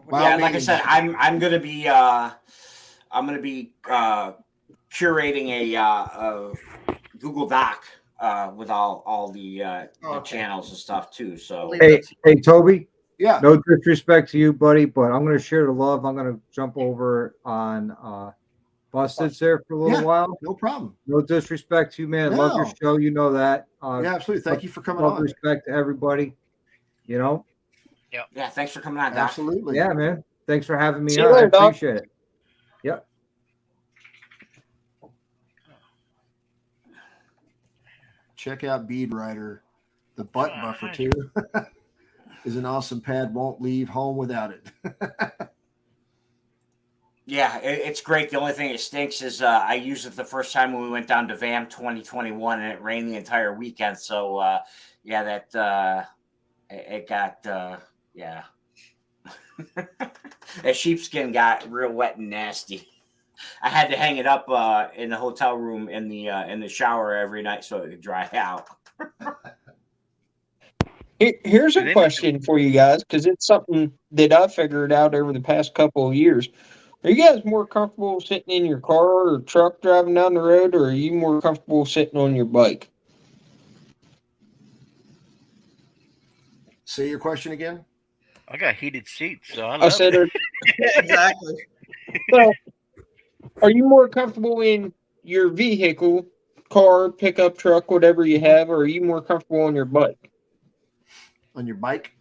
by Yeah, all like I means. said, I'm gonna be curating a Google Doc with all the Okay. channels and stuff too. So Hey, Toby. Yeah. No disrespect to you, buddy, but I'm going to share the love. I'm going to jump over on Busted there for a little Yeah. while. No problem. No disrespect to you, man. Love your No. show. You know that. Yeah, absolutely. Thank you for coming Love on. respect to everybody. You know? yeah, thanks for coming on, Doc. Absolutely. Yeah, man. Thanks for having me See you on. later, I Doc. appreciate it. Yep. Check out Bead Rider, the butt buffer too. Is an awesome pad. Won't leave home without it. Yeah, it's great. The only thing that stinks is I used it the first time when we went down to VAM 2021, and it rained the entire weekend. So yeah, that it got yeah. That sheepskin got real wet and nasty. I had to hang it up in the hotel room in the shower every night so it could dry out. Here's And a then- question for you guys, because it's something that I figured out over the past couple of years. Are you guys more comfortable sitting in your car or truck driving down the road, or are you more comfortable sitting on your bike? Say your question again. I got heated seats, so I I love said, it. Exactly. are you more comfortable in your vehicle, car, pickup truck, whatever you have, or are you more comfortable on your bike? On your bike?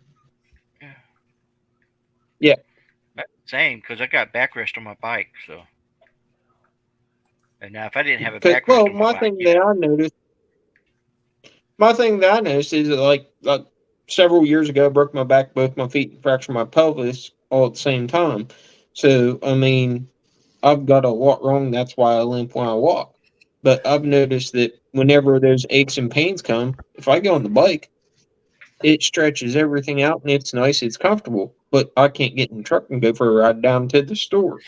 Same, because I got backrest on my bike, so. And now, if I didn't have a 'Cause, backrest well, on my my bike, thing that I noticed is that, like several years ago, I broke my back, both my feet, and fractured my pelvis all at the same time. So, I mean, I've got a lot wrong. That's why I limp when I walk. But I've noticed that whenever those aches and pains come, if I get on the bike, it stretches everything out and it's nice, it's comfortable. But I can't get in the truck and go for a ride down to the store.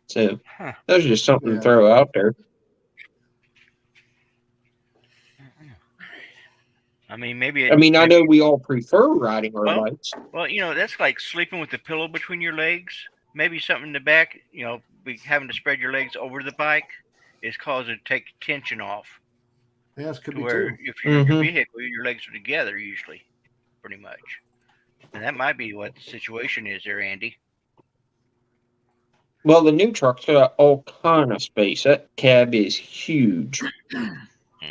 So Huh. that's just something Yeah. to throw out there. I mean, maybe. I mean, I maybe- know we all prefer riding our Well, bikes. Well, that's like sleeping with the pillow between your legs. Maybe something in the back, having to spread your legs over the bike is causing it to take tension off. Yeah, this could To be where too. if you're in your Mhm. vehicle, your legs are together usually, pretty much. And that might be what the situation is there, Andy. Well, the new truck's got all kind of space. That cab is huge.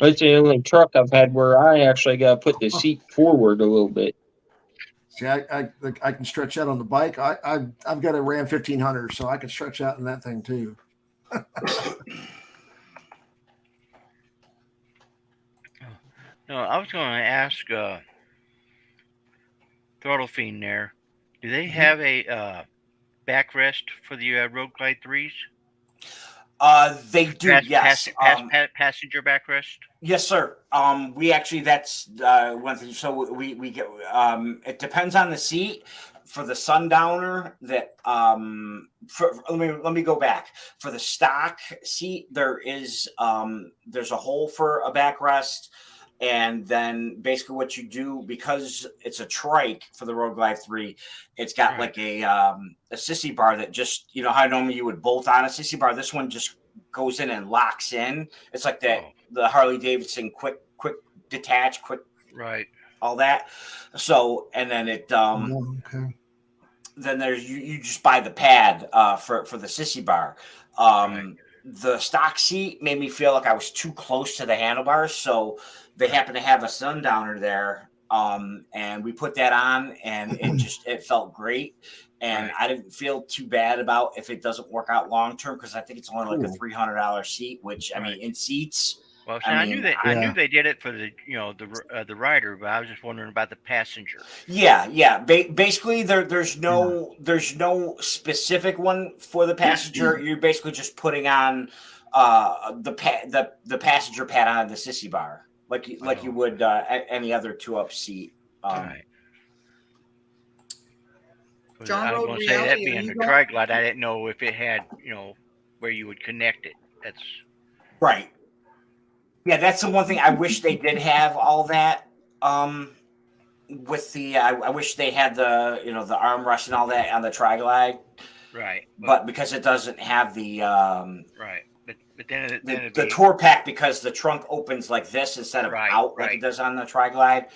It's the only truck I've had where I actually got to put the seat forward a little bit. See, I can stretch out on the bike. I've got a Ram 1500, so I can stretch out in that thing too. No, I was going to ask Throttle Fiend there. Do they have a backrest for the Road Glide 3s? They do, yes. Passenger backrest. Yes, sir. We actually, that's one thing. So we get it depends on the seat. For the Sundowner, that let me go back. For the stock seat, there's a hole for a backrest, and then basically what you do, because it's a trike for the Road Glide 3, it's got Right. like a sissy bar that just, you know how normally you would bolt on a sissy bar. This one just goes in and locks in. It's like that the Harley Davidson quick detach, quick Right. all that. So, and then it Okay. then there's you just buy the pad for the sissy bar. The stock seat made me feel like I was too close to the handlebars, so they happen to have a Sundowner there, and we put that on, and it felt great. And I didn't feel too bad about if it doesn't work out long term, because I think it's only like a $300 seat, which I mean, in seats. Well, see, I knew they did it for the the rider, but I was just wondering about the passenger. Yeah. Basically, there's no specific one for the passenger. You're basically just putting on the passenger pad on the sissy bar, like you would any other 2-up seat. John I was Road going to say that Reality, are being you a going- tri-glide, I didn't know if it had where you would connect it. That's Right. Yeah, that's the one thing I wish they did have all that. With the I wish they had the the armrest and all that on the tri-glide. right. But because it doesn't have the right. But then the tour pack, because the trunk opens like this instead of out like it does on the tri-glide.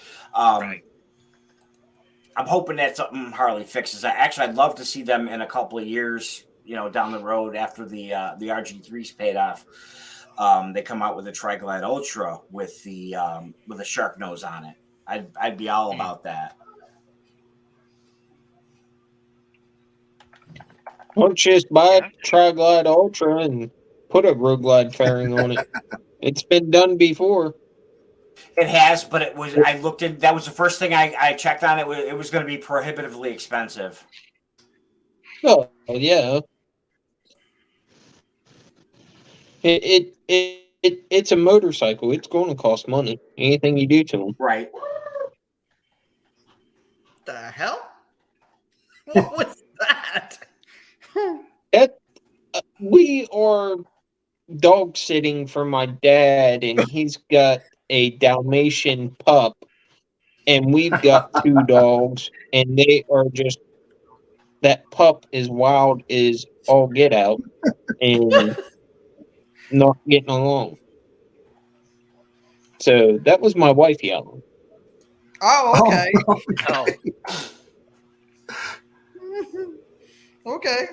I'm hoping that's something Harley fixes. I'd love to see them in a couple of years, down the road after the RG3's paid off. They come out with a tri-glide Ultra with a shark nose on it. I'd be all about that. Why don't you just buy a Tri-Glide Ultra and put a Road Glide fairing on it? It's been done before. It has, but it was. I looked at that was the first thing I checked on. It was going to be prohibitively expensive. Oh yeah. It's a motorcycle. It's going to cost money. Anything you do to them. Right. The hell? What was that? We are dog sitting for my dad, and he's got a Dalmatian pup, and we've got 2 dogs, and they are just, that pup is wild as all get out and not getting along. So that was my wife yelling. Oh, okay. Oh, Okay.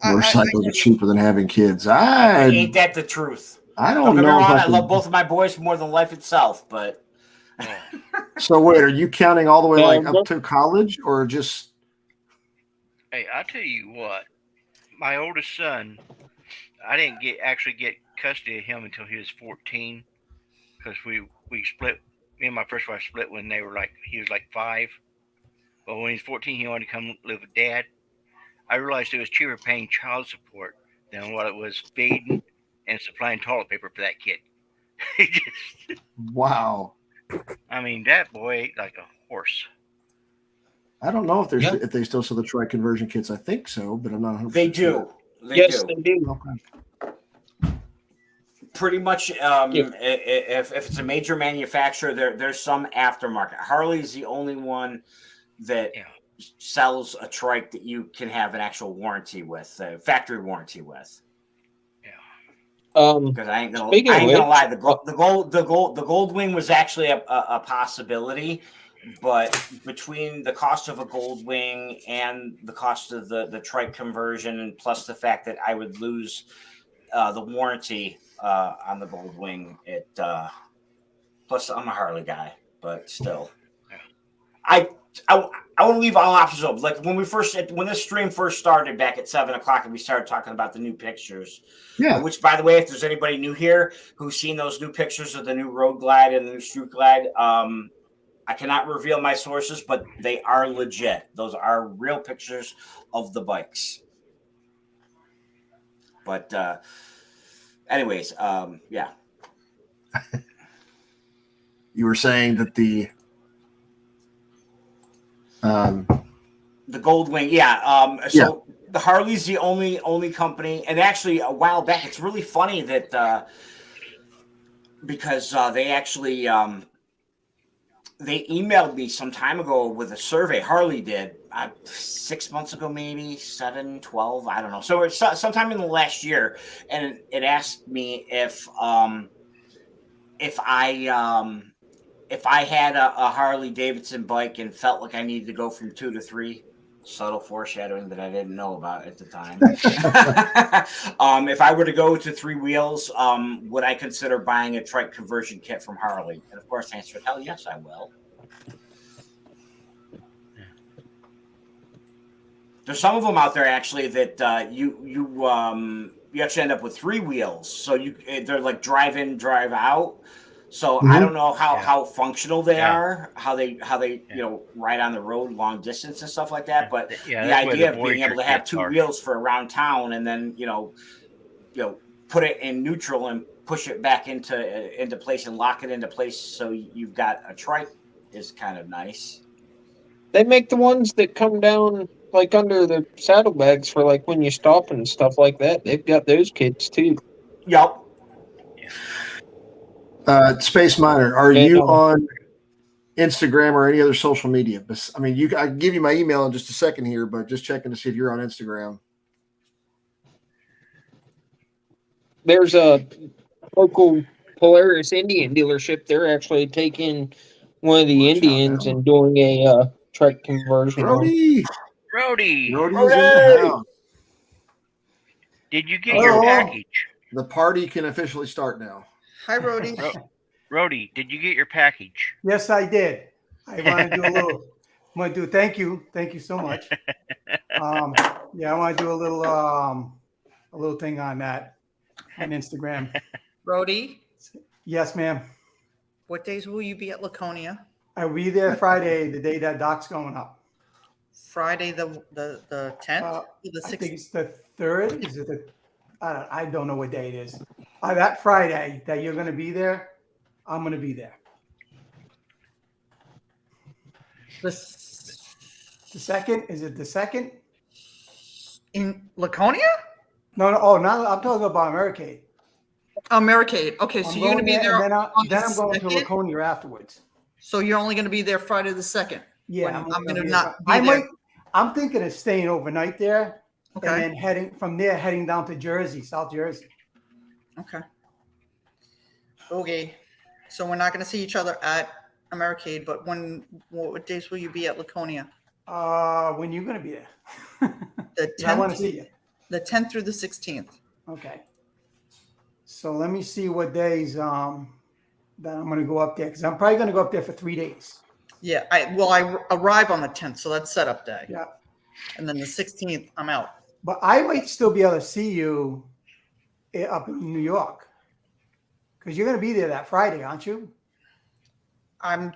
Motorcycles are cheaper than having kids. Ain't that the truth? I Don't don't get me know. wrong, If I love both of my boys more than life itself, but So wait, are you counting all the way Yeah, like up to college, or just? hey, I'll tell you what. My oldest son, I didn't actually get custody of him until he was 14, because we split. Me and my first wife split when he was like 5. But when he was 14, he wanted to come live with Dad. I realized it was cheaper paying child support than what it was feeding and supplying toilet paper for that kid. Wow. I mean, that boy ate like a horse. I don't know if they still sell the tri-conversion kits. I think so, but I'm not 100%. they do. Yes, they do. Okay. Pretty much. If it's a major manufacturer, there's some aftermarket. Harley's the only one that sells a trike that you can have an actual warranty with, a factory warranty with. Because I ain't gonna lie, the Goldwing was actually a possibility, but between the cost of a Goldwing and the cost of the trike conversion, plus the fact that I would lose the warranty on the Goldwing, plus I'm a Harley guy, but still, I want to leave all options open. Like when this stream first started back at 7:00, and we started talking about the new pictures. Yeah. Which, by the way, if there's anybody new here who's seen those new pictures of the new Road Glide and the new Street Glide, I cannot reveal my sources, but they are legit. Those are real pictures of the bikes. But anyways, yeah. You were saying that the Goldwing, yeah. So the Harley's the only company, and actually a while back, it's really funny that because they actually they emailed me some time ago with a survey. Harley did 6 months ago, maybe 7, 12, I don't know. So it's sometime in the last year, and it asked me if I had a Harley Davidson bike and felt like I needed to go from 2 to 3. Subtle foreshadowing that I didn't know about at the time. If I were to go to 3 wheels, would I consider buying a trike conversion kit from Harley? And of course, the answer is hell yes, I will. There's some of them out there actually that you actually end up with 3 wheels, so they're like drive in, drive out. So I don't know how functional they are, how they ride on the road long distance and stuff like that. But the idea of being able to have 2 wheels for around town and then put it in neutral and push it back into place and lock it into place so you've got a trike is kind of nice. They make the ones that come down like under the saddlebags for like when you stop and stuff like that. They've got those kits too. Yep. Space Miner, are you on Instagram or any other social media? I mean, I can give you my email in just a second here, but just checking to see if you're on Instagram. There's a local Polaris Indian dealership. They're actually taking one of the Indians and doing a trike conversion. Rody, Rody's in the house. Did you get your package? The party can officially start now. Hi, Rody. Rody, did you get your package? Yes, I did. I want to do a little. I'm going to do. Thank you so much. Yeah, I want to do a little thing on that on Instagram. Rody, Yes, ma'am. what days will you be at Laconia? I'll be there Friday, the day that doc's going up. Friday the 10th, the I think 16th. it's the 3rd. Is it the? I don't know what day it is. That Friday that you're going to be there, I'm going to be there. The 2nd? Is it the 2nd? In Laconia? No. Oh, no. I'm talking about Americade. Oh, Americade. Okay, so I'm you're going to be there. and on then the I'm going to 2nd? Laconia afterwards. So you're only going to be there Friday the 2nd. Yeah, I'm going to be not there. be there. I'm thinking of staying overnight there, Okay. and then heading down to Jersey, South Jersey. Okay. Okay. So we're not going to see each other at Americade, but what days will you be at Laconia? When you going to be there? The 10th. I want to see you. The 10th through the 16th. Okay. So let me see what days that I'm going to go up there, because I'm probably going to go up there for 3 days. Yeah. I arrive on the 10th, so that's setup day. Yeah. And then the 16th, I'm out. But I might still be able to see you up in New York, because you're going to be there that Friday, aren't you? I'm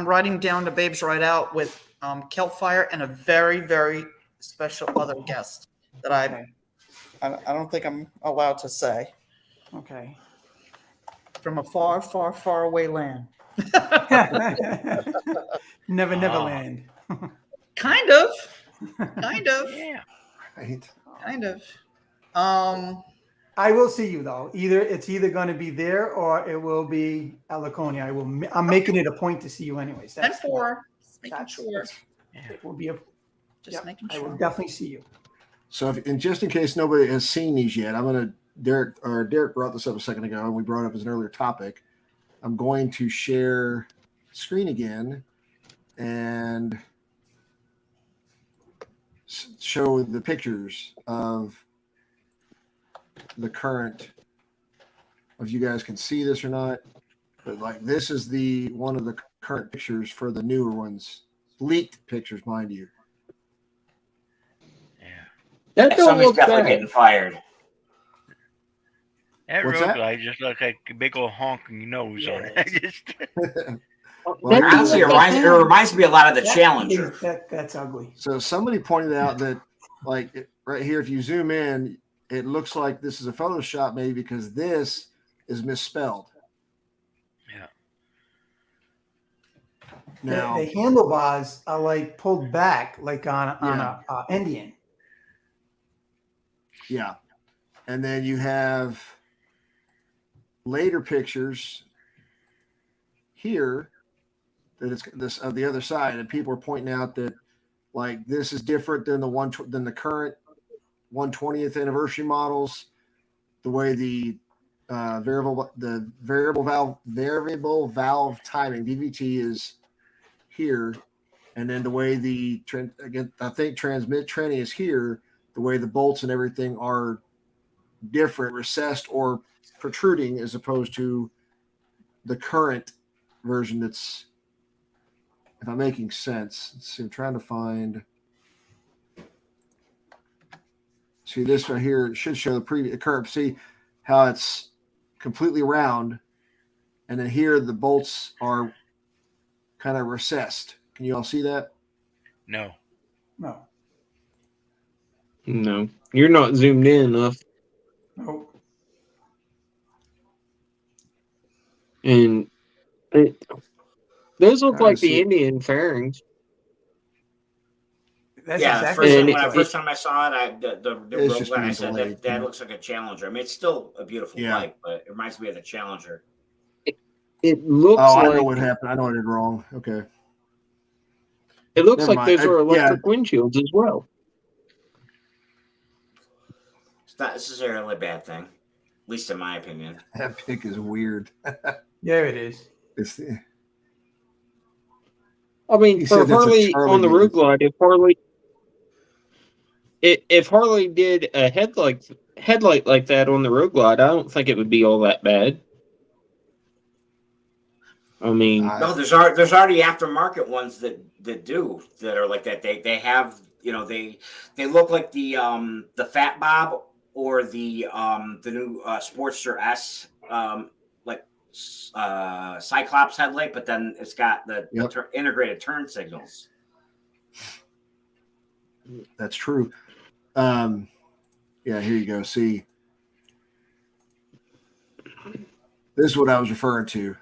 riding down to Babes Ride Out with Kelpfire and a very, very special other guest that I don't think I'm allowed to say. Okay. From a far, far, far away land. Never land. Kind of. Yeah. Right. Kind of. I will see you though. It's either going to be there or it will be at Laconia. I'm making it a point to see you anyways. 10-4. Just making sure. It will be Just making I will sure. definitely see you. So, just in case nobody has seen these yet, I'm going to Derek brought this up a second ago, and we brought it up as an earlier topic. I'm going to share screen again and show the pictures of the current. If you guys can see this or not, but like this is one of the current pictures for the newer ones, leaked pictures, mind you. That don't Somebody's look definitely bad. getting fired. That What's road that? glide just looks like a big old honking nose on it. Just Well, Honestly, it reminds me a lot of the Challenger. That's ugly. So somebody pointed out that, like right here, if you zoom in, it looks like this is a Photoshop maybe because this is misspelled. Yeah. Now, the handlebars are like pulled back, like on a Indian. yeah. And then you have later pictures here that it's this of the other side, and people are pointing out that like this is different than the current 120th anniversary models. The way the variable valve timing DVT is here, and then the way the transmit tranny is here. The way the bolts and everything are different, recessed or protruding, as opposed to the current version. That's, if I'm making sense. Let's see, I'm trying to find. See this right here. It should show the current. See how it's completely round, and then here the bolts are kind of recessed. Can you all see that? No. No, No, you're not zoomed in enough. no. And those look Trying like to the see. Indian fairings. That's Yeah, exactly And what first time I saw it, the It's Rogue just Glide, I being said delayed. that looks like a Challenger. I mean, it's still a beautiful Yeah. bike, but it reminds me of the Challenger. It looks Oh, I know like what happened. I know I did wrong. Okay. it looks Never like mind. those are electric windshields as well. It's not necessarily a bad thing, at least in my opinion. That pic is weird. Yeah, it is. It's I mean, He for said that's a Harley Charlie on the Davidson. Rogue Glide, if Harley did a headlight like that on the Rogue Glide, I don't think it would be all that bad. I mean, No, there's already aftermarket ones that are like that. They have, you know, they look like the Fat Bob or the new Sportster S Cyclops headlight, but then it's got the integrated turn signals. That's true. Yeah, here you go. See, this is what I was referring to.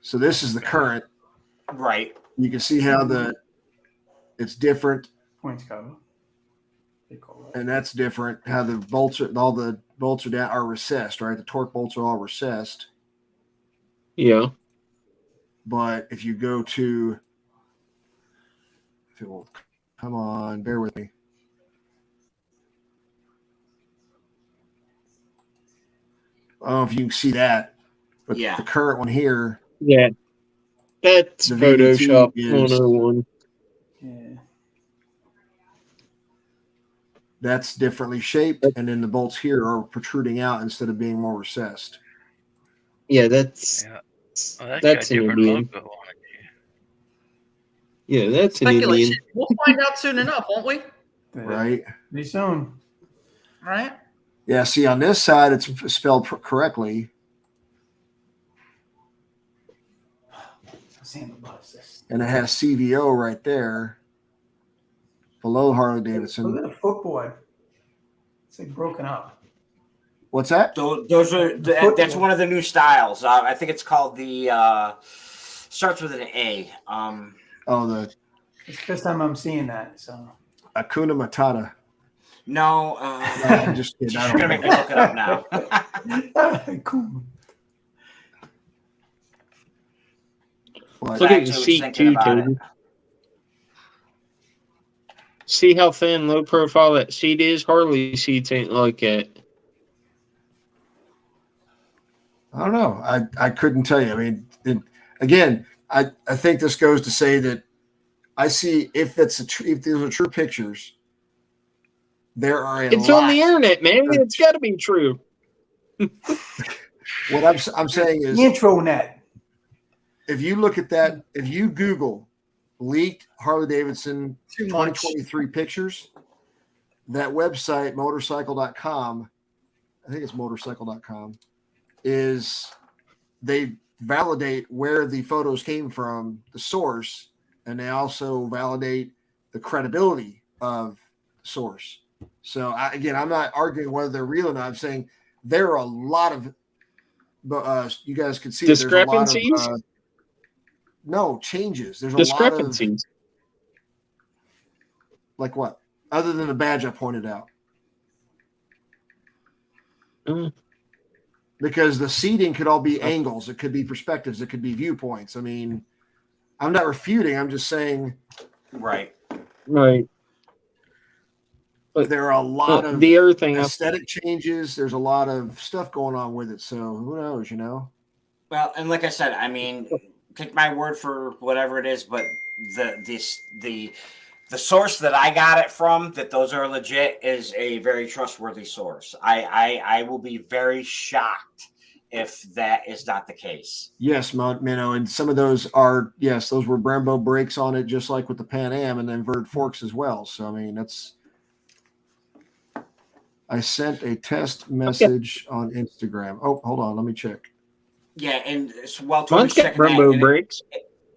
So this is the current. Right. You can see how it's different, Points cover. They call it. and that's different. How the all the bolts are recessed, right? The torque bolts are all recessed. yeah. But if you go to, if it will come on, bear with me. I don't know if you can see that, but Yeah. the current one here, Yeah. That's The Photoshop VVT is- 101. Yeah. that's differently shaped, and then the bolts here are protruding out instead of being more recessed. Yeah, that's Yeah. Oh, that's that's got a an different Indian. logo on it. Yeah, that's an Indian. Speculation. We'll find out soon enough, won't we? Right? Pretty soon. Right? Yeah, see, on this side, it's spelled correctly, Handlebars. This. and it has CVO right there below Harley Davidson. Look at the footboard. It's like broken up. What's that? Those are that's one of the new styles. I think it's called the starts with an A. Oh, the It's the first time I'm seeing that. So Hakuna Matata. No, I'm just kidding. I you're gonna don't make me know. look it up now. cool. But- Look I at the actually was seat thinking too, about it. Toby. See how thin, low profile that seat is? Harley seats ain't like that. I don't know. I couldn't tell you. I mean, again, I think this goes to say that I see if these are true pictures, there are a It's lot. on the internet, man. It's got to be true. What I'm saying is, Intro net. if you look at that, if you Google leaked Harley Davidson Too much. 2023 pictures, that website, motorcycle.com, I think it's motorcycle.com, is they validate where the photos came from, the source, and they also validate the credibility of source. So again, I'm not arguing whether they're real or not. I'm saying there are a lot of, you guys can see that there's a lot Discrepancies? of no changes. There's a lot of Discrepancies. like what? Other than the badge I pointed out. Mm. Because the seating could all be angles, it could be perspectives, it could be viewpoints. I mean, I'm not refuting, I'm just saying Right. Right. But there are a lot of the other thing, aesthetic changes. There's a lot of stuff going on with it. So who knows, you know? Well, and like I said, I mean, take my word for whatever it is, but the source that I got it from, that those are legit, is a very trustworthy source. I will be very shocked if that is not the case. Yes, Minnow, and some of those are, yes, those were Brembo brakes on it, just like with the Pan Am, and then inverted forks as well. So I mean, I sent a test message on Instagram. Oh, hold on, let me check. Yeah, and while mine's Toby's got checking that, Brembo and brakes.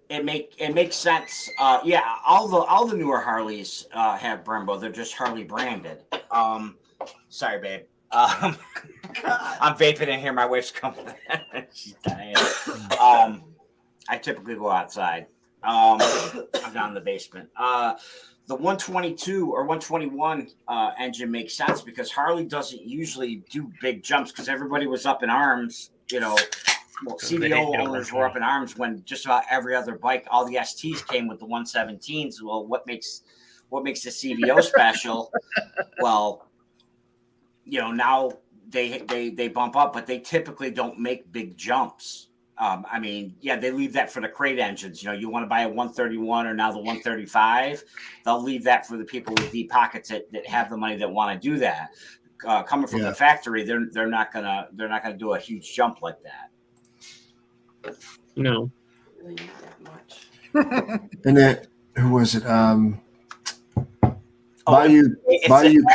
it makes sense. Yeah, all the newer Harleys have Brembo. They're just Harley branded. Sorry, babe. I'm vaping in here. My wife's coming. She's dying. I typically go outside. I'm down in the basement. The 122 or 121 engine makes sense because Harley doesn't usually do big jumps because everybody was up in arms. You know, well, CVO owners were up in arms when just about every other bike, all the STs came with the 117s. Well, what makes the CVO special? Well, you know, now they bump up, but they typically don't make big jumps. I mean, yeah, they leave that for the crate engines. You know, you want to buy a 131 or now the 135, they'll leave that for the people with deep pockets that have the money that want to do that. Coming from the factory, they're not gonna do a huge jump like that. No. And then who was it? Bayou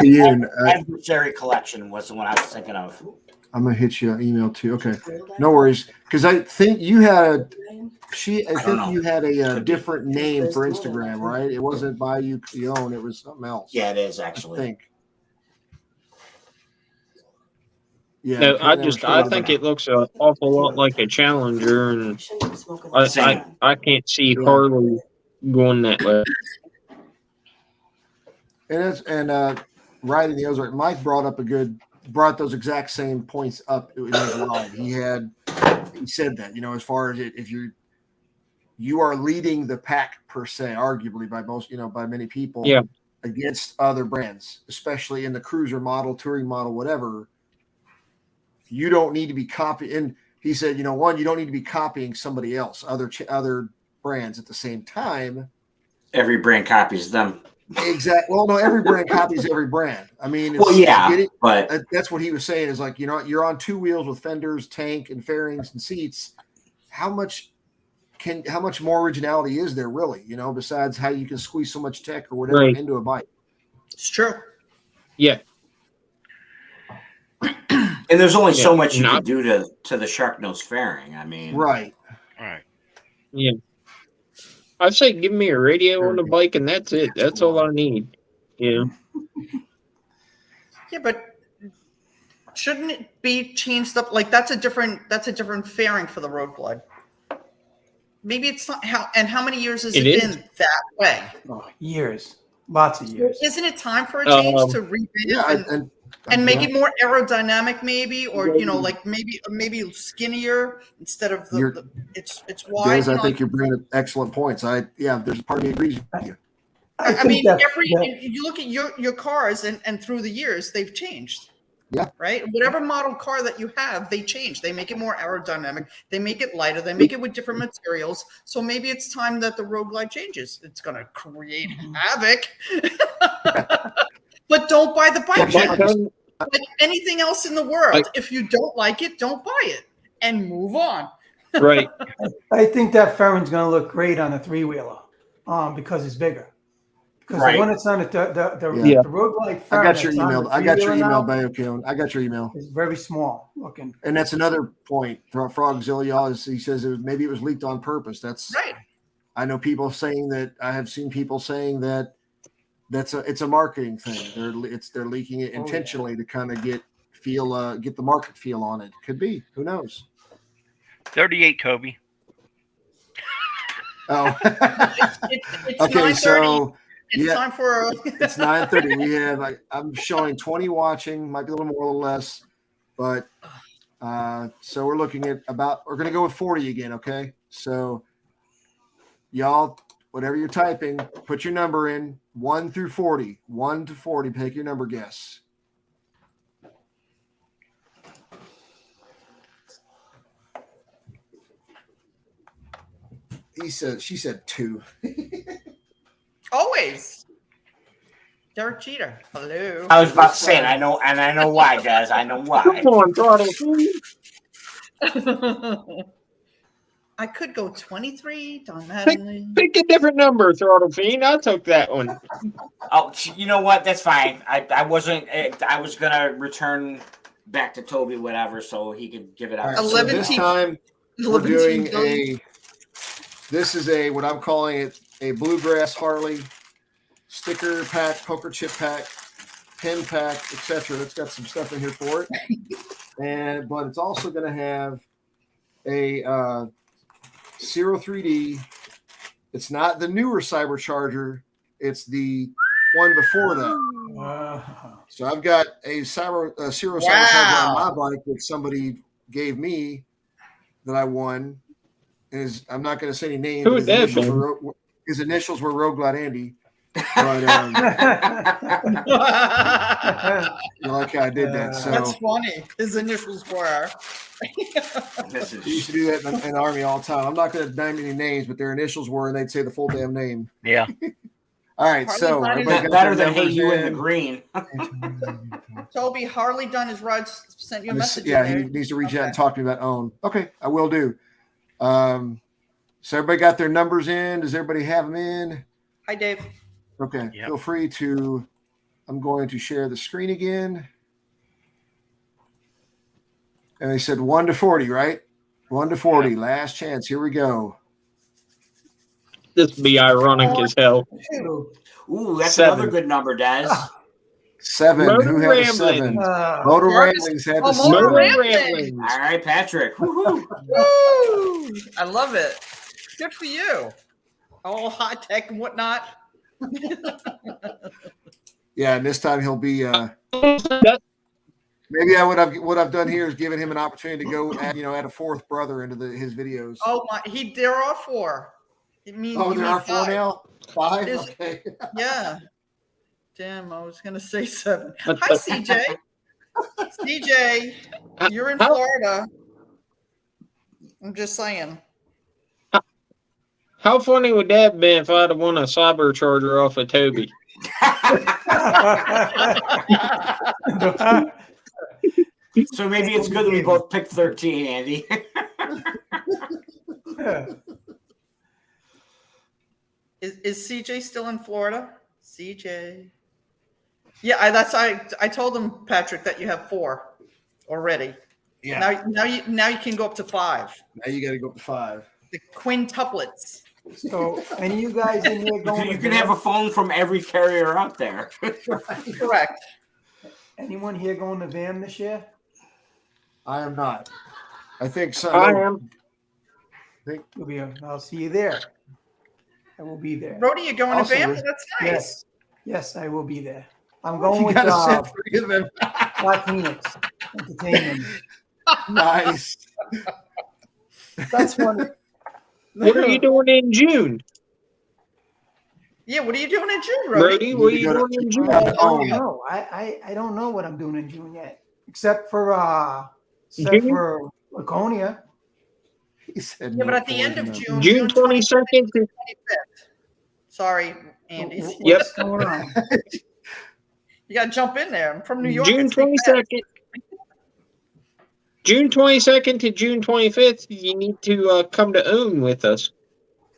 Cayenne. Adversary Collection was the one I was thinking of. I'm gonna hit you an email too. Okay, no worries. Because I think you had you had a different name for Instagram, right? It wasn't Bayou Cayenne. It was something else. Yeah, it is actually. I think. Yeah, No, I think it looks an awful lot like a Challenger, and I can't see Harley going that way. And riding the Ozark, Mike brought those exact same points up in his line. He said that, you know, as far as if you are leading the pack per se, arguably by many people, against other brands, especially in the cruiser model, touring model, whatever. You don't need to be copying. And he said, you know, you don't need to be copying somebody else, other brands at the same time. Every brand copies them. Exactly. Well, no, every brand copies every brand. I mean, but that's what he was saying is like, you know, you're on two wheels with fenders, tank, and fairings and seats. How much more originality is there really? You know, besides how you can squeeze so much tech or whatever into a bike. It's true. Yeah. And there's only so much you can do to the shark nose fairing. I mean, right. Yeah. I'd say give me a radio on the bike and that's it. That's all I need. Yeah. Yeah, but shouldn't it be changed up? Like that's a different fairing for the Road Glide. Maybe it's not how many years has it been that way? Oh, years. Lots of years. Isn't it time for a change to revamp and make it more aerodynamic, maybe, or you know, like maybe skinnier instead of it's wide. Des, I think you're bringing excellent points. There's a part of me agrees with you. I mean, you look at your cars and through the years they've changed. Yeah. Right. Whatever model car that you have, they change. They make it more aerodynamic. They make it lighter. They make it with different materials. So maybe it's time that the Road Glide changes. It's going to create havoc. But don't buy the bike. Like anything else in the world, if you don't like it, don't buy it and move on. Right. I think that fairing's going to look great on a three-wheeler because it's bigger. Because the one that's on the Road Glide fairing, I got your email. Bayokion. I got your email. It's very small looking. And that's another point. Frogzilla, he says maybe it was leaked on purpose. That's right. I know people saying that. I have seen people saying that it's a marketing thing. They're leaking it Oh, yeah. intentionally to kind of get the market feel on it. Could be. Who knows? 38, Toby. Oh, It's okay. 9:30. So It's yeah, time for it's 9:30. We have I'm showing 20 watching. Might be a little more, a little less, but so we're looking at we're gonna go with 40 again. Okay, so y'all, whatever you're typing, put your number in 1 through 40. 1 to 40. Pick your number guess. She said 2. always. Derek Jeter. Hello. I was about to say, and I know why, guys. I know why. Come on, Throttle Fiend. I could go 23. Don Mattingly. Pick a different number, Throttle Fiend. I took that one. Oh, you know what? That's fine. I wasn't. I was gonna return back to Toby, whatever, so he could give it All out. right, so 11 this team- time we're 11 doing billion. this is a what I'm calling it a Bluegrass Harley sticker pack, poker chip pack, pin pack, etc. It's got some stuff in here for it, but it's also going to have a Zero 3D. It's not the newer Cybercharger; it's the one before that. So I've got a Zero Cybercharger on my bike that somebody gave me that I won. I'm not going to say any names. Who but would that be? His initials were Rogue Glad Andy. But like I did that. So That's funny. His initials were. This we used to do that in the Army all the time. I'm not going to name any names, but their initials were, and they'd say the full damn name. Yeah. All right, Harley so Davidson. everybody got better their than hey numbers you in the in. green. Toby, Harley Dunn is Rod sent you a message. Yeah, in he there. needs to reach out and Okay. talk to me about own. Okay, I will do. So everybody got their numbers in. Does everybody have them in? Hi, Dave. Okay, Yep. feel free to. I'm going to share the screen again. And they said 1 to 40, right? 1 to 40. Last chance. Here we go. This would be ironic as hell. Ooh, that's 7. another good number, Daz. 7. Motor Who had a 7? Ramblings. Motor Marcus- Ramblings had oh, the Motor 7. Ramblings. Ramblings. All right, Patrick. Woo-hoo. Woo! I love it. Good for you. All high tech and whatnot. Yeah, and this time he'll be. That- Maybe what I've done here is given him an opportunity to go add a fourth brother into his videos. Oh my! There are 4. It means Oh, you there mean are 4 5. now. 5. Is- Okay. Yeah. Damn, I was gonna say 7. But- Hi, CJ. CJ, you're in How- Florida. I'm just saying. How funny would that have been if I'd have won a Cybercharger off of Toby? So maybe it's good that we both picked 13, Andy. Is CJ still in Florida? CJ. Yeah, I told him, Patrick, that you have 4 already. Yeah. Now you can go up to 5. Now you got to go up to 5. The quintuplets. So, any of you guys in here going? You to can have a phone from every carrier out there. Correct. Anyone here going to VAM this year? I am not. I think so. I am. You'll be. I'll see you there. I will be there. Brody, you going Also, to VAM? That's nice. Yes, yes, I will be there. I'm going You with got to send 3 of them. Black Phoenix Entertainment. Nice. That's funny. What are you doing in June? Yeah, what are you doing in June, Brody? Brody, what are you You gotta- doing in June? I Oh, don't know. I don't know what I'm doing in June yet, except for June? Laconia. He said Yeah, but no at the end of poison. June, June 22nd to 25th. Sorry, Andy. Yep. What's going on? You got to jump in there. I'm from New York. June It's big fat. 22nd. June 22nd to June 25th, you need to come to OWN with us.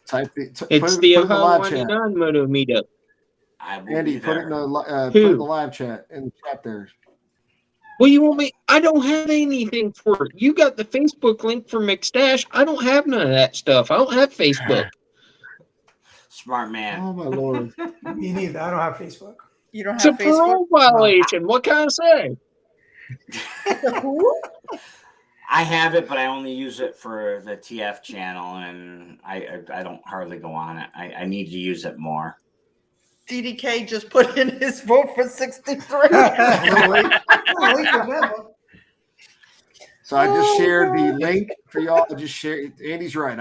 Type the, It's put the it in the Ohio live chat. 99 Moto Meetup. I will Andy, be put it in there. put it in Who? the live chat in the chat there. Well, you want me? I don't have anything for it. You got the Facebook link for McStash. I don't have none of that stuff. I don't have Facebook. Smart man. Oh my lord! Me neither. I don't have Facebook. You don't It's a have Facebook? parole violation. What can I say? Who? I have it, but I only use it for the TF channel, and I don't hardly go on it. I need to use it more. DDK just put in his vote for 63. So I just shared the link for y'all. I just shared. Andy's right.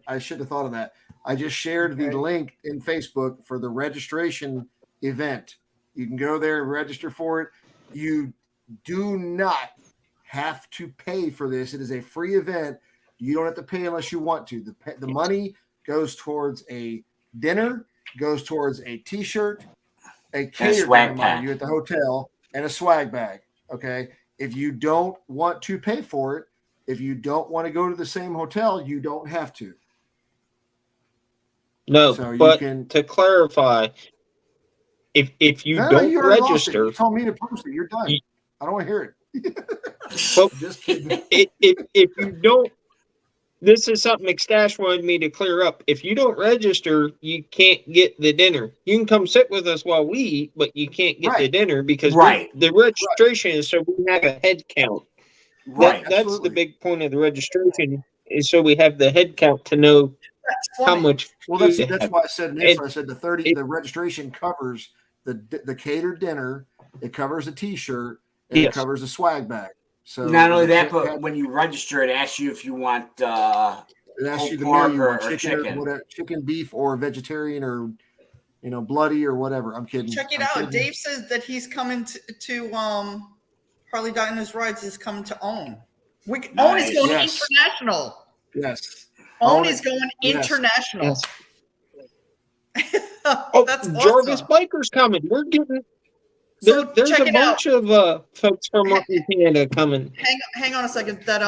I should have thought of that. I just shared the link in Facebook for the registration event. You can go there and register for it. You do not have to pay for this. It is a free event. You don't have to pay unless you want to. The money goes towards a dinner, goes towards a T-shirt, a catered swag dinner, mind pack. you, at the hotel, and a swag bag. Okay. If you don't want to pay for it, if you don't want to go to the same hotel, you don't have to. No, So you but can- to clarify, if you No, don't you already lost it. register, You told me to post it. You're done. You- I don't want to hear it. well, Just kidding. if you don't, this is something McStash wanted me to clear up. If you don't register, you can't get the dinner. You can come sit with us while we eat, but you can't get the Right. dinner because Right. the registration is so we have a head count. Right. That's absolutely. the big point of the registration is so we have the head count to know That's how funny. much. Well, food that's to have. why I said this. And I said the registration covers the catered dinner. It covers a T-shirt and it Yes. covers a swag bag. So Not only that, it but when you register, it asks you if you want asks you the pork meal you want, or chicken, chicken. or whatever, chicken, beef, or vegetarian, or bloody, or whatever. I'm kidding. Check it I'm out. kidding. Dave says that he's coming to Harley Diners Rides is coming to Own. Own is Nice. going Yes. international. Yes. Own Own is it. going Yes. international. Oh, That's awesome. Jarvis Biker's coming. We're getting. So There's check a it out. bunch of folks from up in Canada coming. Hang on a second. That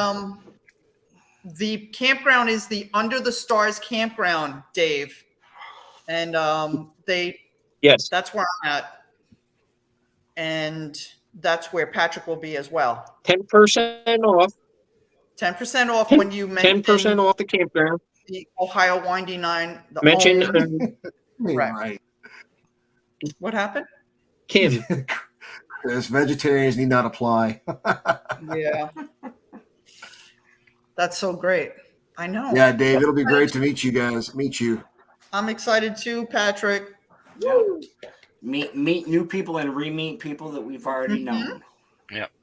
the campground is the Under the Stars campground, Dave, and Yes. that's where I'm at, and that's where Patrick will be as well. 10% off. 10% off when you 10% mention off the campground. the Ohio Windy Nine. The Mention Own. Correct. Right. What happened? Kim. Chris, vegetarians need not apply. Yeah, that's so great. I know. Yeah, Dave, it'll be great to meet you guys. Meet you. I'm excited too, Patrick. meet new people and re-meet people that we've already known.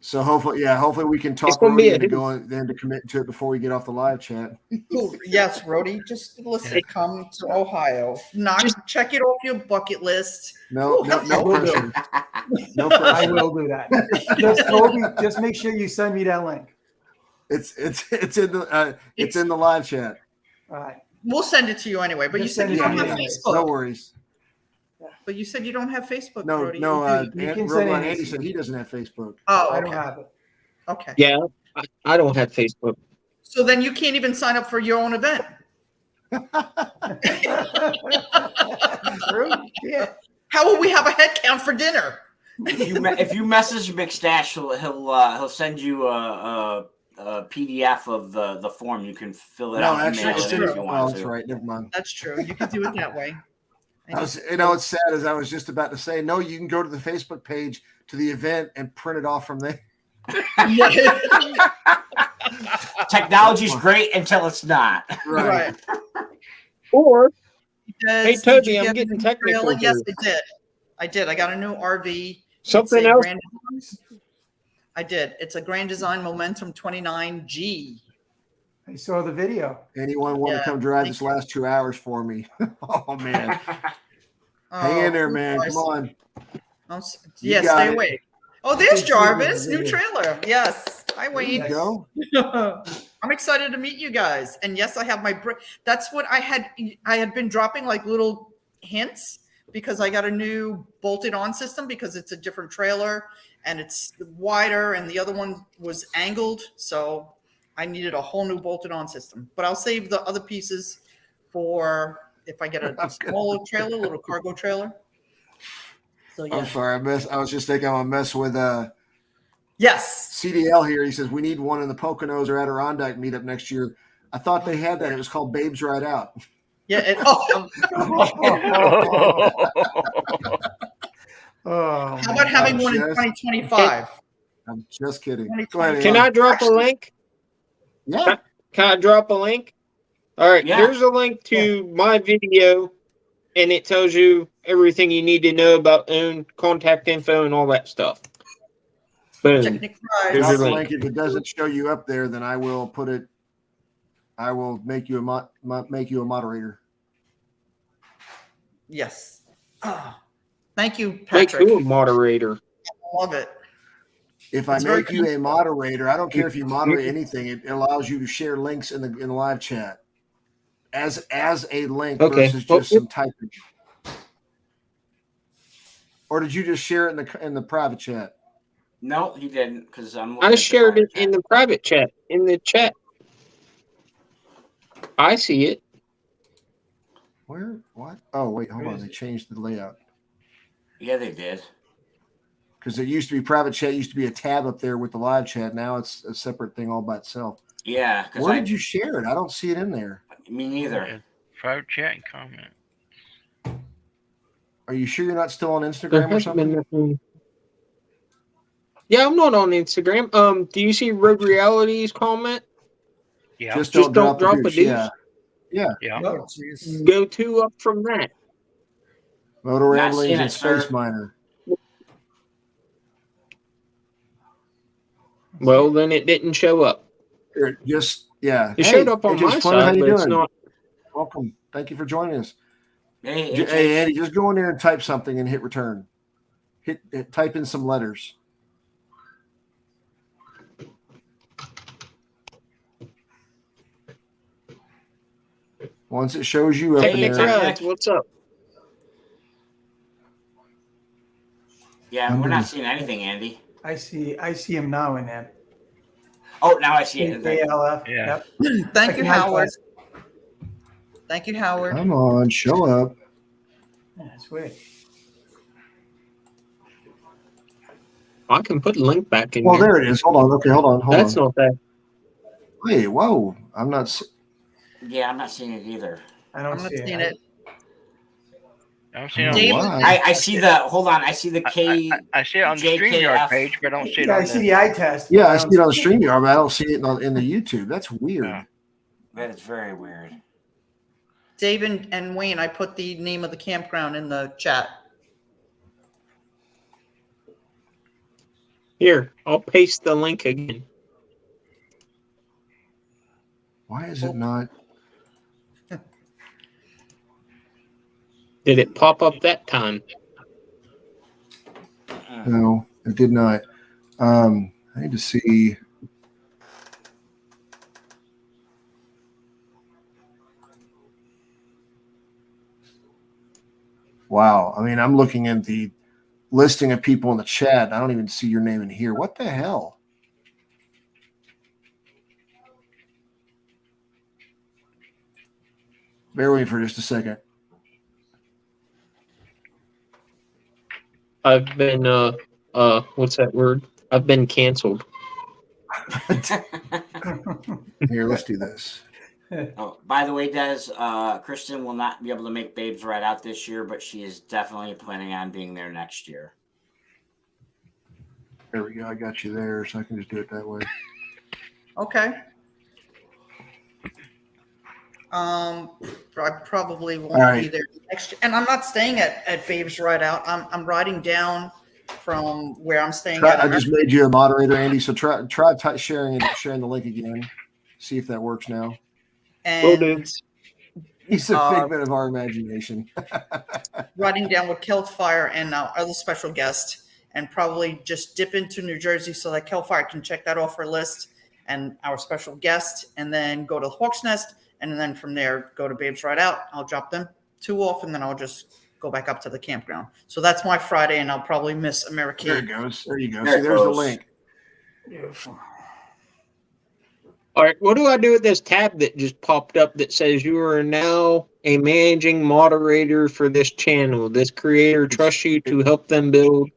So hopefully we can It's talk gonna be Rhodey a- into then to commit to it before we get off the live chat. Cool. Yes, Rhodey, just listen. Come to Ohio. Check it off your bucket list. No Will do. pressure. No I pressure. will do that. Just Toby, just make sure you send me that link. It's in the live chat. All right. We'll send it to you anyway. But Just you said send you it don't to have me. Facebook. No worries. But you said you don't have Facebook, No, Rhodey. no. You do. You can Roland send it. Andy said he doesn't have Facebook. Oh, I don't okay. have it. Okay. Yeah, I don't have Facebook. So then you can't even sign up for your own event. True. Yeah. How will we have a head count for dinner? If you message McStash, he'll send you a PDF of the form. You can fill it No, out. and actually, mail it's it in if the, you oh, want that's to. right. Never mind. That's true. You can do it that way. What's sad is I was just about to say, no, you can go to the Facebook page to the event and print it off from there. Technology's great until it's not. Right. Or Hey, Did Toby, you I'm get getting a new technical trailer? Yes, here. I did. I got a new RV. something It's a else. Grand- I did. It's a Grand Design Momentum 29G. I saw the video. Anyone want Yeah, to come drive thank this last 2 hours for me? Oh man, hang in there, man. Come on. You Yeah, got stay it. awake. Oh, there's Thank you for the Jarvis. New video. trailer. Yes. Hi, There you Wayne. go. I'm excited to meet you guys. And yes, I have my that's what I had been dropping like little hints because I got a new bolted on system because it's a different trailer and it's wider and the other one was angled. So I needed a whole new bolted on system. But I'll save the other pieces for if I get a smaller trailer, little cargo trailer. So I'm yeah. sorry, I was just thinking I'm gonna mess with Yes. CDL here. He says we need one in the Poconos or Adirondack meetup next year. I thought they had that. It was called Babes Ride Out. Yeah. Oh, Oh, how about having one in Yes. 2025? I'm just kidding. Go 2020. ahead. Can Andy. I drop a link? Yeah. Can I drop a link? All right, Yeah. here's a link to my video, and it tells you everything you need to know about own contact info and all that stuff. Boom. Technic Here's Rise. Drop your the link. link. If it doesn't show you up there, then I will put it. I will make you make you a moderator. Yes. Ah, thank you, Make Patrick. who a moderator? Love it. If I It's very make you a moderator, I don't care if you moderate anything. It allows you to share links in the live chat as a link Okay. versus Well, just some typing. Or did you just share it in the private chat? No, he didn't, because I'm. I shared it in the private chat, in the chat. I see it. Where? What? Oh, wait, hold on. They changed the layout. Yeah, they did. Because it used to be private chat, used to be a tab up there with the live chat. Now it's a separate thing all by itself. Yeah, because Where did you share it? I don't see it in there. Me neither. Yeah, private chat and comment. Are you sure you're not still on There Instagram or hasn't something? been nothing. Yeah, I'm not on Instagram. Do you see Rogue Reality's comment? Yeah. Just Just don't drop a deuce. deuce. yeah. Oh, jeez. Go 2 up from that. Moto Not Ramblings seeing and it, sir. Space Miner. Well, then it didn't show up. Here, just yeah. It Hey, showed up on Agent my Splinter, how side, you but it's doing? not. Welcome. Thank you for joining us. Hey, Hey, Andy, just go in there and type something and hit return. Hit type in some letters. Once it shows you up in Hey, Technic there, Technic. Rides, what's up? Yeah, we're not seeing anything, Andy. I see him now in there. Oh, now I see it. ALF. Yeah. Yep. Thank you, Like my Howard. class. Thank you, Howard. come on, show up. Yeah, that's weird. I can put a link back in Well, here. there it is. Hold on. Okay, hold on. That's on. not that. Hey, whoa! I'm not. Yeah, I'm not seeing it either. I don't I'm not see seeing it. it. I don't see it on David- Why? I see the. Hold on. I see the K. I see it on the JKF. StreamYard page, but I don't see it Yeah, I on see the. the eye test. Yeah, I see it on the StreamYard, but I don't see it in the YouTube. That's weird. Yeah. That is very weird. David and Wayne, I put the name of the campground in the chat. Here, I'll paste the link again. Why is it not? Did it pop up that time? No, it did not. I need to see. Wow. I mean, I'm looking at the listing of people in the chat. I don't even see your name in here. What the hell? Bear with me for just a second. I've been what's that word? I've been canceled. Here, let's do this. Oh, by the way, Des, Kristen will not be able to make Babes Right Out this year, but she is definitely planning on being there next year. There we go. I got you there, so I can just do it that way. Okay. I probably won't All right. be there next year. And I'm not staying at Babes Ride Out. I'm riding down from where I'm staying Try, at. I just made you a moderator, Andy. So try sharing the link again. See if that works now. Will do. and He's a figment of our imagination. riding down with Kelfire and our other special guest, and probably just dip into New Jersey so that Kelfire can check that off her list and our special guest, and then go to Hawk's Nest, and then from there go to Babes Ride Out. I'll drop them 2 off, and then I'll just go back up to the campground. So that's my Friday, and I'll probably miss There it Americade. goes. There you go. There See, it there's the goes. link. Beautiful. All right, what do I do with this tab that just popped up that says you are now a managing moderator for this channel? This creator trusts you to help them build.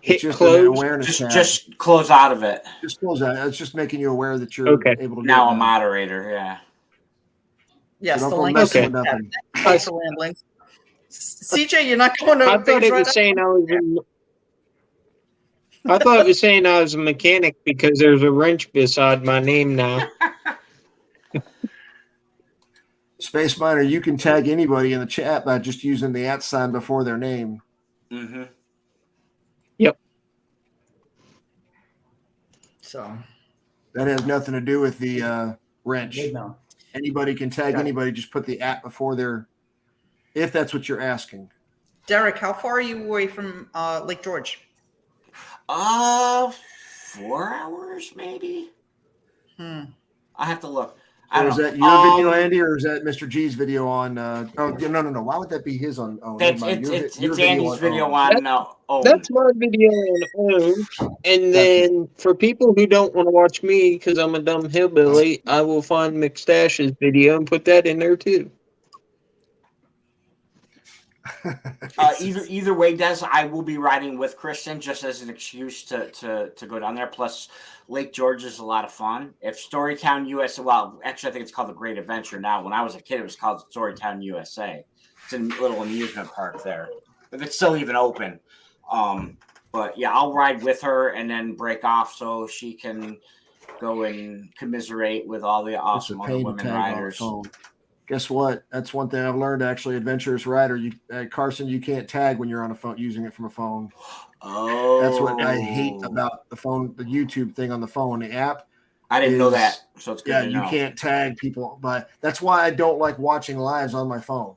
It's Hit just an close. awareness tab. Just close out of it. Just close that. It's just making you aware that you're Okay. able to do Now it a moderator. Yeah. Yes, So the don't go link. messing Okay. with nothing. Thanks for rambling. CJ, you're not going to. I thought it was saying I thought it was saying I was a mechanic because there's a wrench beside my name now. Space Miner, you can tag anybody in the chat by just using the @ sign before their name. Mm-hmm. So That has nothing to do with the wrench. Good now. Anybody can tag Got it. anybody. Just put the @ before their, if that's what you're asking. Derek, how far are you away from Lake George? 4 hours maybe. I have to look. I Or don't is know. that your video, Andy, or is that Mr. G's video on? No. Why would that be his on? Oh, never It's mind. it's Your Andy's video Own. on Own. That's my video on Own. And then for people who don't want to watch me because I'm a dumb hillbilly, I will find McStash's video and put that in there too. Either way, Des, I will be riding with Kristen just as an excuse to go down there. Plus, Lake George is a lot of fun. If Storytown USA, well, actually, I think it's called the Great Adventure now. When I was a kid, it was called Storytown USA. It's a little amusement park there, but it's still even open. But yeah, I'll ride with her and then break off so she can go and commiserate with all the awesome other women riders. Guess what? That's one thing I've learned. Actually, adventurous rider, Carson, you can't tag when you're on a phone using it from a phone. Oh, That's what I hate about the phone, the YouTube thing on the phone, the app. I didn't know that, so it's good Yeah, to you know. can't tag people, but that's why I don't like watching lives on my phone.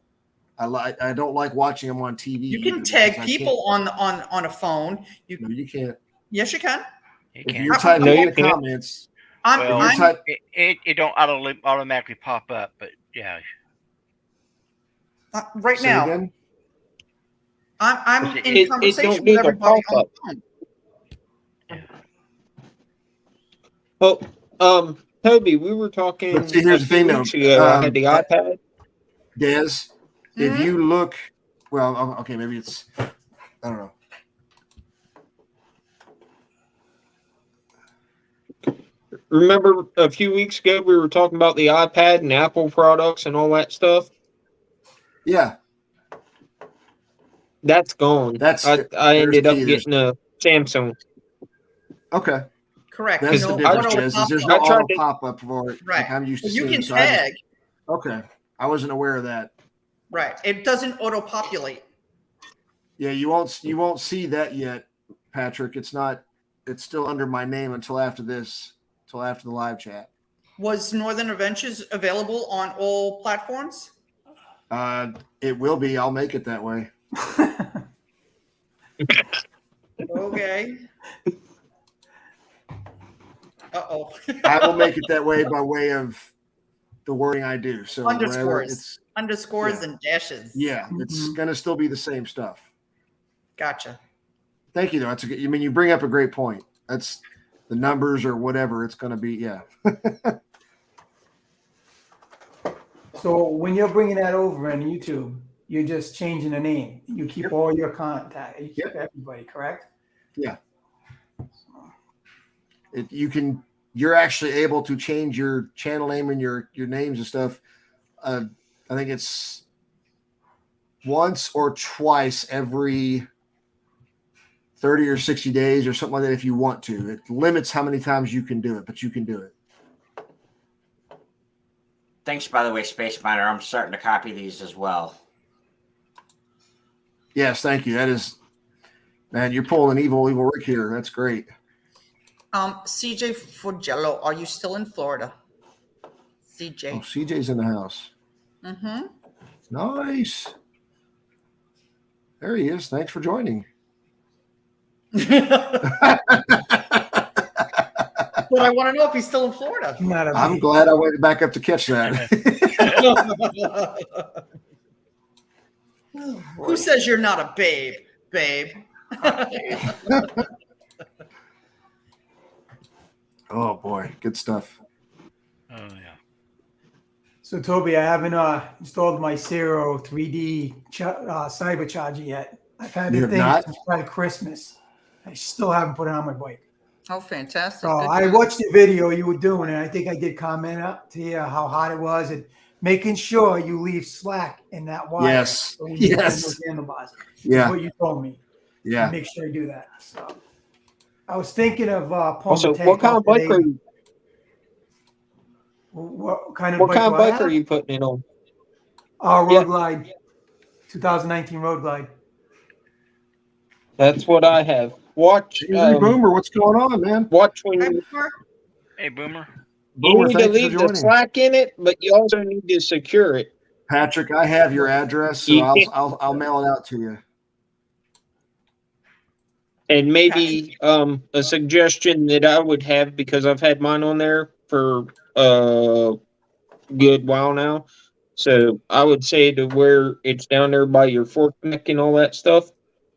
I don't like watching them on TV. You can either tag because I people on a phone. No, you can't. Yes, you can. You If can't. you're typing No, in you the can't. comments, Well, if you're type, it don't automatically pop up, but yeah. Right say now, again? I'm It in conversation don't do with the everybody on the phone. Oh, Toby, we were talking But see, here's a the few thing, though. weeks ago. I had the iPad. Des, if Mhm. you look, well, okay, maybe it's, I don't know. Remember a few weeks ago we were talking about the iPad and Apple products and all that stuff? Yeah, That's gone. That's- I there's ended up key. getting a Samsung. okay. Correct. That's No the difference, auto Des, is there's pop-up. no I tried auto to- pop-up for it. Right. Like I'm used to But you seeing. can So I just- tag. okay. I wasn't aware of that. Right. It doesn't auto populate. Yeah, you won't see that yet, Patrick. It's still under my name until after this, until after the live chat. Was Northern Adventures available on all platforms? It will be. I'll make it that way. Okay. Uh-oh. I will make it that way by way of the wording I do. So wherever Underscores. Underscores yeah. and dashes. Yeah, it's gonna still be the same stuff. Gotcha. Thank you, though. That's a good. I mean, you bring up a great point. That's the numbers or whatever. It's gonna be. Yeah. So when you're bringing that over on YouTube, you're just changing the name. You keep all your contact. You keep everybody, correct? You're actually able to change your channel name and your names and stuff. I think it's once or twice every 30 or 60 days or something like that if you want to. It limits how many times you can do it, but you can do it. Thanks, by the way, Space Miner. I'm starting to copy these as well. Yes, thank you. That is, man, you're pulling an evil Rick here. That's great. CJ Fugello, are you still in Florida? Oh, CJ. CJ's in the house. Mm-hmm. Nice. There he is. Thanks for joining. But I want to know if he's still in Florida. Not a I'm big- glad I went back up to catch that. Who says you're not a babe, babe? Oh boy, good stuff. Oh yeah. So Toby, I haven't installed my Zero 3D cyber charger yet. I've had You the have thing not? since probably Christmas. I still haven't put it on my bike. Oh, fantastic. So Good I job. watched the video you were doing, and I think I did comment up to you how hot it was. And making sure you leave slack in that wire. Yes. So when you open Yes. those handlebars. Yeah. That's what you told me. Yeah. Make sure you do that. So I was thinking of pulling Also, the tank what kind off of bike today. are you? What kind of What bike kind of do I bike are have? you putting it on? Road Yeah. Glide, 2019 Road Glide. That's what I have. Watch. Hey, Boomer, what's going on, man? Watch when Hi, you, Boomer. Hey, Boomer. you Boomer, need to thank you for leave the joining. slack in it, but you also need to secure it. Patrick, I have your address, so You can't- I'll mail it out to you. And maybe a suggestion that I would have, because I've had mine on there for a good while now. So I would say to where it's down there by your fork neck and all that stuff,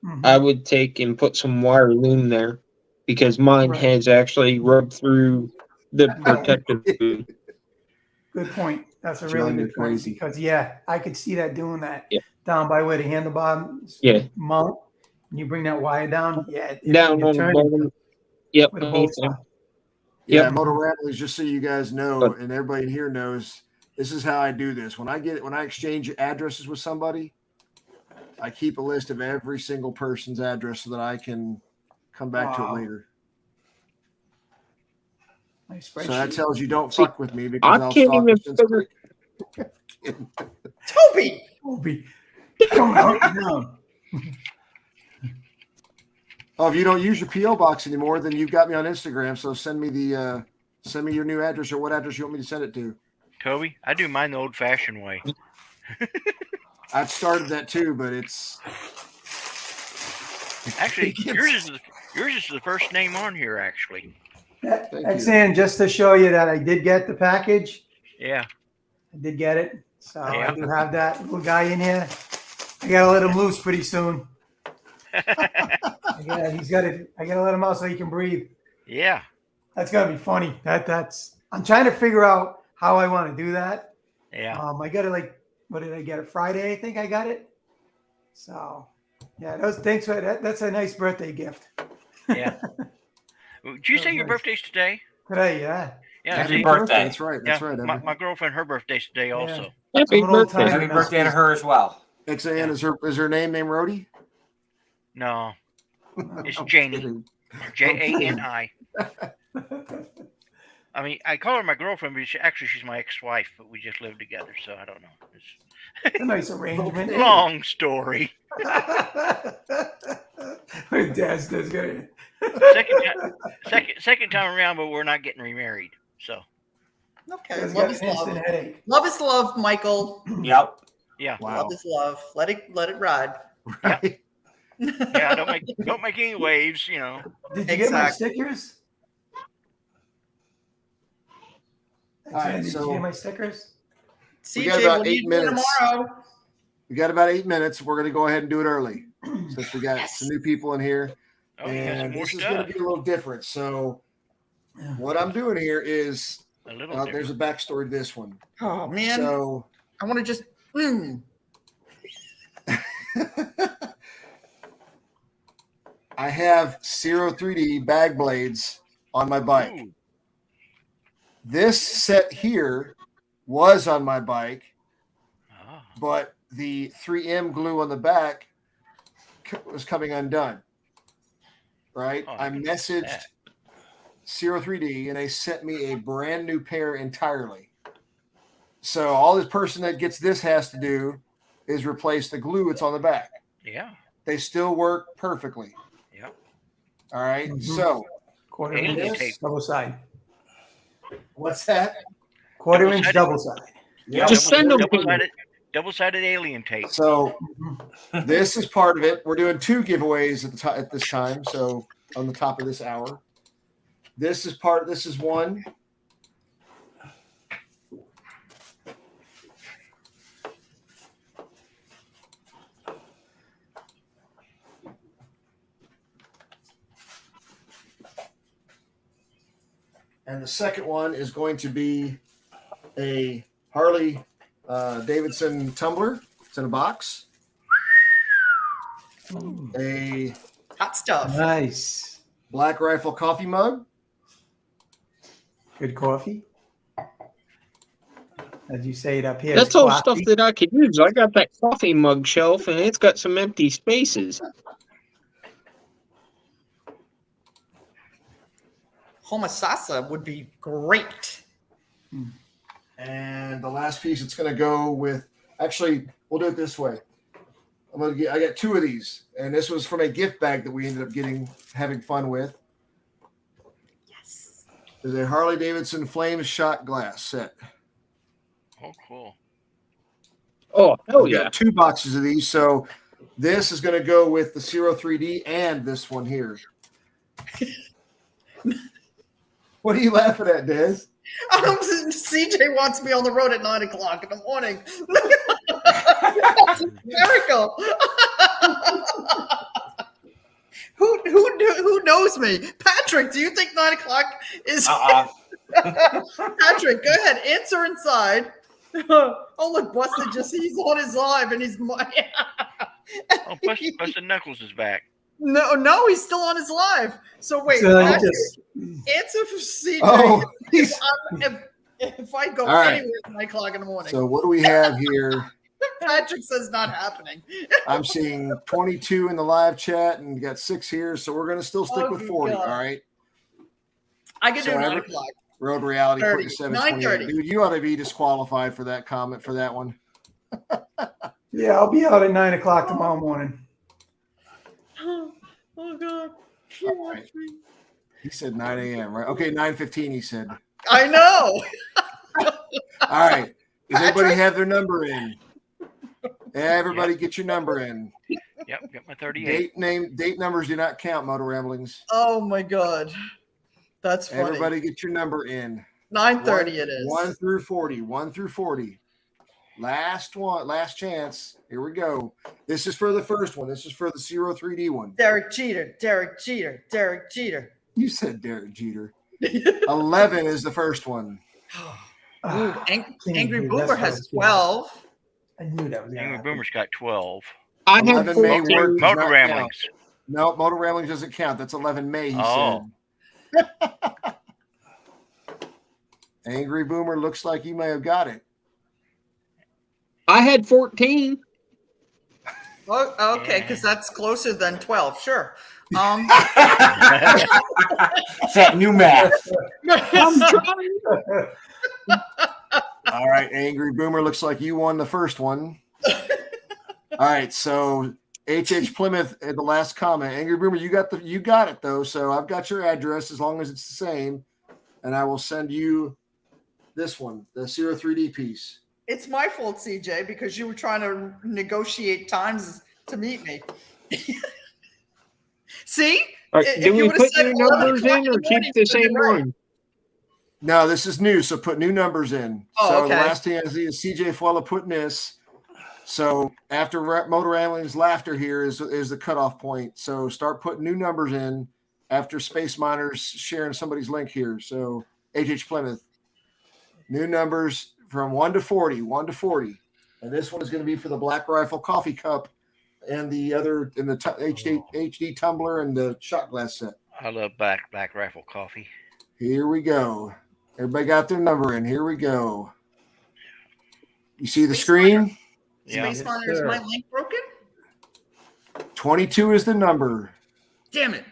Mhm. I would take and put some wire loom there, because mine Right. has actually rubbed through the protective food. Good point. That's a John, really you're good point crazy. because I could see that doing that Yeah. down by where the handlebars Yeah. mount. And you bring that wire down. Yeah. Down you're on the turning bottom. Yep. with a bolt anything. on. Yeah, Yep. Motor Ramblers, just so you guys know, But- and everybody in here knows, this is how I do this. When I exchange addresses with somebody, I keep a list of every single person's address so that I can come back to it Wow. later. Nice So that spreadsheet. tells you don't See, fuck with me because I I'll can't stalk even you since figure- quick. Toby. Toby, don't hunt me down. Oh, if you don't use your PO box anymore, then you've got me on Instagram. So send me your new address or what address you want me to send it to. Toby, I do mine the old-fashioned way. I've started that too, but it's Actually, It's- yours is the first name on here. Actually, Thank you. XN, just to show you that I did get the package. yeah. I did get it. So Yeah. I do have that little guy in here. I gotta let him loose pretty soon. Yeah, I gotta let him out so he can breathe. Yeah. That's gonna be funny. That's I'm trying to figure out how I want to do that. Yeah. I got it what did I get it? Friday, I think I got it. So yeah, thanks for that. That's a nice birthday gift. Yeah. Did you say your birthday's today? Today, yeah. Yeah. Happy see? birthday. That's right. Yeah, That's right. my girlfriend, her birthday's today also. Happy I'm an old birthday. timer. Happy birthday to her as well. XAN, is her name Rhodey? No, it's I'm Janie. kidding. Jani. I mean, I call her my girlfriend, but she's my ex-wife, but we just live together, so I don't know. It's A nice arrangement. a long story. My dad's does good. Second time around, but we're not getting remarried. So Okay. He's Love got is an instant love. headache. Love is love, Michael. Yep. yeah, Wow. Love is love. Let it ride. Right. yeah. Don't make any waves, you know. Did you get my Exactly. stickers? All right, Did you so- get my stickers? We got CJ, about what are 8 you doing minutes. tomorrow? We got about 8 minutes. We're going to go ahead and do it early since we got some new people in here. Oh, you got some And more this is going stuff. to be a little different. So, what I'm doing here is A little there's a different. backstory to this one. Oh man, So, I want to just. I have Zero 3D bag blades on my bike. Ooh, This set here was on my bike, ah, but the 3M glue on the back was coming undone. Right? Oh, I look at messaged that. Zero 3D and they sent me a brand new pair entirely. So all this person that gets this has to do is replace the glue that's on the back. Yeah. They still work perfectly. Yeah. All right. Mhm. So Quarter Alien inch tape. double side. what's that? Quarter inch Double-sided. double side. Yeah. Just send them to me. Double-sided alien tape. So Mhm. this is part of it. We're doing 2 giveaways at this time. So on the top of this hour, this is one. And the second one is going to be a Harley Davidson tumbler. It's in a box. A Hot stuff. Nice. Black Rifle coffee mug. Good coffee. as you say it up here. That's it's all classy. stuff that I could use. I got that coffee mug shelf, and it's got some empty spaces. Homosassa would be great. And the last piece, it's going to go with. Actually, we'll do it this way. I got 2 of these, and this was from a gift bag that we ended up having fun with. Yes. There's a Harley Davidson Flames shot glass set. Oh, cool. Oh, hell We've yeah. got 2 boxes of these, so this is going to go with the Zero 3D and this one here. What are you laughing at, Des? CJ wants me on the road at 9 o'clock in the morning. That's hysterical. Who knows me? Patrick, do you think 9 o'clock is? Patrick, go ahead. Answer inside. Oh, look, Busted he's on his live and he's. Oh, Busted Knuckles is back. No, he's still on his live. So wait, So Patrick, just- answer for CJ. Oh, If I go All right. anywhere at 9 o'clock in the morning, so what do we have here? Patrick says not happening. I'm seeing 22 in the live chat and got 6 here, so we're going to still stick Oh, with good 40. God. All right. I can do So 9 o'clock. Road Reality 30, 4728. 9:30. Dude, you ought to be disqualified for that comment for that one. Yeah, I'll be out at 9 o'clock tomorrow morning. Oh God. All right. He said 9 a.m. right? Okay, 9:15. He said. I know. All right. Does everybody Patrick? have their number in? Everybody get your number in. Yep, got my 38. Date numbers do not count, Motor Ramblings. Oh my God. That's funny. Everybody get your number in. 9:30 it is. 1 through 40. 1 through 40. Last one, last chance. Here we go. This is for the first one. This is for the Zero 3D one. Derek Jeter. Derek Jeter. Derek Jeter. You said Derek Jeter. 11 is the first one. Ooh, Angry Dude, Boomer that's has what 12. I knew that was going to Angry happen. Boomer's got 12. I had 11 may 14. work. Does Motor not count. Ramblings. No, Motor Ramblings doesn't count. That's 11 May, he Oh. said. Angry Boomer looks like you may have got it. I had 14. Oh, okay, because that's closer than 12. Sure. It's that new math. I'm trying. All right, Angry Boomer looks like you won the first one. All right, so HH Plymouth at the last comment. Angry Boomer, you got it though. So I've got your address as long as it's the same, and I will send you this one, the Zero 3D piece. It's my fault, CJ, because you were trying to negotiate times to meet me. See? All right, If do you we would've put said new 11 numbers o'clock in in or the keep morning, the you'd same right. one? No, this is new, so put new numbers in. Oh, so the okay. last thing I see is CJ Fuella putting this. So after Motor Rambling's laughter here is the cutoff point. So start putting new numbers in after Space Miners sharing somebody's link here. So HH Plymouth, new numbers from 1 to 40, 1 to 40. And this one is going to be for the Black Rifle coffee cup and the other in the HD tumbler and the shot glass set. I love Black Rifle coffee. Here we go. Everybody got their number in. Here we go. You see the screen? Yeah. Space Runner, is my link broken? 22 is the number. Damn it.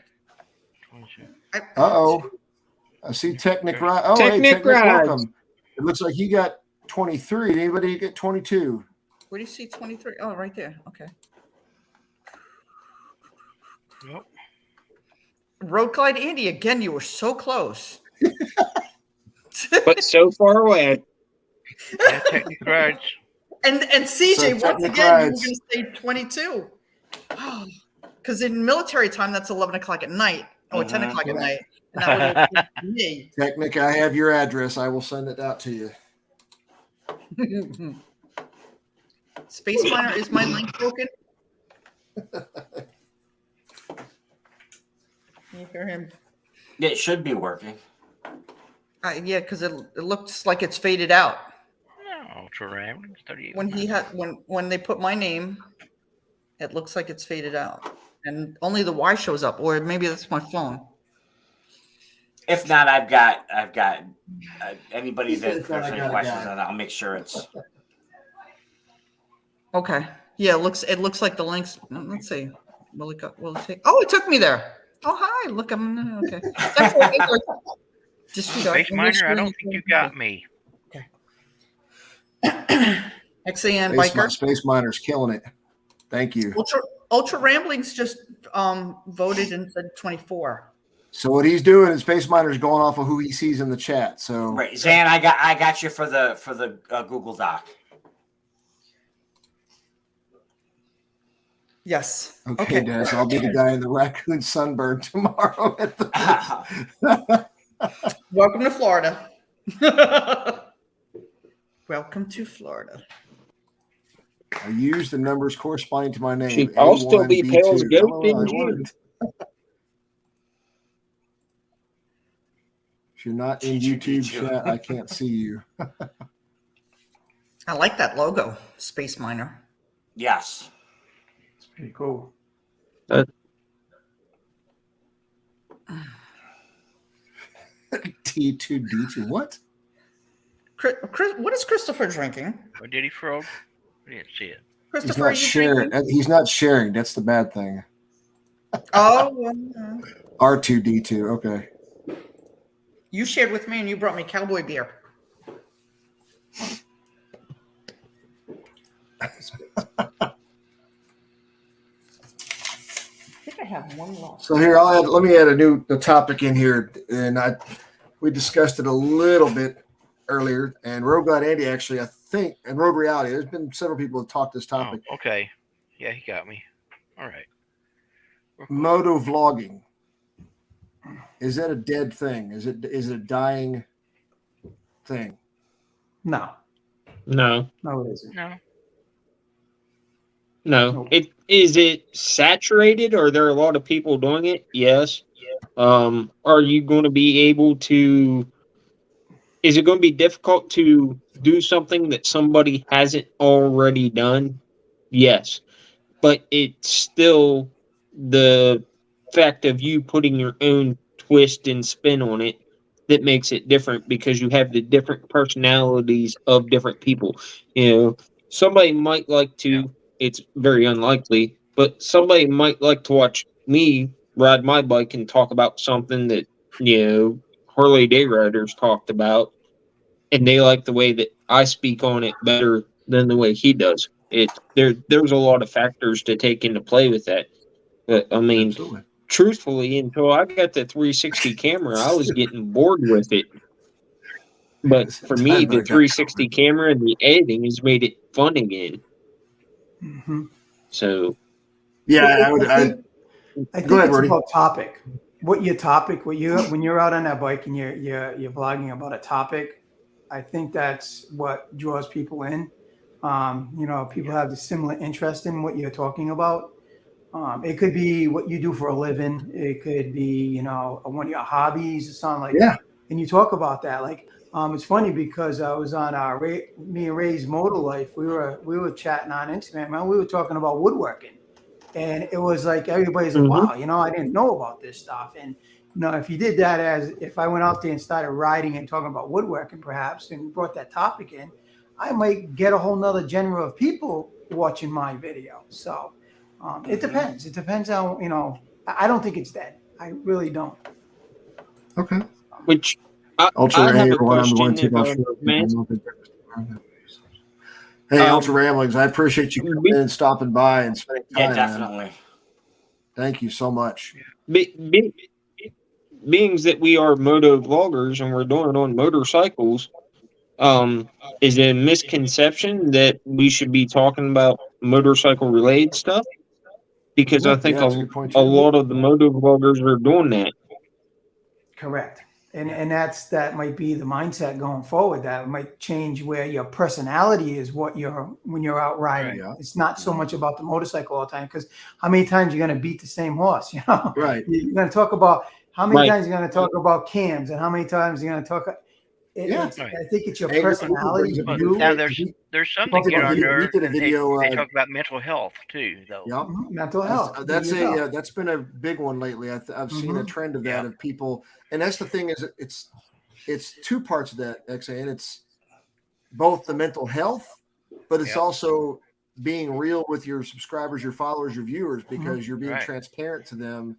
22. Uh-oh. I see Technic Ride. Oh, Technic hey, Technic, Rides. welcome. It looks like you got 23. Did anybody get 22? Where do you see 23? Oh, right there. Okay. Yep. Road Glide Andy, again, you were so close. But so far away. Yeah, Technic Rides. And CJ, So once Technic again, you were Rides. going to say 22. Because in military time, that's 11 o'clock at night or 10 o'clock at night. And that would have been me. Technic, I have your address. I will send it out to you. Space Miner, is my link broken? Can you hear him? It should be working. Yeah, because it looks like it's faded out. Ultra Ramblings, 38. When he had when they put my name, it looks like it's faded out, and only the Y shows up, or maybe that's my phone. If not, I've got anybody He said that if not, there's I any got a questions, guy. and I'll make sure it's. Okay. Yeah, it looks like the links. Let's see. Will it go? Will it take? Oh, it took me there. Oh, hi. Look, I'm okay. Disregard. Space Miner, I don't think you got me. XAN Space, Biker. Space Miner's killing it. Thank you. Ultra Ramblings just voted and said 24. So what he's doing is Space Miner's going off of who he sees in the chat. So Right, Zan, I got you for the Google Doc. Yes. okay, Des, I'll be the guy in the raccoon sunburn tomorrow. At the Welcome to Florida. Welcome to Florida. I use the numbers corresponding to my name. Shoot, I'll still be A1, pale as B2. goat Oh, in I June. worked. If you're not in YouTube chat, I can't see you. I like that logo, Space Miner. Yes. It's pretty cool. T2D2. What? Chris, what is Christopher drinking? Or did he frog? I didn't see it. He's Christopher, not are you sharing. drinking? He's not sharing. That's the bad thing. Oh, R2D2. Okay. you shared with me and you brought me cowboy beer. I think I have one left. So here, let me add a topic in here, and we discussed it a little bit earlier. And Road God Andy actually, I think, and Road Reality. There's been several people who talked this topic. Oh, okay. Yeah, he got me. All right. Moto vlogging. Is that a dead thing? Is it a dying thing? No, No, no, it isn't. No. no. It saturated? Or are there a lot of people doing it? Yes. Are you going to be able to? Is it going to be difficult to do something that somebody hasn't already done? Yes, but it's still the fact of you putting your own twist and spin on it that makes it different, because you have the different personalities of different people. You know, somebody might like to, it's very unlikely, but somebody might like to watch me ride my bike and talk about something that, you know, Harley Day Riders talked about, and they like the way that I speak on it better than the way he does. There's a lot of factors to take into play with that. But I mean, Absolutely. truthfully, until I got the 360 camera, I was getting bored with it. But for me, the 360 camera and the editing has made it fun again. Mm-hmm. So, Yeah, I I think Go ahead, it's Rudy. about topic. When you're out on that bike and you're vlogging about a topic, I think that's what draws people in. People have the similar interest in what you're talking about. It could be what you do for a living. It could be, one of your hobbies or something like that. And you talk about that. Like, it's funny because I was on me and Ray's Motor Life. We were chatting on Instagram, and we were talking about woodworking. And it was like, everybody's like, wow, I didn't know about this stuff. And, if you did that, if I went out there and started writing and talking about woodworking perhaps, and brought that topic in, I might get a whole nother genre of people watching my video. So it depends. It depends on, I don't think it's dead. I really don't. Okay. which Ultra I have a Ramblings, question. Hey, Ultra Ramblings, I appreciate you coming in and stopping by and spending time. Yeah, definitely. Man. Thank you so much. Being that we are moto vloggers and we're doing it on motorcycles, is it a misconception that we should be talking about motorcycle related stuff? Because I think a lot of the moto vloggers are doing that. Correct. And that might be the mindset going forward. That might change where your personality is, when you're out riding. Right, yeah. It's not so much about the motorcycle all the time, because how many times you're going to beat the same horse? Right. You're going to talk about how many times you're going to talk about cams, and how many times you're going to talk. Yeah. I think it's your Angus personality. brings up a You, Now there's some that Talking get about on video- we nerves, did a and they- video, they talk about mental health too, though. Yep. mental health. That's There you go. that's been a big one lately. I've seen a Mhm. trend of that Yeah. of people, and that's the thing is it's two parts of that, XA, and it's both the mental health, but it's Yeah. also being real with your subscribers, your followers, your viewers, because you're being Right. transparent to them.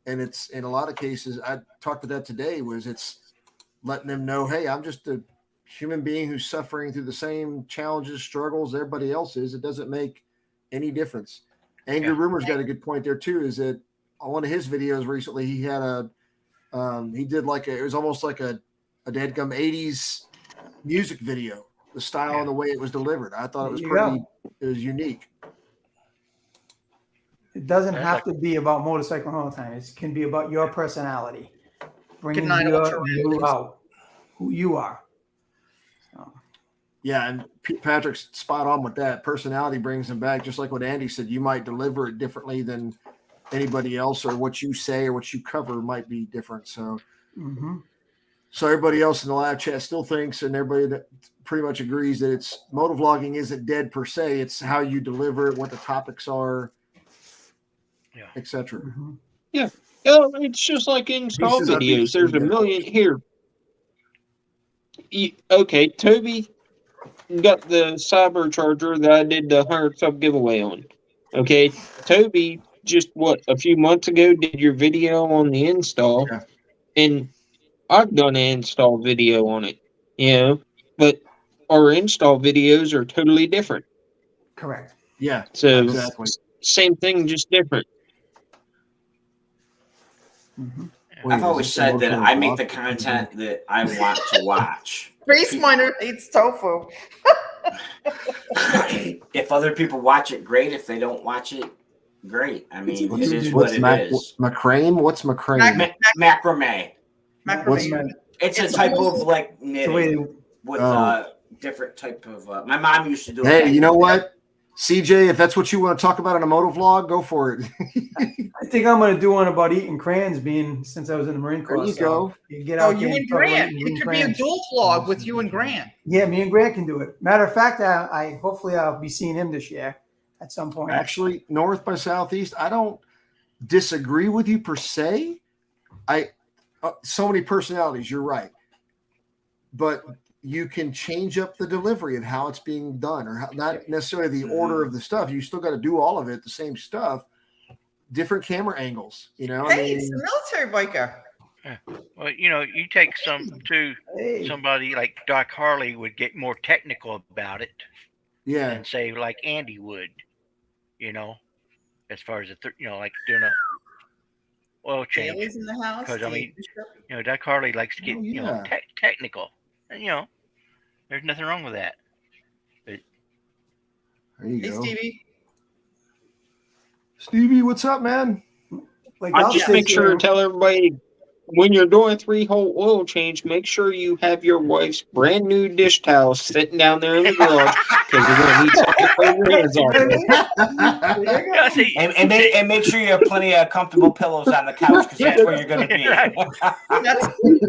And it's in a lot of cases, I talked to that today, was it's letting them know, hey, I'm just a human being who's suffering through the same challenges, struggles everybody else is. It doesn't make any difference. Angry Yeah. Rumor's got a good point there too, is that on one of his videos recently, he had he did like it was almost like a dadgum 80s music video, the style and the way it was delivered. I thought it was There you pretty, it was unique. It doesn't That's have to be about motorcycling all the time. It can be about your personality, bringing night, Ultra you Ramblings. out, who you are. So, Yeah, and Patrick's spot on with that. Personality brings him back, just like what Andy said. You might deliver it differently than anybody else, or what you say or what you cover might be different. So, mhm. so everybody else in the live chat still thinks, and everybody that pretty much agrees that it's motovlogging isn't dead per se. It's how you deliver it, what the topics are, Yeah. etc. Mhm. Yeah, it's just like install Pieces of videos. each There's a video. million here. Okay, Toby got the Cybercharger that I did the 100 sub giveaway on. Okay, Toby just a few months ago did your video on the install, Yeah. and I've done an install video on it. But our install videos are totally different. Correct. Yeah, So exactly. same thing, just different. Mhm. I've always said that I make the content that I want to watch. Grace Miner hates tofu. If other people watch it, great. If they don't watch it, great. I mean, it is what What's it is. macrame? What's macrame? Macrame. What's Macrame. It's a It's type almost- of like The way knitting with Oh. different type of. My mom used to do it. Hey, back you know in the day. what? CJ, if that's what you want to talk about in a moto vlog, go for it. I think I'm going to do one about eating crayons, being since I was in the Marine Corps. There you so go. You get Oh, out you there and talk about Grant. eating It could be a crayons. dual vlog with you and Grant. Yeah, me and Grant can do it. Matter of fact, I hopefully I'll be seeing him this year at some point. Actually, north by southeast, I don't disagree with you per se. So many personalities, you're right. But you can change up the delivery of how it's being done, or how, not necessarily the order of the stuff. You still got to do all of it, the same stuff, different camera angles. Hey, I it's mean, a military biker. Well, you take Hey, somebody like Doc Harley would get more technical about it yeah, than say like Andy would, as far as like doing a oil change. Bailey's in the house. 'Cause, I Dave mean, Bishop. Doc Harley likes to get Oh, yeah. technical, and there's nothing wrong with that. there you Hey, go. Stevie. Stevie, what's up, man? like I I'll just sit make sure there- to tell everybody when you're doing a 3-hole oil change, make sure you have your wife's brand new dish towel sitting down there in the garage because you're going to need something to clean your hands off. There you go. Yeah, see, And make sure you have plenty of comfortable pillows on the couch because that's where you're going to be. Right.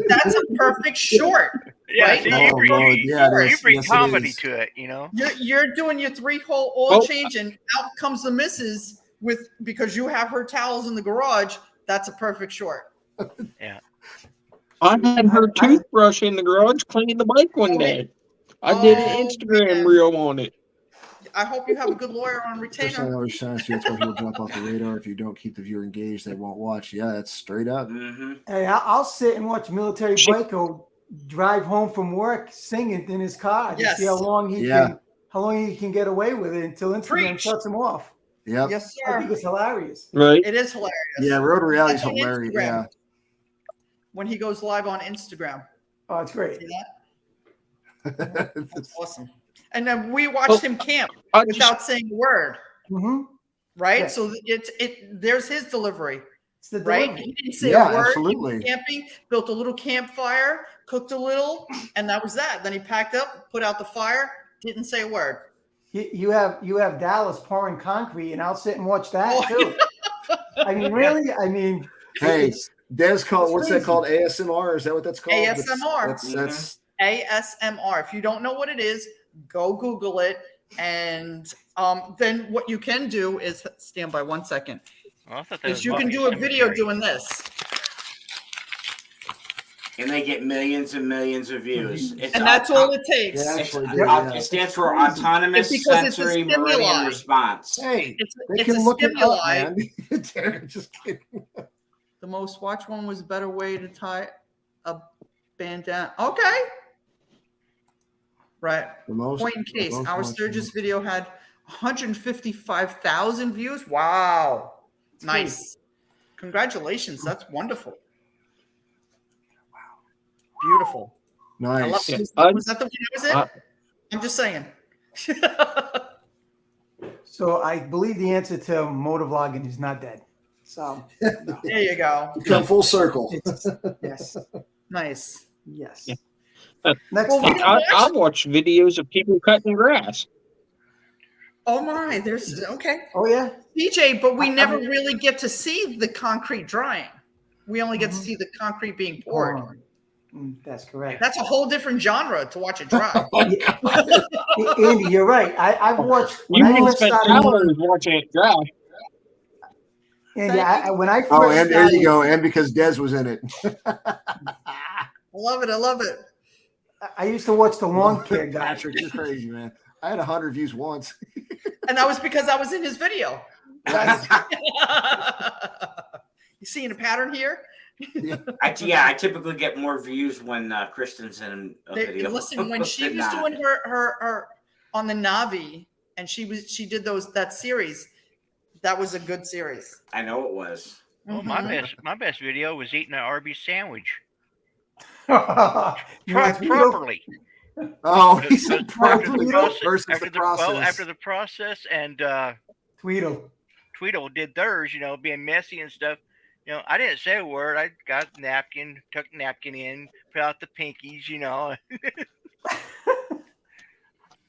That's a perfect short. yeah, right? see, Oh, you bring, Lord, yeah, it you is. bring Yes, it comedy is. to it, You're doing your 3-hole oil Oh. change, and out comes the missus because you have her towels in the garage. That's a perfect short. I had her toothbrush in the garage cleaning the bike one day. I did an Oh, Instagram man. reel on it. I hope you have a good lawyer on Just retainer. another sign, so that's why he'll jump off the radar. If you don't keep the viewer engaged, they won't watch. Yeah, that's straight up. Mm-hmm. Hey, I'll sit and watch military biker drive home from work singing in his car to see how Yes. long he can get away with it until Instagram Preach. shuts him off. Yep. Yes, I think sir. it's hilarious. Right? It is hilarious. Yeah, Road Reality's That's on hilarious. Instagram. Yeah. When he goes live on Instagram. Oh, it's great. See that? That's awesome. And then we watched him camp I just, without saying a word, Mm-hmm. right? Yeah. So there's his delivery, It's the right? delivery. He didn't say Yeah, a word. He absolutely. was camping, built a little campfire, cooked a little, and that was that. Then he packed up, put out the fire, didn't say a word. You have Dallas pouring concrete, and I'll sit and watch that Oh, too. I mean, really? I mean, Hey, it's- Des called, what's that crazy. called? ASMR? Is that what that's called? ASMR. That's ASMR. If you don't know what it is, go Google it. And then what you can do is stand by 1 second. Oh, I thought that Is was you can Buffy do a video Cemetery. doing this. And they get millions and millions of views. It's And that's all it takes. Yeah, It's, actually, it stands for autonomous It's because it's a sensory meridian stimuli. response. Hey, It's they a can look it up, stimuli. man. Derek, just kidding. The most watched one was a better way to tie a bandana. Okay. Right. The most, Point in the case. most Our watched Sturgis video had 155,000 views. Wow. Nice. Congratulations. That's wonderful. Beautiful. I love Nice. it. Yeah, Was that the one that was it? I'm just saying. So I believe the answer to motovlogging is not dead. So There you go. You come full circle. it's, yes, Nice. yes. Yeah. Next Well, one. I've watched videos of people cutting grass. Oh my, there's okay. Oh yeah. DJ, but we I never mean- really get to see the concrete drying. We only get to see the concrete being poured. That's correct. That's a whole different genre to watch it dry. Andy, you're right. I've watched when You I can first spend started. hours watching it dry. Andy, when I first Oh, and there you started, go. And because Des was in it. I love it. I love it. I used to watch the lawn care guy. Patrick, you're crazy, man. I had 100 views once. And that was because I was in his video. You seeing a pattern here? I typically get more views when Kristen's in a video. Listen, when she than was not. doing her on the Navi, and she did that series. That was a good series. I know it was. Well, Mhm. my best video was eating an Arby's sandwich You want to tweet him? properly. Oh, he Because said after properly the process, versus the process. after the process, and Tweedle. Tweedle did theirs, being messy and stuff. I didn't say a word. I got a napkin, tucked the napkin in, put out the pinkies.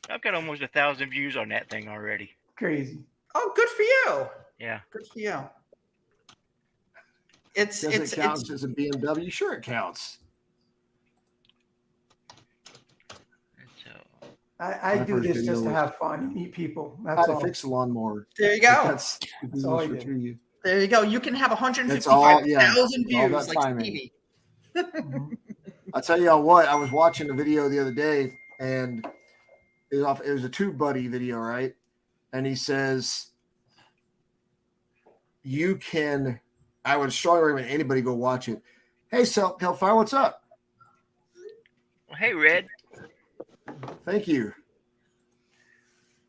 I've got almost 1,000 views on that thing already. Crazy. Oh, good for you. Yeah. Good for you. It's Does it's it count as a BMW? Sure, it counts. So I My do first this video just to was- have fun and meet people. How That's to all. fix the lawnmower. there you go. That's all I for did. you. There you go. You can have It's all- yeah, 155,000 it's all views about like timing. Stevie. Mhm. I'll tell you what, I was watching a video the other day, and it was a Tube Buddy video, right? And he says, I would strongly recommend anybody go watch it. Hey, Hellfire, what's up? well, hey, Red. Thank you.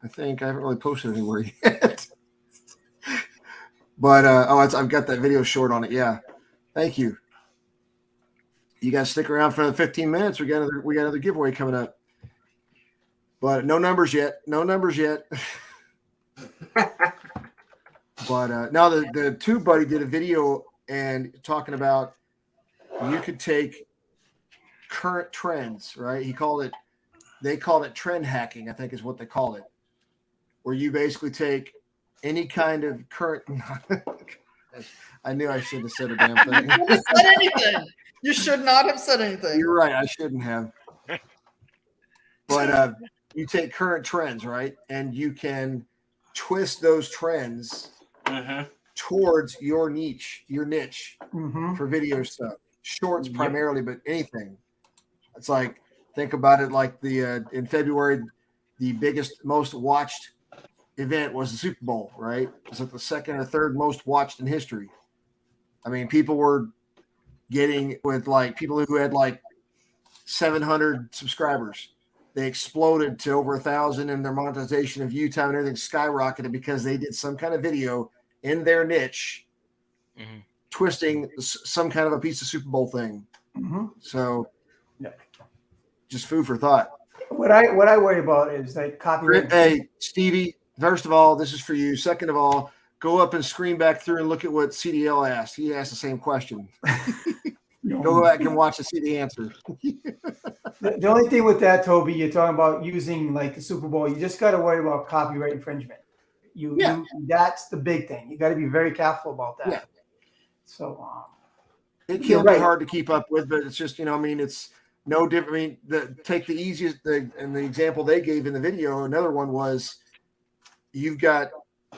I think I haven't really posted anywhere yet. But, I've got that video short on it. Yeah. Thank you. You guys stick around for another 15 minutes. We got another giveaway coming up. But no numbers yet. But now the Tube Buddy did a video and talking about you could take current trends, right? They called it trend hacking, I think is what they call it, where you basically take any kind of current. I knew I shouldn't have said a damn You thing. shouldn't have said anything. You should not have said anything. You're right. I shouldn't have. But you take current trends, right? And you can twist those trends Mm-hmm. towards your niche Mhm. for video stuff. Shorts Yep. primarily, but anything. It's like, think about it like in February, the biggest, most watched event was the Super Bowl, right? It was like the second or third most watched in history. I mean, people were getting with people who had 700 subscribers. They exploded to over 1,000, and their monetization of view time and everything skyrocketed because they did some kind of video in their niche, Mhm. twisting some kind of a piece of Super Bowl thing. Mhm. So, Yeah. just food for thought. What I worry about is like copyright. Hey, Stevie, first of all, this is for you. Second of all, go up and screen back through and look at what CDL asked. He asked the same question. Go back and watch and see the answer. The only thing with that, Toby, you're talking about using like the Super Bowl. You just got to worry about copyright infringement. That's the big thing. You got to be very careful about that. Yeah. So It You're can be right. hard to keep up with, but it's just, it's no different. I mean, take the easiest, and the example they gave in the video. Another one was you've got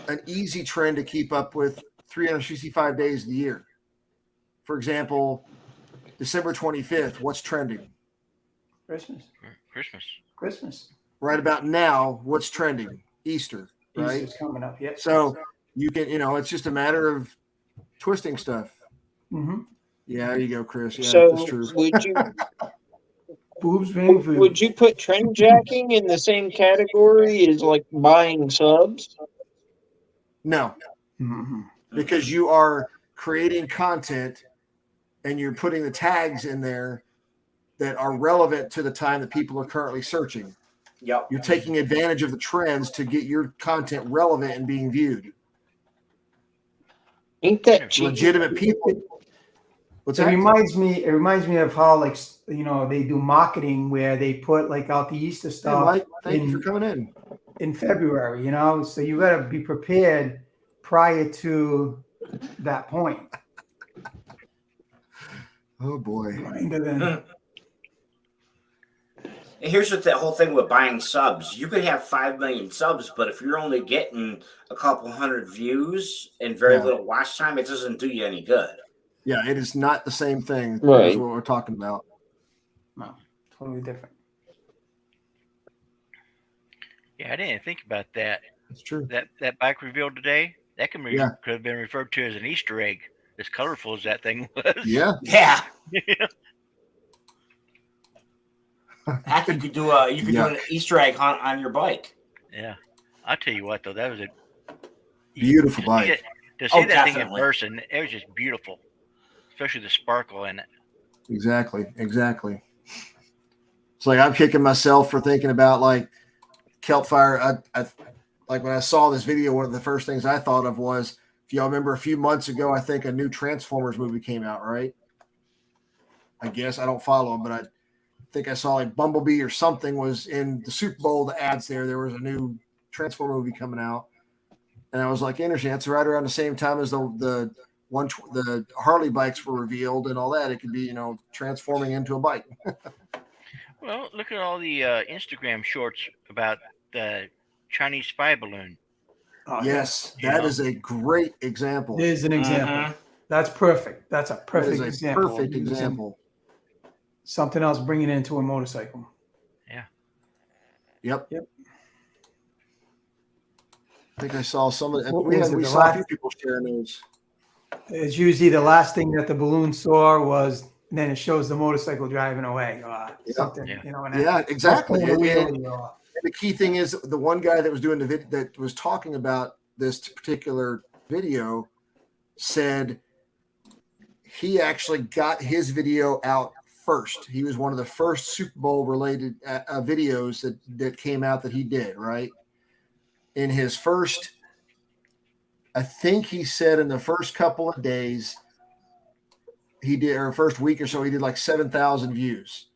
an easy trend to keep up with 365 days of the year. For example, December 25th, what's trending? Christmas. Christmas. Right about now, what's trending? Easter, right? Easter's coming up. Yep. So you can, it's just a matter of twisting stuff. Mm-hmm. Yeah, there you go, Chris. Yeah, So that's true. Boobs being food. would you put trend jacking in the same category as like buying subs? No, Mm-hmm. because you are creating content and you're putting the tags in there that are relevant to the time that people are currently searching. Yep. You're taking advantage of the trends to get your content relevant and being viewed. Ain't that cheap? Legitimate people. What's It that? reminds me of how, like, they do marketing where they put like out the Easter Hey, stuff Mike, thank you for coming in. February, so you got to be prepared prior to that point. Oh boy. Rather than- And here's what the whole thing with buying subs. You could have 5 million subs, but if you're only getting a couple hundred views and very Yeah. little watch time, it doesn't do you any good. Yeah, it is not the same thing as Right. what we're talking about. No, totally different. Yeah, I didn't think about that. It's true. That bike reveal today, that Yeah. could have been referred to as an Easter egg. As colorful as that thing was. Yeah. Yeah. Heck, you could do Yeah. an Easter egg hunt on your bike. Yeah. I'll tell you what though, that was a Beautiful to see bike. it- To see Oh, that thing in definitely. person, it was just beautiful. Especially the sparkle in it. Exactly. It's like I'm kicking myself for thinking about like Kelpfire. I like when I saw this video, one of the first things I thought of was, if y'all remember a few months ago, I think a new Transformers movie came out, right? I guess I don't follow them, but I think I saw like Bumblebee or something was in the Super Bowl, the ads there. There was a new Transformer movie coming out. And I was like, interesting. That's right around the same time as the Harley bikes were revealed and all that. It could be, transforming into a bike. Well, look at all the Instagram shorts about the Chinese spy balloon. Oh, Yes, Yeah. that is a great example. There's an example. Mhm. That's perfect. That's a That perfect is a example. perfect example. Something else bringing it into a motorcycle. Yep. Yep. I think I saw some of What we was it, we the saw a last- few people sharing those. It's usually the last thing that the balloon saw was, and then it shows the motorcycle driving away or something, Yeah. and Yeah, exactly. pulling the And wheel or- the key thing is the one guy that was doing the video that was talking about this particular video said he actually got his video out first. He was one of the first Super Bowl related videos that came out that he did, right? In his first, I think he said in the first couple of days, he did, or first week or so, he did like 7,000 views.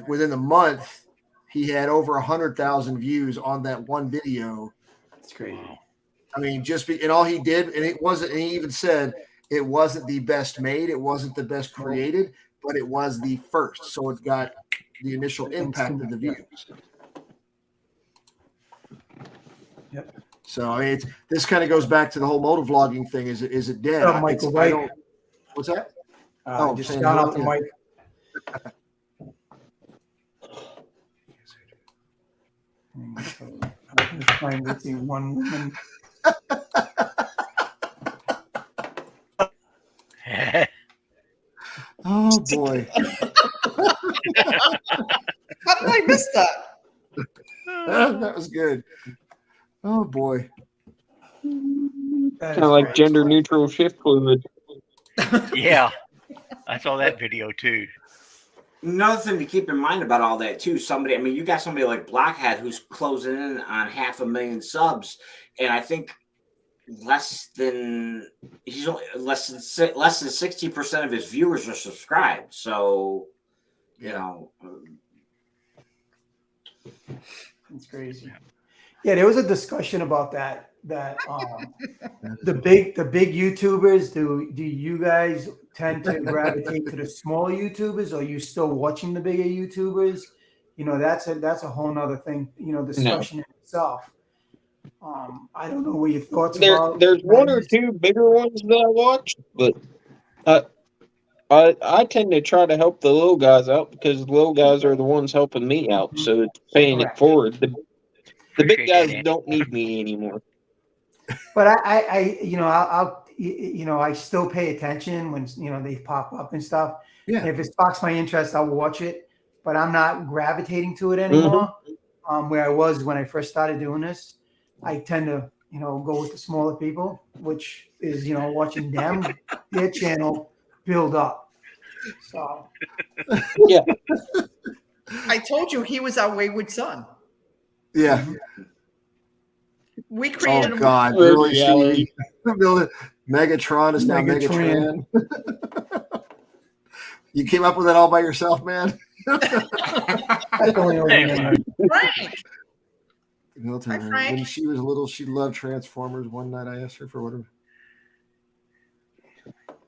Within the month, he had over 100,000 views on that one video. It's crazy. I mean, and all he did, and it wasn't, and he even said it wasn't the best made, it wasn't the best created, but it was the first. So it got the initial impact of the views. Yep. So I mean, this kind of goes back to the whole motovlogging thing. Is it dead? Oh, Michael White. What's that? Just saying shout out hello, to yeah. Mike. I'm just trying to see one woman. Oh boy. How did I miss that? That was good. Oh boy. That Kind of like gender neutral shift fluid. Yeah. I saw that video too. Another thing to keep in mind about all that too, you got somebody like Blockhead who's closing in on 500,000 subs, and I think less than 60% of his viewers are subscribed. So, It's crazy. Yeah, there was a discussion about that. The big YouTubers. Do you guys tend to gravitate to the smaller YouTubers, or are you still watching the bigger YouTubers? You know, that's a whole nother thing. You know, discussion in itself. I don't know what your thoughts about. There's one or two bigger ones that I watch, but I tend to try to help the little guys out because the little guys are the ones helping me out. So it's paying it Correct. forward. The big Appreciate guys that, Andy. don't need me anymore. But I still pay attention when they pop up and stuff. Yeah. If it sparks my interest, I'll watch it. But I'm not gravitating to it anymore. Where I was when I first started doing this, I tend to go with the smaller people, which is watching their channel build up. So Yeah. I told you he was our wayward son. Yeah. We created Oh him. God, Weird really, reality. Stevie? Megatron is now Megatron. Megatron. You came up with it all by yourself, man. that's the only way. Frank. Milton, Hi, Frank. when she was little, she loved Transformers. One night I asked her for whatever.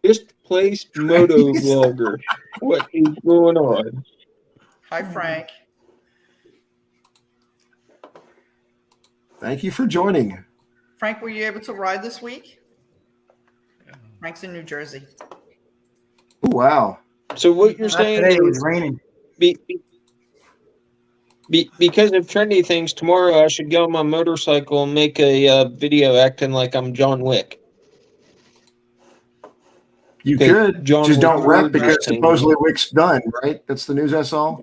Just place Moto Vlogger. What is going on? Hi, Frank. Thank you for joining. Frank, were you able to ride this week? Frank's in New Jersey. Oh, wow. So what you're Not saying today, it was is raining. because of trendy things, tomorrow I should go on my motorcycle and make a video acting like I'm John Wick. You Okay, could. John Just don't Wick wreck word because thing. supposedly Wick's done, right? That's the news I saw.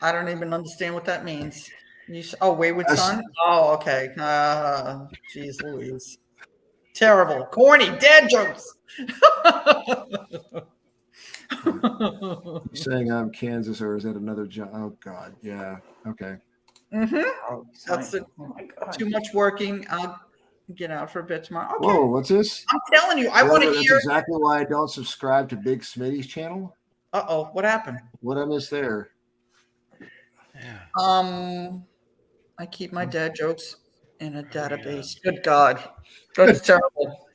I don't even understand what that means. Wayward That's- Son? Oh, okay. Jeez Louise. Terrible. Corny. Dad jokes. Saying I'm Kansas, or is that another job? Oh, God. Yeah. Okay. Oh, That's it. oh my God. Too much working. I'll get out for a bit tomorrow. Okay. Whoa, what's this? I'm telling you, I want to That's hear. exactly why I don't subscribe to Big Smitty's channel. Uh-oh. What happened? What I missed there? I keep my dad jokes in a database. Good God. That's terrible.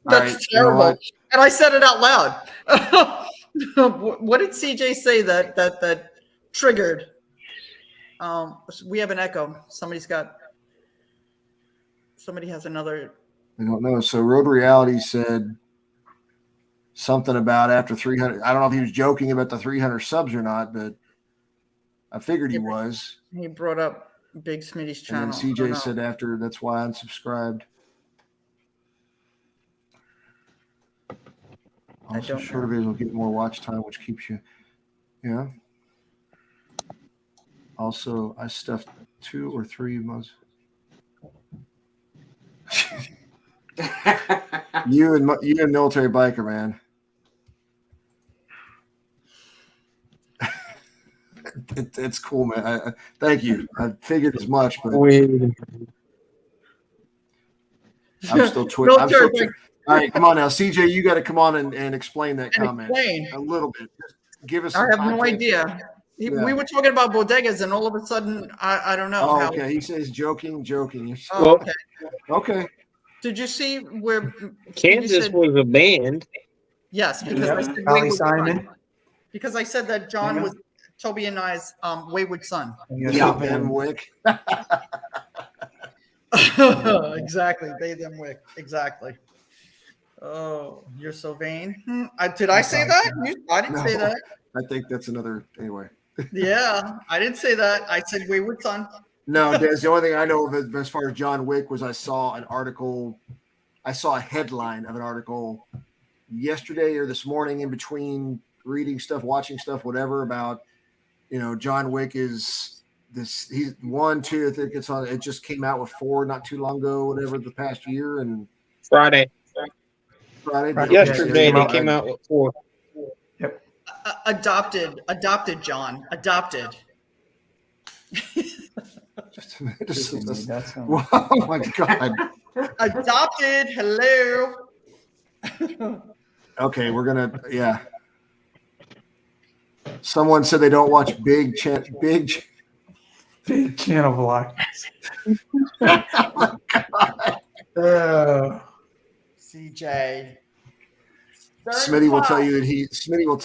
That's right, you know terrible. what? And I said it out loud. What did CJ say that triggered? We have an echo. Somebody has another. I don't know. So Road Reality said something about after 300. I don't know if he was joking about the 300 subs or not, but I figured he was. He brought up Big Smitty's channel. And then I don't know. CJ said after, that's why I unsubscribed. I Also, don't shorter videos will get more watch time, which keeps you, yeah. Also, I stuffed 2 or 3 months. You and military biker, man. It's cool, man. Thank you. I figured as much, but I'm still twitching. Military All right, come on now, CJ. You got to come on and explain that And comment explain. a little bit. Just give us. I some have no context. idea. Yeah. We were talking about bodegas, and all of a sudden, I don't know. Oh, how. okay. He says joking. Oh, okay. Okay. Did you see where Kansas said- was a band. Yes, because Yeah. I said Holly wayward Simon. son. Because I said that John Yeah. was Toby and I's wayward son. Yeah, Ben Wick. Exactly. They them wick. Exactly. Oh, you're so vain. Did I say that? I didn't say No. that. I think that's another. Anyway. Yeah, I didn't say that. I said wayward son. No, Des, the only thing I know of as far as John Wick was I saw an article. I saw a headline of an article yesterday or this morning in between reading stuff, watching stuff, whatever about, John Wick is this. He's 1, 2. I think it's on. It just came out with 4 not too long ago, whatever the past year and Friday. Friday. Yesterday they came out with 4. Adopted John. Adopted. Oh my God. Adopted. Hello. Okay, we're gonna. Yeah. Someone said they don't watch Big. Big channel vlog. CJ. Smitty will tell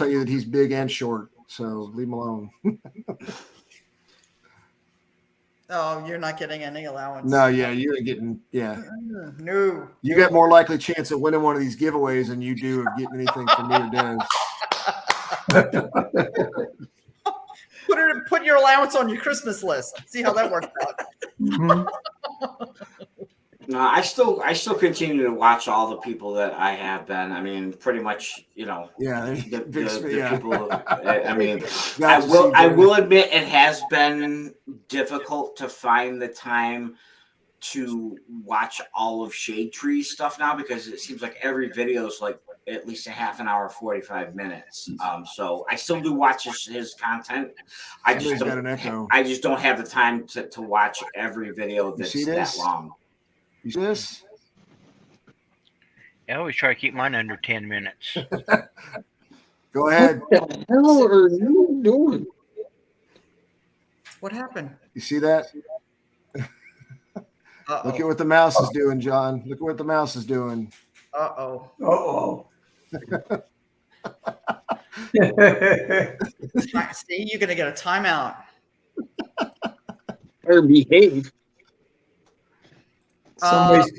you that he's big and short, so leave him alone. Oh, you're not getting any allowance. No, yeah, you ain't getting No. You got more likely chance of winning one of these giveaways than you do of getting anything from me or Des. Put your allowance on your Christmas list. See how that works out. No, I still continue to watch all the people that I have been. I mean, pretty much, you know. Yeah, The yeah. people. I mean, Got to I see will admit it has been difficult to find the time to watch all of Shade Tree's stuff now because it seems like every video is like at least a half an hour, 45 minutes. So I still do watch his content. I just don't have the time to watch every video that's that long. You see this? I always try to keep mine under 10 minutes. Go ahead. What the hell are you doing? What happened? You see that? Look at what the mouse is doing, John. Look at what the mouse is doing. Uh-oh. See, you're going to get a timeout. Or behave. Somebody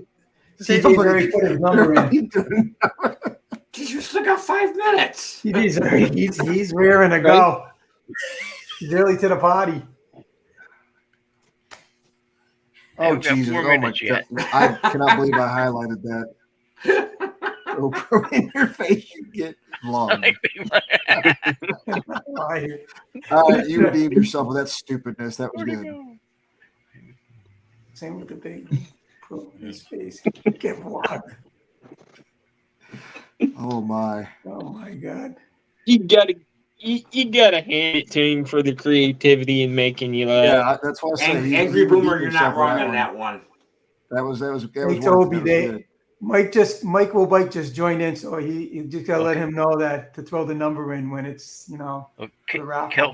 put his number in. You still got 5 minutes. He's rearing to go. He's early to the party. Oh, Jesus. Oh, my God. I cannot believe I highlighted that. Oh, in your face, you get long. You redeemed yourself with that stupidness. That was good. Same with the big pro in his face. Get blocked. Oh, my. Oh, my God. You gotta hand it to him for the creativity and making you laugh. Yeah, that's what I said. Angry Boomer, you're not wrong on that one. That was Hey, Toby, Mike just joined in, so you just gotta let him know that to throw the number in when it's Keltfire, tell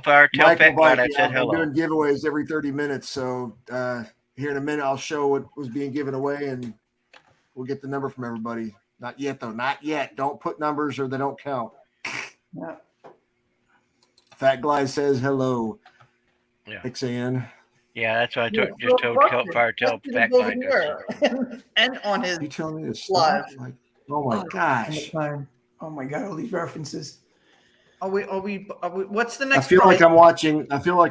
Fat Glad I said hello. We're doing giveaways every 30 minutes, so here in a minute I'll show what was being given away, and we'll get the number from everybody. Not yet, though. Not yet. Don't put numbers or they don't count. Yeah. Fat Glide says hello. Yeah. XAN. Yeah, that's what I just told Keltfire. Tell Fat Glide. And on his you telling me this live. like, oh my gosh. Oh my God, all these references. Are we what's the next I feel prize? like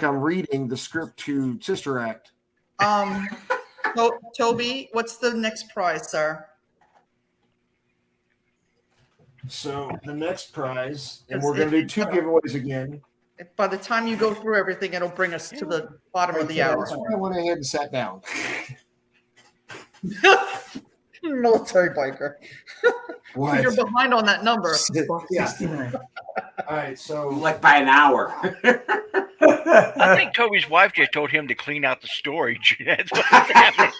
I'm reading the script to Sister Act. Toby, what's the next prize, sir? So the next prize, and we're going to do 2 giveaways again. By the time you go through everything, it'll bring us to the bottom of the hour. That's why I went ahead and sat down. Military biker. What? You're behind on that number. 69. All right, so like by an hour. I think Toby's wife just told him to clean out the storage. That's what's happening.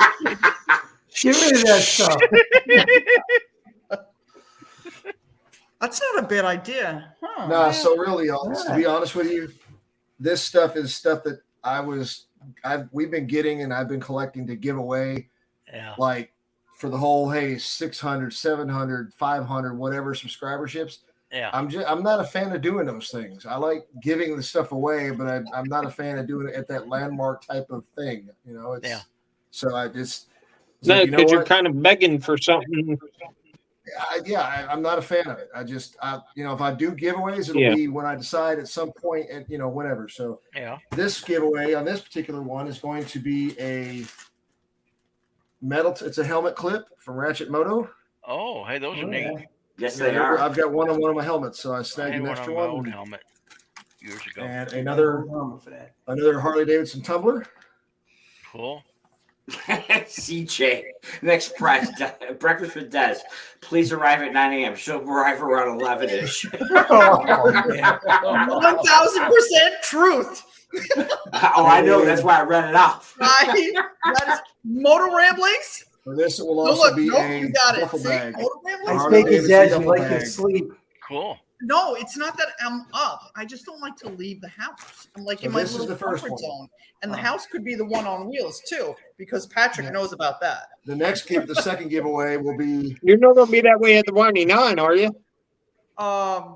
Get rid of that stuff. That's not a bad idea. Huh, no, so really, to be honest with you, this stuff is stuff that we've been getting and I've been collecting to give away. Yeah. Like for the whole 600, 700, 500, whatever subscriberships. Yeah. I'm not a fan of doing those things. I like giving the stuff away, but I'm not a fan of doing it at that landmark type of thing. You know, so I just no, because you're kind of begging for something. I'm not a fan of it. If I do giveaways, it'll be when I decide at some point, and whenever. So this giveaway on this particular one is going to be a metal. It's a helmet clip from Ratchet Moto. Oh, hey, those are neat. Yes, they are. I've got one on one of my helmets, so I snagged an extra one. My own helmet years ago. And another Harley Davidson tumbler. Cool. CJ, next prize, breakfast with Des. Please arrive at 9 a.m. She'll arrive around 11-ish. 1,000% truth. Oh, I know. That's why I read it off. That is Motor Ramblings. For this, it will also be a you got duffel it. bag. Motor Ramblings? I take his edge and like to sleep. Cool. No, it's not that I'm up. I just don't like to leave the house. I'm like So in my this is little the first comfort one. zone. And the house could be the one on wheels too, because Patrick knows about that. The second giveaway will be You're not gonna be that way at the 99, are you?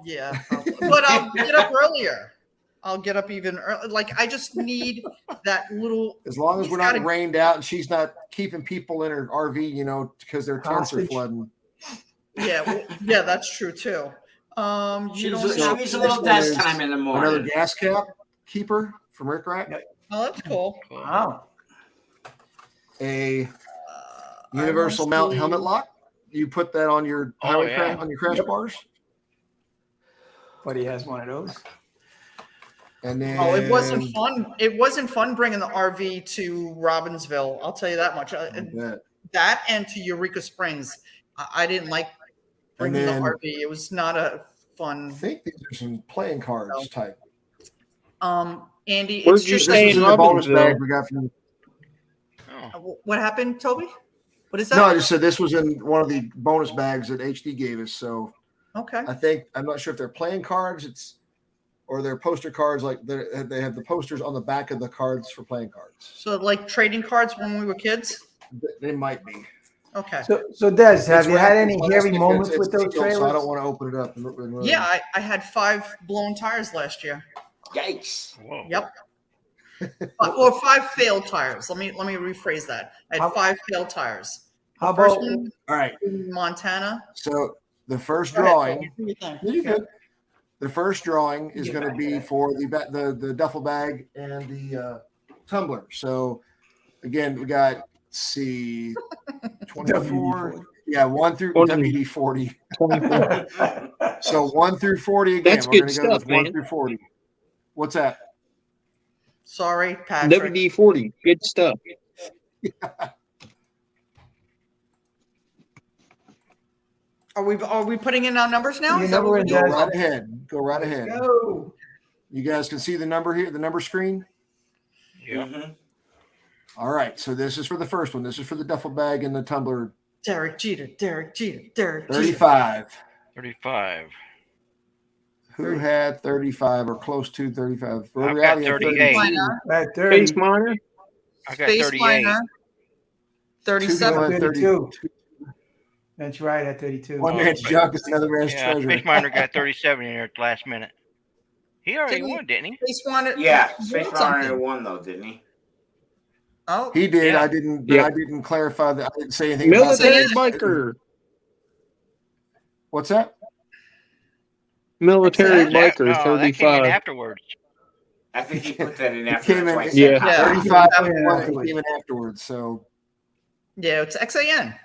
Yeah, probably. But I'll get up earlier. I'll get up even early. Like I just need that little. as long as He's we're not gotta- rained out and she's not keeping people in her RV, because their tents are Hostage. flooding. Yeah, that's true too. You She don't needs So have- a little this one desk is time in the Another morning. gas cap keeper from Rick Rack. Oh, that's cool. Wow. A I universal wanna mount see- helmet lock. You put that on your Oh, highway yeah. on your crash bars. But he has one of those. And then Oh, it wasn't fun. It wasn't fun bringing the RV to Robbinsville. I'll tell you that much. I bet. That and to Eureka Springs. I didn't like bringing then- the RV. It was not a I fun. think these are some playing cards type. Andy, Where'd it's you just This stay was in in the bonus Robbinsville? bag we got from. what happened, Toby? What is that? No, I just said this was in one of the bonus bags that HD gave us. So Okay. I'm not sure if they're playing cards. Or they're poster cards. Like they have the posters on the back of the cards for playing cards. So like trading cards when we were kids. They might be. Okay. So Des, have It's you had wrapped any in hairy plastic. moments It's with those sealed, So I trailers? don't want to open it up. And Yeah, I had 5 blown tires last year. Yikes. Whoa. Yep. Or 5 failed tires. Let me rephrase that. I had 5 failed tires. How First about one All right. in Montana. So the first Go ahead, drawing. Toby. Do your thing. No, you're good. The first drawing is Get going to back be to for the duffel bag and the tumbler. So again, we got let's see 24. Yeah, 1 through 20. WD-40. 24. So 1 through 40 again. That's We're good going to go with stuff, 1 man. through 40. What's that? Sorry, Patrick. WD-40, good stuff. Are we putting in our numbers now? Your Is that what number we're in Go doing? Des. right ahead. Go right ahead. Go. You guys can see the number here, the number screen. Yeah. Mhm. All right. So this is for the first one. This is for the duffel bag and the tumbler. Derek Jeter. Derek Jeter. 35. 35. Who had 35 or close to 35? I've Reality got had 38. Minor. At 30. Space Miner, I got Space 38. Miner. 37. Two people had 32. That's right, at 32. One man's junk is another man's Yeah, treasure. Space Miner got 37 in there at the last minute. He already Didn't he? won, didn't he? Space Miner. Yeah, he Space won Runner something. won though, didn't he? Oh, He did. Yeah. I didn't. Yeah. I didn't clarify that. I didn't say anything about military that. biker, What's that? military Exactly. biker, No, that came in 35. afterwards. I think he put that in It after. came That's in- why I said Yeah. top. Yeah. 35 Yeah. one came in afterwards. So yeah, it's XAN.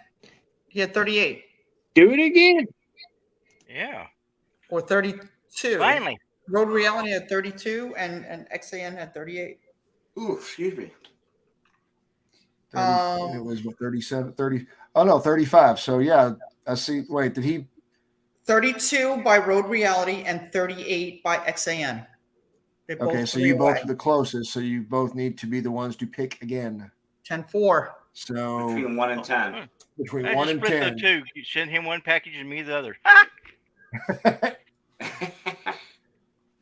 He had 38 Do it again. Yeah. or 32. Finally. Road Reality had 32 and XAN had 38. Ooh, excuse me. 30, it was what, 37, 30. Oh no, 35. So yeah, I see. Wait, did he? 32 by Road Reality and 38 by XAN. They both Okay, so flew you both away. are the closest. So you both need to be the ones to pick again. 10-4. So Between 1 and 10. between I 1 just and split 10. the two. You send him one package and me the other.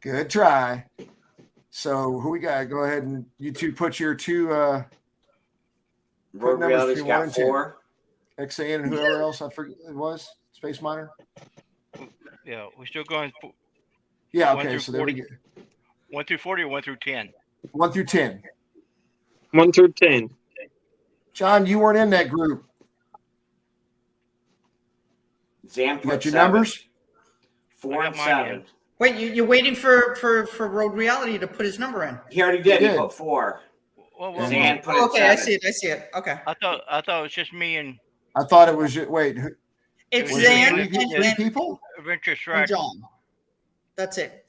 Good try. So who we got? Go ahead and you two put your two Road numbers Reality's between 1 got and 10. 4. XAN and whoever else I forget it was. Space Miner. Yeah, we're still going Yeah. 1 Okay. through So there we 40. go. 1 through 40 or 1 through 10. 1 through 10. 1 through 10. John, you weren't in that group. Zan You put got your 7. numbers? 4 I and got mine 7. Wait, you're waiting for Road Reality to put his number in. He already did. He He did. put 4. Well, Zan put Oh, it okay, I 7. see it. I see it. Okay. I thought it was just me and I thought it was. Wait, It's was Zan it three people? Adventure and Strider. John. That's it.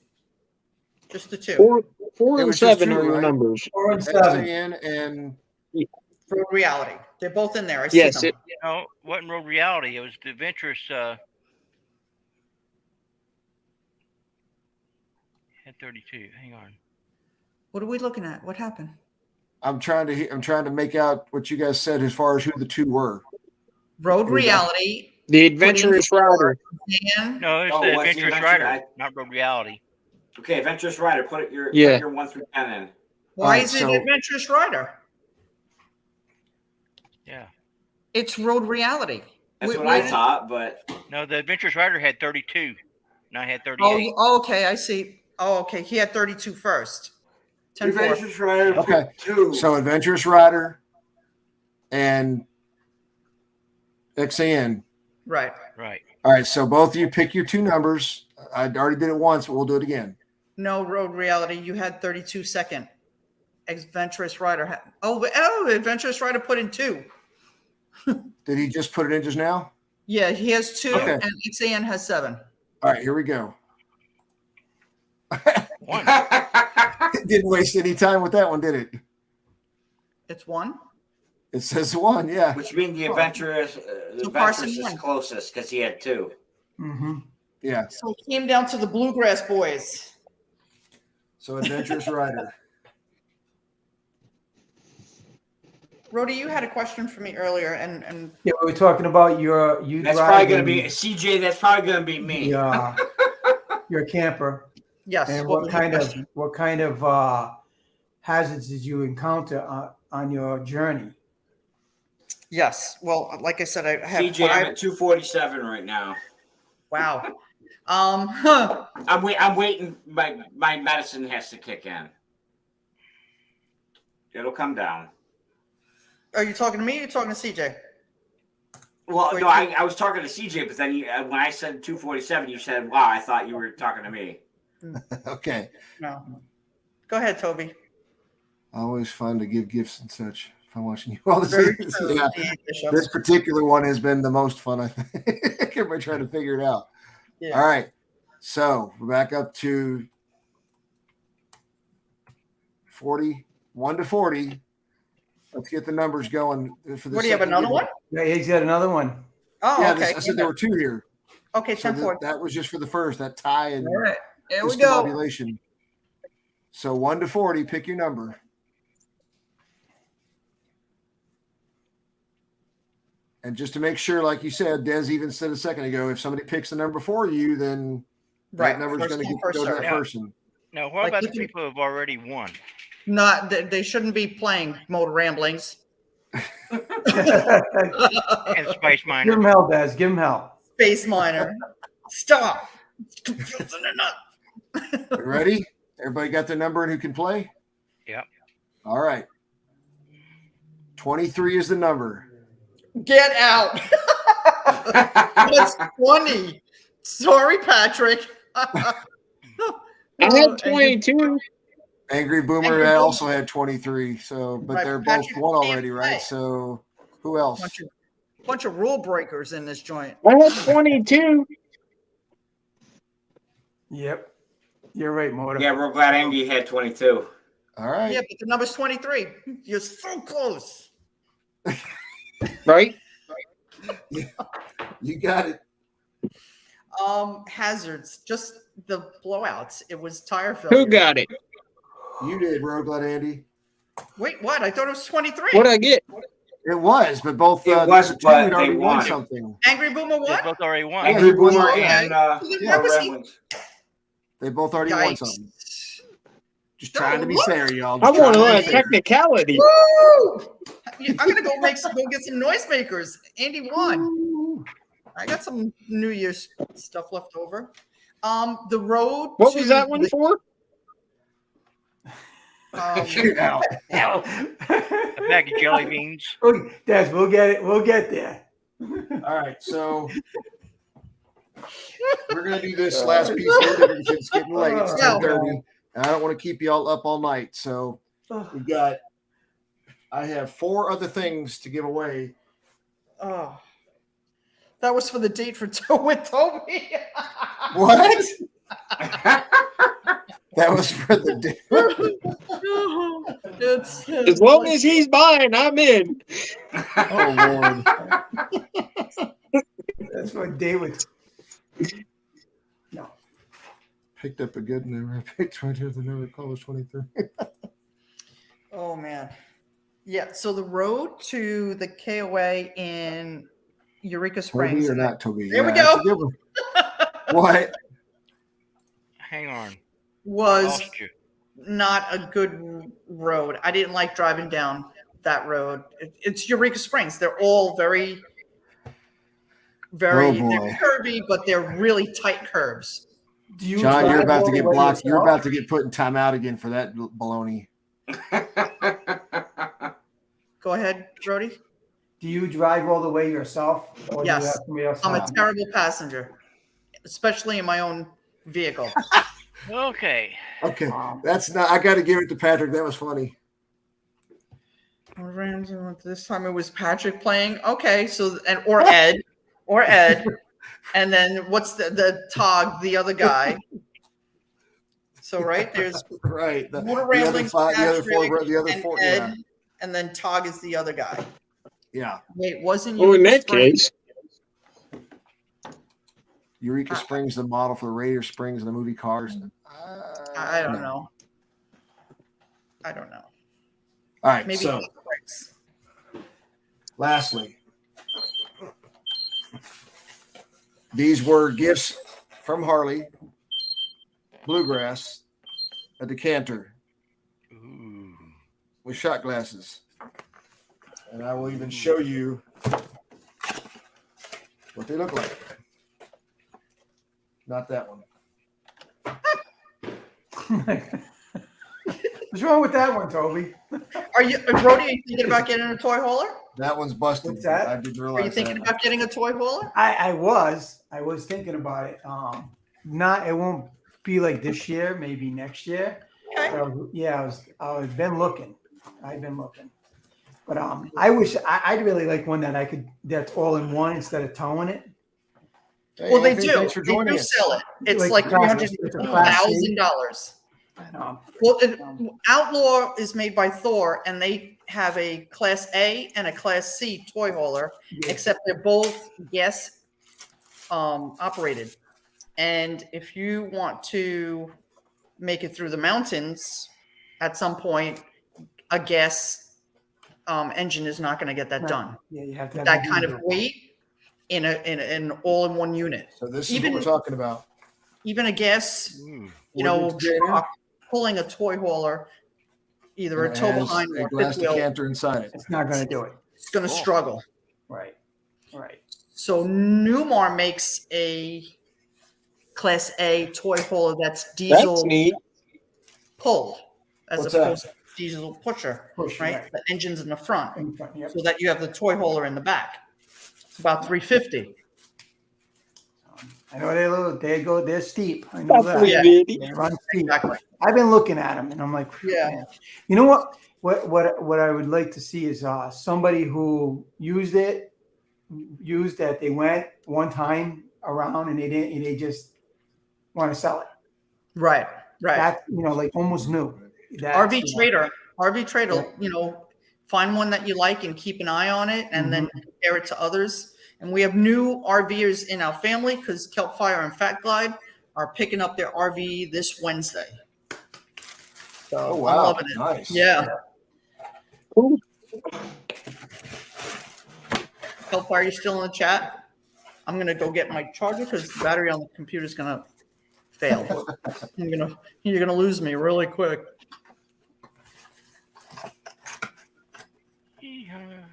Just the two. 4 It and was just 7 two, are your right? numbers. 4 and 7. XAN and Road Reality. They're both in there. I see Yes, them. it. No, it wasn't Road Reality. It was the Adventurous. Had 32. Hang on. What are we looking at? What happened? I'm trying to make out what you guys said as far as who the two were. Road Who's that? Reality The Adventurous Rider. Dan, No, it's Oh, the what's the Adventurous Adventure- Rider, not Road Reality. Okay, Adventurous Rider. Put Yeah. your 1 through 10 in. why Alright, is it so- Adventurous Rider? Yeah. It's Road Reality. That's Wait, what I wait. thought, but No, the Adventurous Rider had 32, and I had 38. Oh, okay, I see. Oh, okay, he had 32 first. 10-4. Adventurous Rider. Okay, 2. So Adventurous Rider and XAN. Right. Right. All right, so both of you pick your 2 numbers. I already did it once, but we'll do it again. No, Road Reality, you had 32 second. Adventurous Rider had, Adventurous Rider put in 2. Did he just put it in just now? Yeah, he has 2 Okay. and XAN has 7. All right, here we go. One. It didn't waste any time with that one, did it? It's 1. It says 1, yeah. Which means the Adventurous, So Carson Adventurous is won. closest because he had 2. Mm-hmm. Yeah. So it came down to the Bluegrass Boys. So Adventurous Rider. Rhodey, you had a question for me earlier, and Yeah, we were talking about you That's probably going to driving be CJ. That's probably going to be me. your camper, yes. and what what was your kind of question? hazards did you encounter on your journey? Yes. Well, like I said, I have CJ, I'm 5. at 247 right now. Wow. I'm waiting. My medicine has to kick in. It'll come down. Are you talking to me or are you talking to CJ? Well, Wait, no, I was talking to CJ, but then when I said 247, you said, "Wow, I thought you were talking to me." Okay. No. Go ahead, Toby. Always fun to give gifts and such. Fun watching you all this. Very Yeah. true, Steve Bishop. This particular one has been the most fun, I think. Everybody trying to figure it out. Yeah. All right. So we're back up to 40, 1 to 40. Let's get the numbers going. For the What do you have, second another video. one? Yeah, he's got another one. Oh, Yeah, okay. I said there were 2 here. Okay, So 10-4. that was just for the first, that tie and All right. Here we go. discombobulation. So 1 to 40, pick your number. And just to make sure, like you said, Des even said a second ago, if somebody picks the number for you, then Right. that number's First going to come, go first to that served. Yeah. person. No, what Like, about you the can- people who have already won? Not they shouldn't be playing Motor Ramblings. And Space Give Miner. him hell, Daz. Give him hell. Space Miner. Stop. It's confusing enough. You ready? Everybody got their number and who can play? Yep. All right. 23 is the number. Get out. That's funny. Sorry, Patrick. I had 22. Angry Boomer Angry I Boomer. also had 23. So, but Right, they're both Patrick won can't already, play. right? So, who else? Bunch of rule breakers in this joint. I had 22. Yep. You're right, Motor. Yeah, we're glad Andy had 22. All right. Yeah, but the number's 23. You're so close. Right? You got it. Hazards, just the blowouts. It was tire Who failure. got it? You did, Road Glad Andy. Wait, what? I thought it was 23. What'd I get? It was, but both It the was, two but had they already won won. something. Angry Boomer They what? both already won. Yeah. Angry Boomer Okay. and Then why was he- Ramblings. They both already won Yikes. something. Just trying to be look. fair, y'all. I Just want to trying learn be a fair. technicality. Woo! I'm gonna go get some noisemakers. Andy won. I got some New Year's stuff left over. The road. What to was that one the- for? Shoot out. Hell. A bag of jelly beans. Daz, we'll get it. We'll get there. All right, so we're gonna do this last piece later because it's getting late. It's Yeah. 10:30. And I don't want to keep y'all up all night. So we've got. I have 4 other things to give away. Oh, that was for the date for with Toby. What? That was for the day. It's As long as he's buying, I'm in. Oh Lord. That's what David. No. Picked up a good number. I picked 22. The number call was 23. Oh man. Yeah, so the road to the KOA in Eureka Springs. Toby or not Toby? There we that's go. a good one. What? Hang on. Was Lost you. not a good road. I didn't like driving down that road. It's Eureka Springs. They're all very, very Oh, boy. they're curvy, but they're really tight curves. Do you John, you're drive about all to the get way blocked. You're yourself? about to get put in timeout again for that baloney. Go ahead, Brody. Do you drive all the way yourself? Or Yes. Do you have somebody else I'm a help? terrible passenger, especially in my own vehicle. Okay. Okay, that's not. I got to give it to Patrick. That was funny. This time it was Patrick playing. Okay, so or Ed, and then what's the Tog, the other guy. So right there's Right. Water Ramblings, the other Patrick, and four. Ed, Yeah. and then Tog is the other guy. Yeah. Wait, wasn't Well, in Eureka that Springs? case, Eureka Springs, the model for the Radiator Springs and the movie Cars. I don't know. I don't know. All right. Maybe So, Springs. lastly, these were gifts from Harley, Bluegrass, a decanter Ooh. with shot glasses. And I will even show you what they look like. Not that one. What's wrong with that one, Toby? Are you, Brody? Are you thinking about getting a toy hauler? That one's busted. What's that? I didn't Are realize you thinking that. about getting a toy hauler? I was thinking about it. Not it won't be like this year, maybe next year. Okay. Yeah, I've been looking. But I wish I'd really like one that's all in one instead of towing it. Hey, Well, they Anthony, do. Thanks for They joining do us. sell it. It's Like like class- it's a class C. $350,000. I know. Well, Outlaw is made by Thor, and they have a Class A and a Class C toy hauler, except they're both gas operated. And if you want to make it through the mountains, at some point, a gas engine is not going to get that Right. done. Yeah, you have to have That the kind of diesel. weight in an all-in-one unit. So this is Even- what we're talking about. Even a gas, Ooh. truck pulling a toy hauler, either a And it tow has behind a or a glass fifth wheel, decanter inside it. It's not going to do it. it's going to struggle. Right. So Newmar makes a Class A toy hauler that's diesel that's neat. pull as What's opposed to diesel pusher, Push, right? right. The engine's in the front, In front, yep. so that you have the toy hauler in the back. It's about $350. I know they're steep. I know that. Yeah. They run steep. Exactly. I've been looking at them, and I'm like, Yeah. man. You know what? What I would like to see is somebody who used that. They went one time around, and they just want to sell it. Right. That's like almost new. That's, RV Trader, Yeah. Find one that you like and keep an eye on it, and then compare it to others. And we have new RVers in our family because Kelp Fire and Fat Glide are picking up their RV this Wednesday. So Oh, I'm wow. loving it. Nice. Yeah. Cool. Kelp Fire, you still in the chat? I'm gonna go get my charger because the battery on the computer is gonna fail. You're gonna lose me really quick. Yeehaw.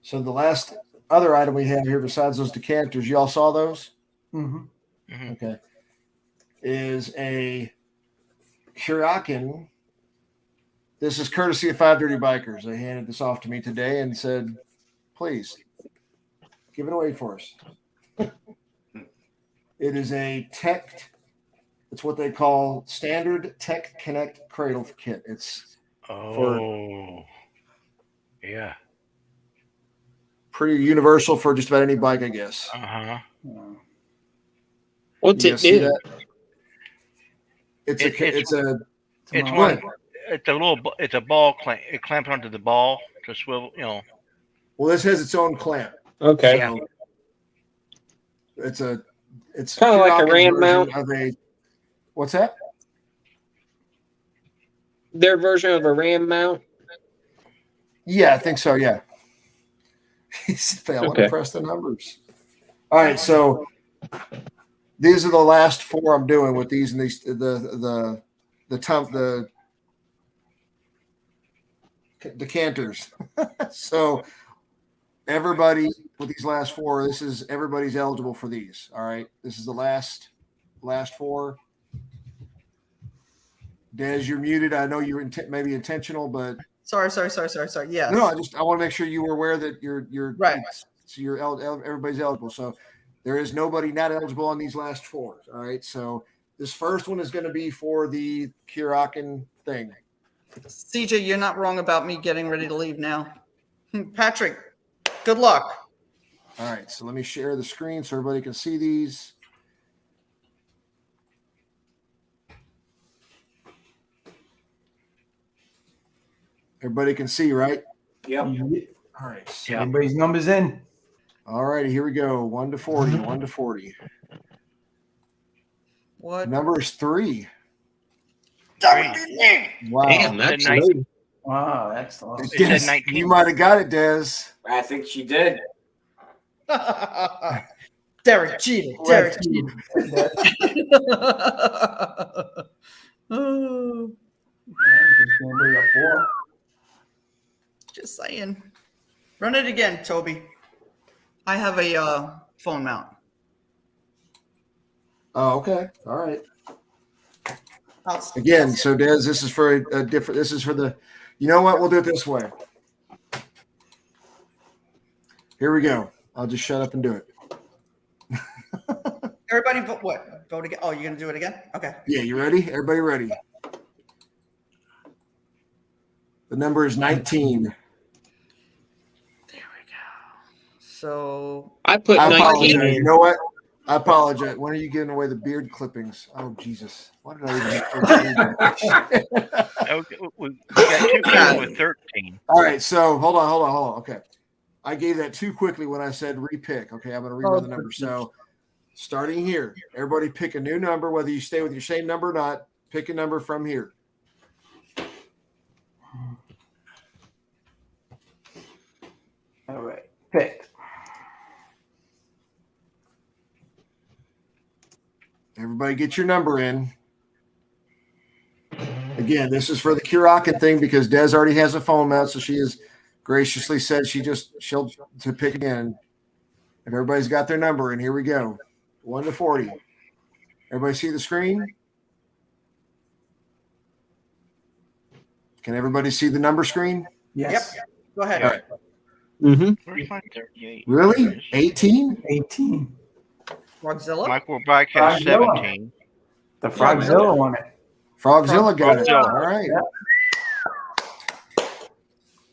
So the last other item we have here, besides those decanters, y'all saw those? Mhm. Mhm. Okay. Is a Huracan. This is courtesy of Five Dirty Bikers. They handed this off to me today and said, please give it away for us. It is a it's what they call standard Tech Connect cradle kit. It's Oh. Yeah. pretty universal for just about any bike, I guess. Uh-huh. What's You it guys see do? that? It's It's a It's Go one. ahead. It's a little. It's a ball clamp. It clamps onto the ball to swivel. well, this has its own clamp. Okay. Yeah. So it's a It's Kinda like a Kurakin's Ram version mount. of a. What's that? Their version of a RAM mount. Yeah, I think so. Yeah. He's failing to Okay. press the numbers. All right, so these are the last four I'm doing with these and these the decanters. So everybody with these last four, this is everybody's eligible for these. All right, this is the last four. Des, you're muted. I know you're maybe intentional, but Sorry. Yes. no, I want to make sure you were aware that you're Right. So everybody's eligible. So there is nobody not eligible on these last four. All right. So this first one is going to be for the Kurakin thing. CJ, you're not wrong about me getting ready to leave now. Patrick, good luck. All right. So let me share the screen so everybody can see these. Everybody can see, right? Yep. All right. So, Everybody's numbers in. all righty. Here we go. 1 to 40. 1 to 40. What? Number is 3. Hey, Wow. Damn, that's nice. low. Wow, that's awesome. It said Des, 19. you might have got it, Des. I think she did. Derek cheated. Derek cheated. Oh, just saying. Run it again, Toby. I have a phone mount. Oh, okay. All right. I'll- Again, so Des, this is for a different. This is for the. You know what? We'll do it this way. Here we go. I'll just shut up and do it. Everybody vote what? Vote again. Oh, you're gonna do it again? Okay. Yeah, you ready? Everybody ready? The number is 19. There we go. So I put I 19 apologize. You in. know what? I apologize. When are you giving away the beard clippings? Oh, Jesus. Why did I even? Okay, we got two people with 13. All right. So hold on. Okay. I gave that too quickly when I said repick. Okay. I'm going to rerun the number. So starting here, everybody pick a new number, whether you stay with your same number or not. Pick a number from here. All right. Picked. Everybody get your number in. Again, this is for the Kurakin thing because Des already has a phone mount, so she has graciously said she'll to pick again. If everybody's got their number in, here we go. 1 to 40. Everybody see the screen? Can everybody see the number screen? Yes. go ahead. All right. Mm-hmm. Where's my 38? Really? 18? 18. Frogzilla? Michael Bike has Frogzilla. 17. The Frogzilla won it. Frogzilla got it. Frogzilla. All right. Yeah.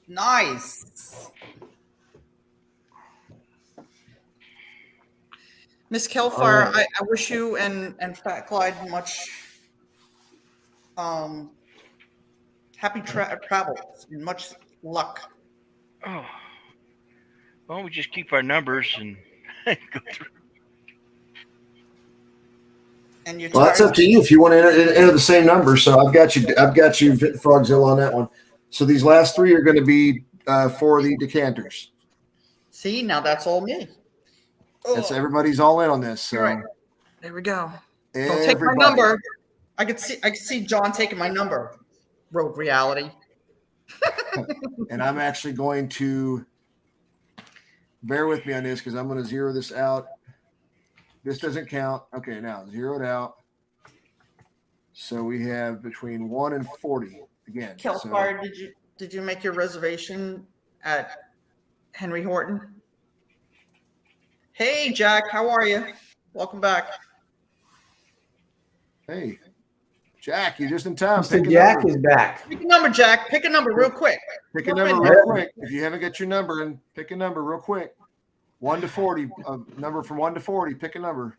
Nice. Miss Kelfire, I wish you and Fat Clyde much happy travels and much luck. Oh. Why don't we just keep our numbers and go through? And you're Well, that's up to you if you want to enter the same number. So I've got you, Frogzilla, on that one. So these last three are going to be for the decanters. See, now that's all me. That's everybody's all in on this. So All right. There we go. Don't take my everybody. number. I could see John taking my number. Rogue Reality. And I'm actually going to bear with me on this because I'm going to zero this out. This doesn't count. Okay, now zero it out. So we have between 1 and 40 again. Kelfire, did you make your reservation at Henry Horton? Hey, Jack, how are you? Welcome back. Hey, Jack, you're just in time. Mr. Pick a Jack number. is back. Pick a number, Jack. Pick a number real quick. Pick a Jump number in. real quick. If you haven't got your number in, pick a number real quick. 1 to 40. A number from 1 to 40. Pick a number.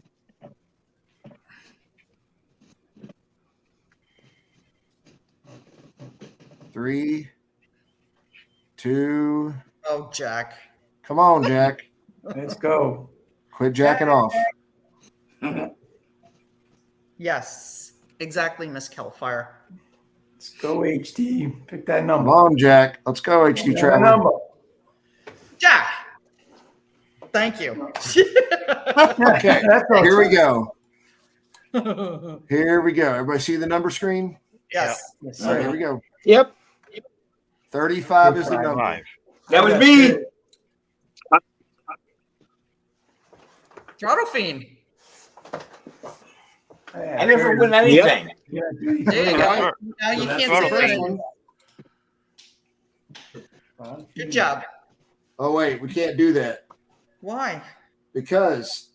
Three, 2. Oh, Jack. Come on, Jack. Let's go. Quit jacking off. Yes, exactly, Miss Kelfire. Let's go HD. Pick that Come number. on, Jack. Let's go, HD Pick that Traveler. number. Jack. Thank you. Okay, That's all. here we go. Here we go. Everybody see the number screen? Yes. Yes, All right, sir. here we go. Yep. 35 is the number. 5. That was me. Throttle Fiend. I never win anything. Yeah, There you go. Alright. Now you That's can't Throttle say Fiend. that. Good job. Oh, wait, we can't do that Why? because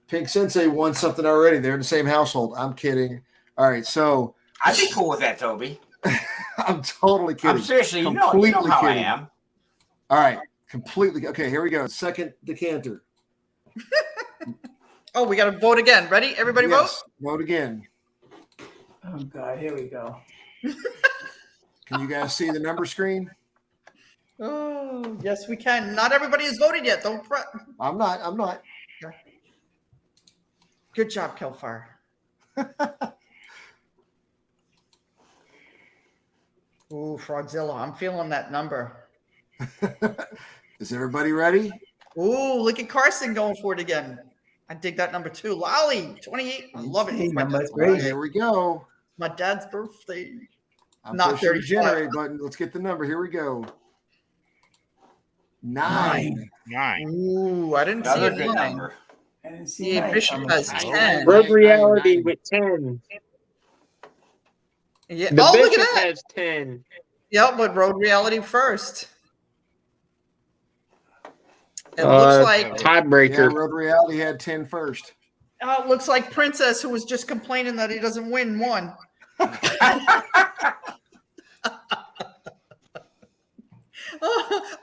Pink Sensei won something already. They're in the same household. I'm kidding. All right, so I'd be cool with that, Toby. I'm totally kidding. I'm seriously, you know Completely how kidding. I am. All right, completely. Okay, here we go. Second decanter. Oh, we got to vote again. Ready? Everybody Yes, vote again. Oh God, here we go. Can you guys see the number screen? vote. Oh, yes, we can. Not everybody has voted yet. Don't fret. I'm not. Good job, Kelfire. Ooh, Frogzilla. I'm feeling that number. Is everybody ready? Ooh, look at Carson going for it again. I dig that number too. Lolly, 28. I love it. Hey, It's my, number dad's, All right, three. here we go. my dad's birthday. I'm Not pushing the 35. generate button. Let's get the number. Here we go. 9. 9. Ooh, I didn't see Another a good nine. number. I didn't see The nine Bishop coming. has Nine. 10. Road reality nine. with 10. Yeah. The Oh, look Bishop at that. has 10. Yeah, but road reality first. It looks like Yeah, Tiebreaker. Road Reality had 10 first. it looks like Princess, who was just complaining that he doesn't win, won.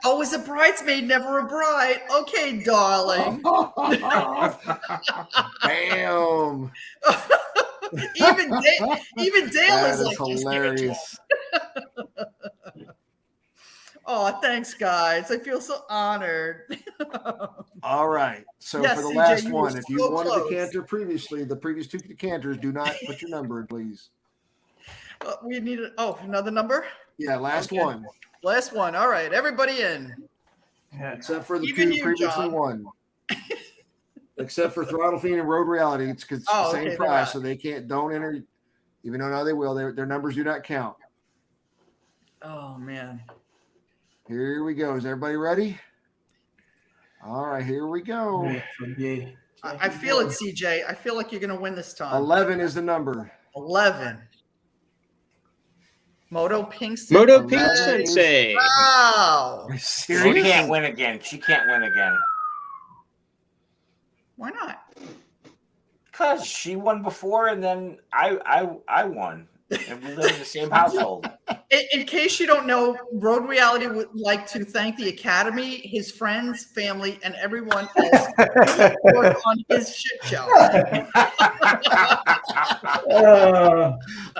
Oh, is a bridesmaid never a bride? Okay, darling. Bam. even Dale That is is like just hilarious. Oh, thanks, guys. I feel so honored. All right. So Yes, for the CJ, last you were one, if you so won a close. decanter previously, the previous 2 decanters, do not put your number in, please. We need another number. Yeah, last Okay. one. Last one. All right, everybody in. Yeah. Except for the Even 2 you, previously John. won. Except for Throttle Fiend and Road Reality, it's 'cause it's Oh, the same okay, price, they're so they don't enter. Even though now they will, their numbers do not count. Oh man. Here we go. Is everybody ready? All right, here we go. Yeah. I feel it, CJ. I feel like you're gonna win this time. 11 is the number. 11. Moto Pinkston. Moto Pink 11 is- Sensei. Wow. Are you She serious? can't win again. She can't win again. Why not? Because she won before and then I won. And we live in the same household. In case you don't know, Road Reality would like to thank the Academy, his friends, family, and everyone else who worked on his shit show.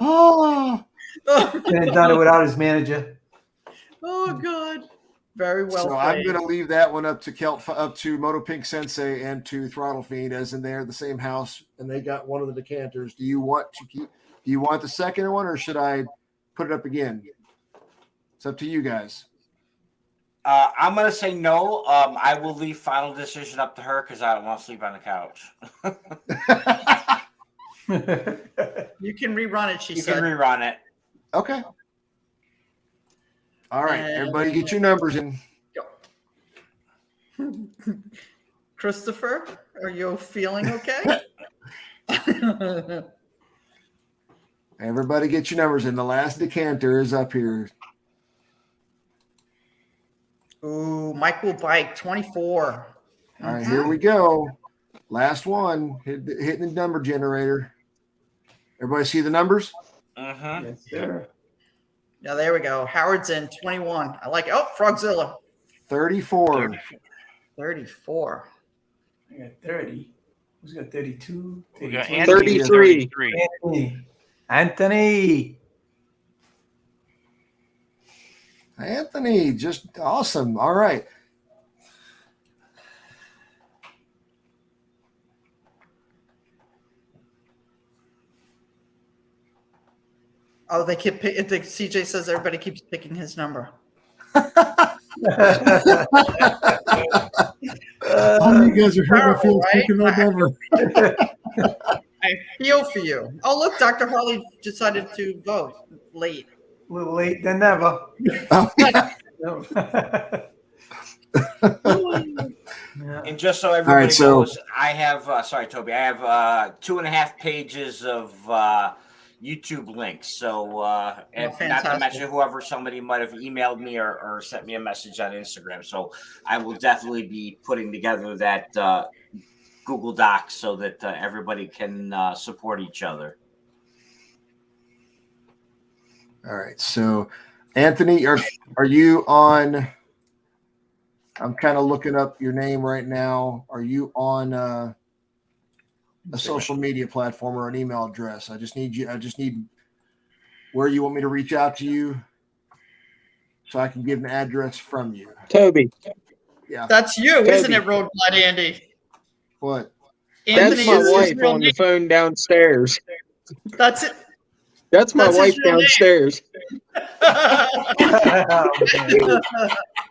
Oh, Couldn't have done it without his manager. Oh God. Very well so I'm played. going to leave that one up to Moto Pink Sensei and to Throttle Fiend, as in they're the same house and they got one of the decanters. Do you want the second one, or should I put it up again? It's up to you guys. I'm gonna say no. I will leave final decision up to her because I don't want to sleep on the couch. You can rerun it, she You said. can rerun it. Okay. All right, And- everybody, get your numbers in. Christopher, are you feeling okay? Everybody, get your numbers in. The last decanter is up here. Ooh, Michael Bike, 24. All right, here we go. Last one, hitting the number generator. Everybody see the numbers? Mm-hmm. Yes, sir. Yeah, there we go. Howard's in 21. I like it. Oh, Frogzilla, 34. 34. I got 30. Who's got 32? We got 32. Anthony 33. 33. Anthony. Anthony, just awesome. All right. Oh, they keep. CJ says everybody keeps picking his number. Oh, you guys are hurting my feelings. Right? Picking my number. I feel for you. Oh, look, Dr. Harley decided to vote late. A little late than never. Oh, yeah. No. Yeah. And just so everybody right, so- knows, I have sorry, Toby, I have 2.5 pages of YouTube links. So and not to fantastic. mention somebody might have emailed me or sent me a message on Instagram. So I will definitely be putting together that Google Docs so that everybody can support each other. All right. So, Anthony, are you on? I'm kind of looking up your name right now. Are you on a social media platform or an email address? I just need where you want me to reach out to you so I can get an address from you. Toby, Yeah. That's you, isn't it, Roadblood Andy? What? that's my is his wife real on the name. phone downstairs. That's it. That's my That's his wife real name. downstairs.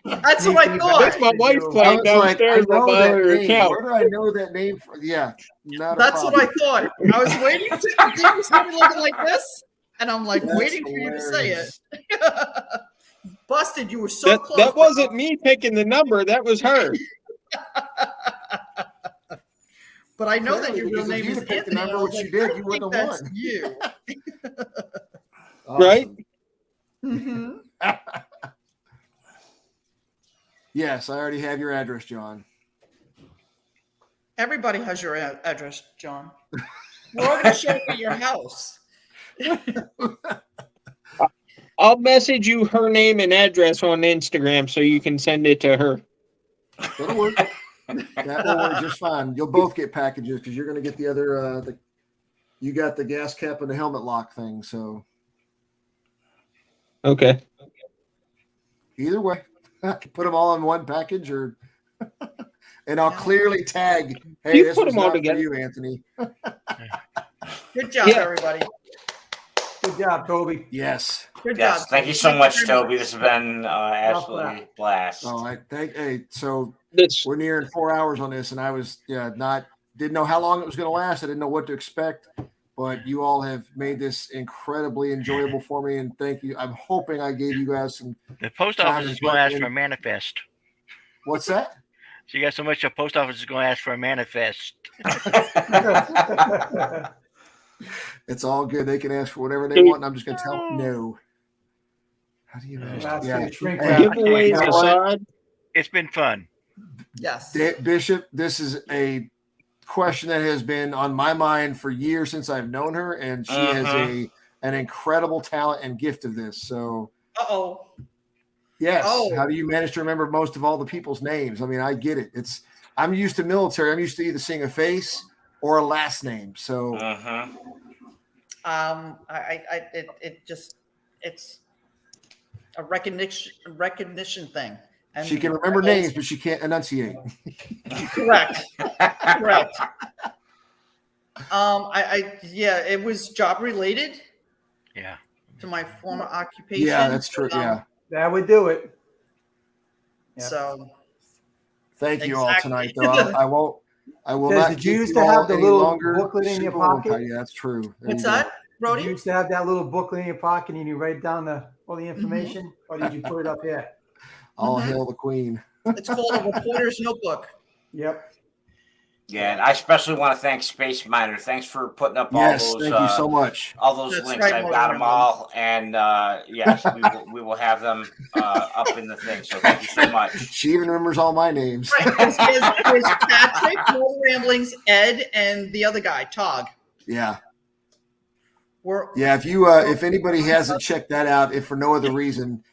That's what I thought. That's my wife I playing was like, I downstairs on know my that other name. account. Where do I know that name from? Yeah. Not a That's what problem. I thought. I was waiting to see something looking like this, and I'm like That's waiting for you to say it. hilarious. Busted, you were so close. That wasn't me picking the number. That was her. But I know that Clearly, your real because if name you'd is have picked the Anthony. number I was which you like, did, I you think wouldn't have that's won. you. Right? hmm Yes, I already have your address, John. Everybody has your address, John. We're all going to show up at your house. I'll message you her name and address on Instagram so you can send it to her. That'll work. That will work just fine. You'll both get packages because you're going to get the other. You got the gas cap and the helmet lock thing. So Okay. either way, I can put them all in one package, or and I'll clearly tag. Hey, You this put was them all not for together. you, Anthony. Good job, Yeah. everybody. Good job, Toby. Yes. Good Yes, job. thank you so much, very Toby. This has been absolutely blast. Oh, I think. Hey, so That's we're nearing 4 hours on this, and I was didn't know how long it was going to last. I didn't know what to expect, but you all have made this incredibly enjoyable for me, and thank you. I'm hoping I gave you guys some. The post Time office is is going to ask running. for a manifest. What's that? So you got so much, the post office is going to ask for a manifest. It's all good. They can ask for whatever they want, and I'm just going to tell them no. How do you manage? That's Yeah. gonna shrink Hey, that. giveaways You know what? aside. It's been fun. Yes. Bishop, this is a question that has been on my mind for years since I've known her, and she has an incredible talent and gift of this. So, Uh-oh. yes, Oh. how do you manage to remember most of all the people's names? I mean, I get it. I'm used to military. I'm used to either seeing a face or a last name. So, It's a recognition thing. And she can remember names, but she can't enunciate. Correct. Correct. Yeah, it was job related Yeah. to my former occupation. Yeah, that's true. Yeah. That would do it. Yeah. So Thank you all Exactly. tonight, though. I will Says, not did you keep used you to have all the any little longer. booklet in your Super long pocket? time. Yeah, that's true. There what's you go. that, Did Brody? you used to have that little booklet in your pocket and you write down all the information, or did you put it up here? All Mhm. hail the queen. It's called a reporter's notebook. Yep. Yeah, and I especially want to thank Space Miner. Thanks for putting up Yes, all those. thank you so much. All those That's links, right, I've Morgan got them Rambo. all, and yes, we will have them up in the thing. So thank you so much. She even remembers all my names. Right. There's Patrick, Motor Ramblings, Ed, and the other guy, Tog. Yeah, We're yeah. If anybody hasn't checked that out, if for no other reason,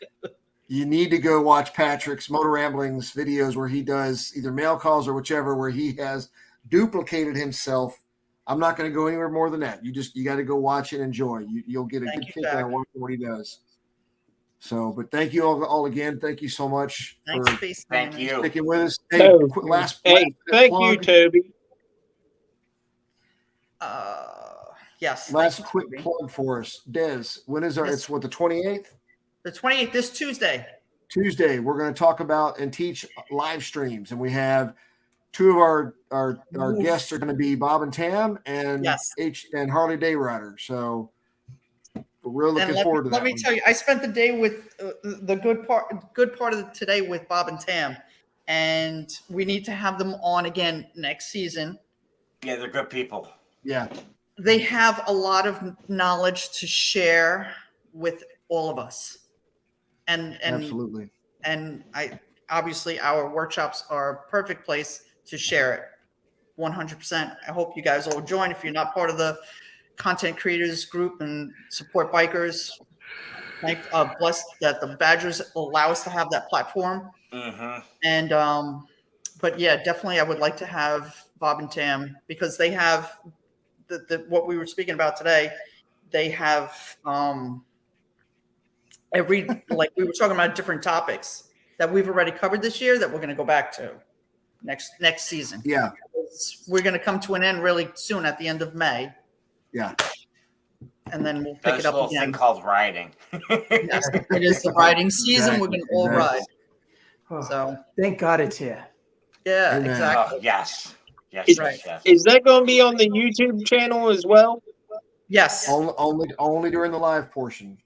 you need to go watch Patrick's Motor Ramblings videos where he does either mail calls or whichever, where he has duplicated himself. I'm not going to go anywhere more than that. You got to go watch and enjoy. You'll get a Thank good you, kick Jack. out of what he does. So, but thank you all again. Thank you so much thanks, for Space Thank Man. you. sticking with us. Hey, No. last Hey, thank you, plug. Toby. Yes. Last thank you, quick Toby. plug for us, Des. When is our? Yes. It's what, the 28th. The 28th, this Tuesday. Tuesday. We're going to talk about and teach live streams, and we have two of our Oof. guests are going to be Bob and Tam and Yes. and Harley Day Rider. So we're really And looking forward to that. let me one. tell you, I spent the day with the good part of today with Bob and Tam, and we need to have them on again next season. Yeah, they're good people. Yeah, They have a lot of knowledge to share with all of us, and absolutely. and I obviously our workshops are a perfect place to share it. 100%. I hope you guys all join. If you're not part of the content creators group and support bikers, blessed that the Badgers allow us to have that platform. Mm-hmm. And but yeah, definitely I would like to have Bob and Tam, because they have the what we were speaking about today. They have like we were talking about different topics that we've already covered this year that we're going to go back to next season. Yeah, We're going to come to an end really soon at the end of May, yeah. and then we'll pick There's it a up little again. thing called riding. Yes, it is the riding season. We're going to all Exactly. ride. Oh, So thank God it's here. yeah, Amen. exactly. Oh, yes. Yes, Is- yes, yes. Is that going to be on the YouTube channel as well? Yes. Only during the live portion.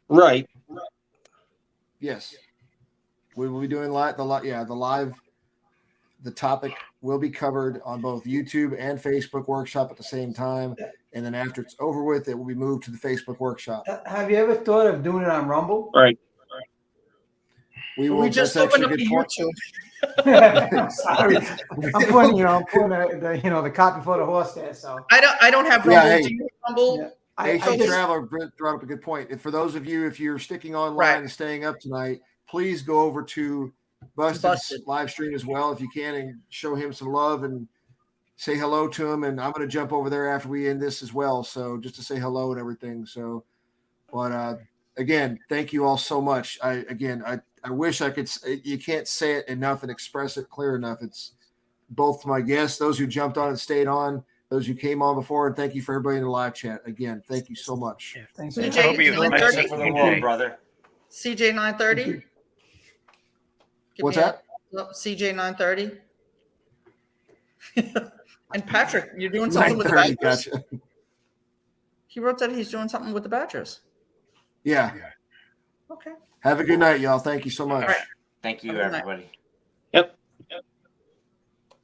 Right. Yes, we will be doing the live. The topic will be covered on both YouTube and Facebook workshop at the same time, and then after it's over with, it will be moved to the Facebook workshop. Have you ever thought of doing it on Rumble? Right. We will. We just that's opened up actually the a good point. I'm sorry, I'm putting the cart before the horse there. So I don't have Yeah, Rumble. hey. Do you have Rumble? Yeah. AJ I just- Traveler brought up a good point. And for those of you, if you're sticking online Right. and staying up tonight, please go over to Busted's Busted. live stream as well if you can, and show him some love and say hello to him. And I'm going to jump over there after we end this as well, so just to say hello and everything. So, but again, thank you all so much. I wish I could. You can't say it enough and express it clear enough. It's both to my guests, those who jumped on and stayed on, those who came on before, and thank you for everybody in the live chat. Again, thank you so much. Thanks. CJ, I hope you it's have a 9:30. nice For the day. world, brother. CJ 9:30. What's that? CJ 9:30. And Patrick, you're doing something with the 9:30, Badgers. gotcha. He wrote that he's doing something with the Badgers. Yeah. Okay. Have a good night, y'all. Thank you so much. All right. Thank you, Have a good night. everybody.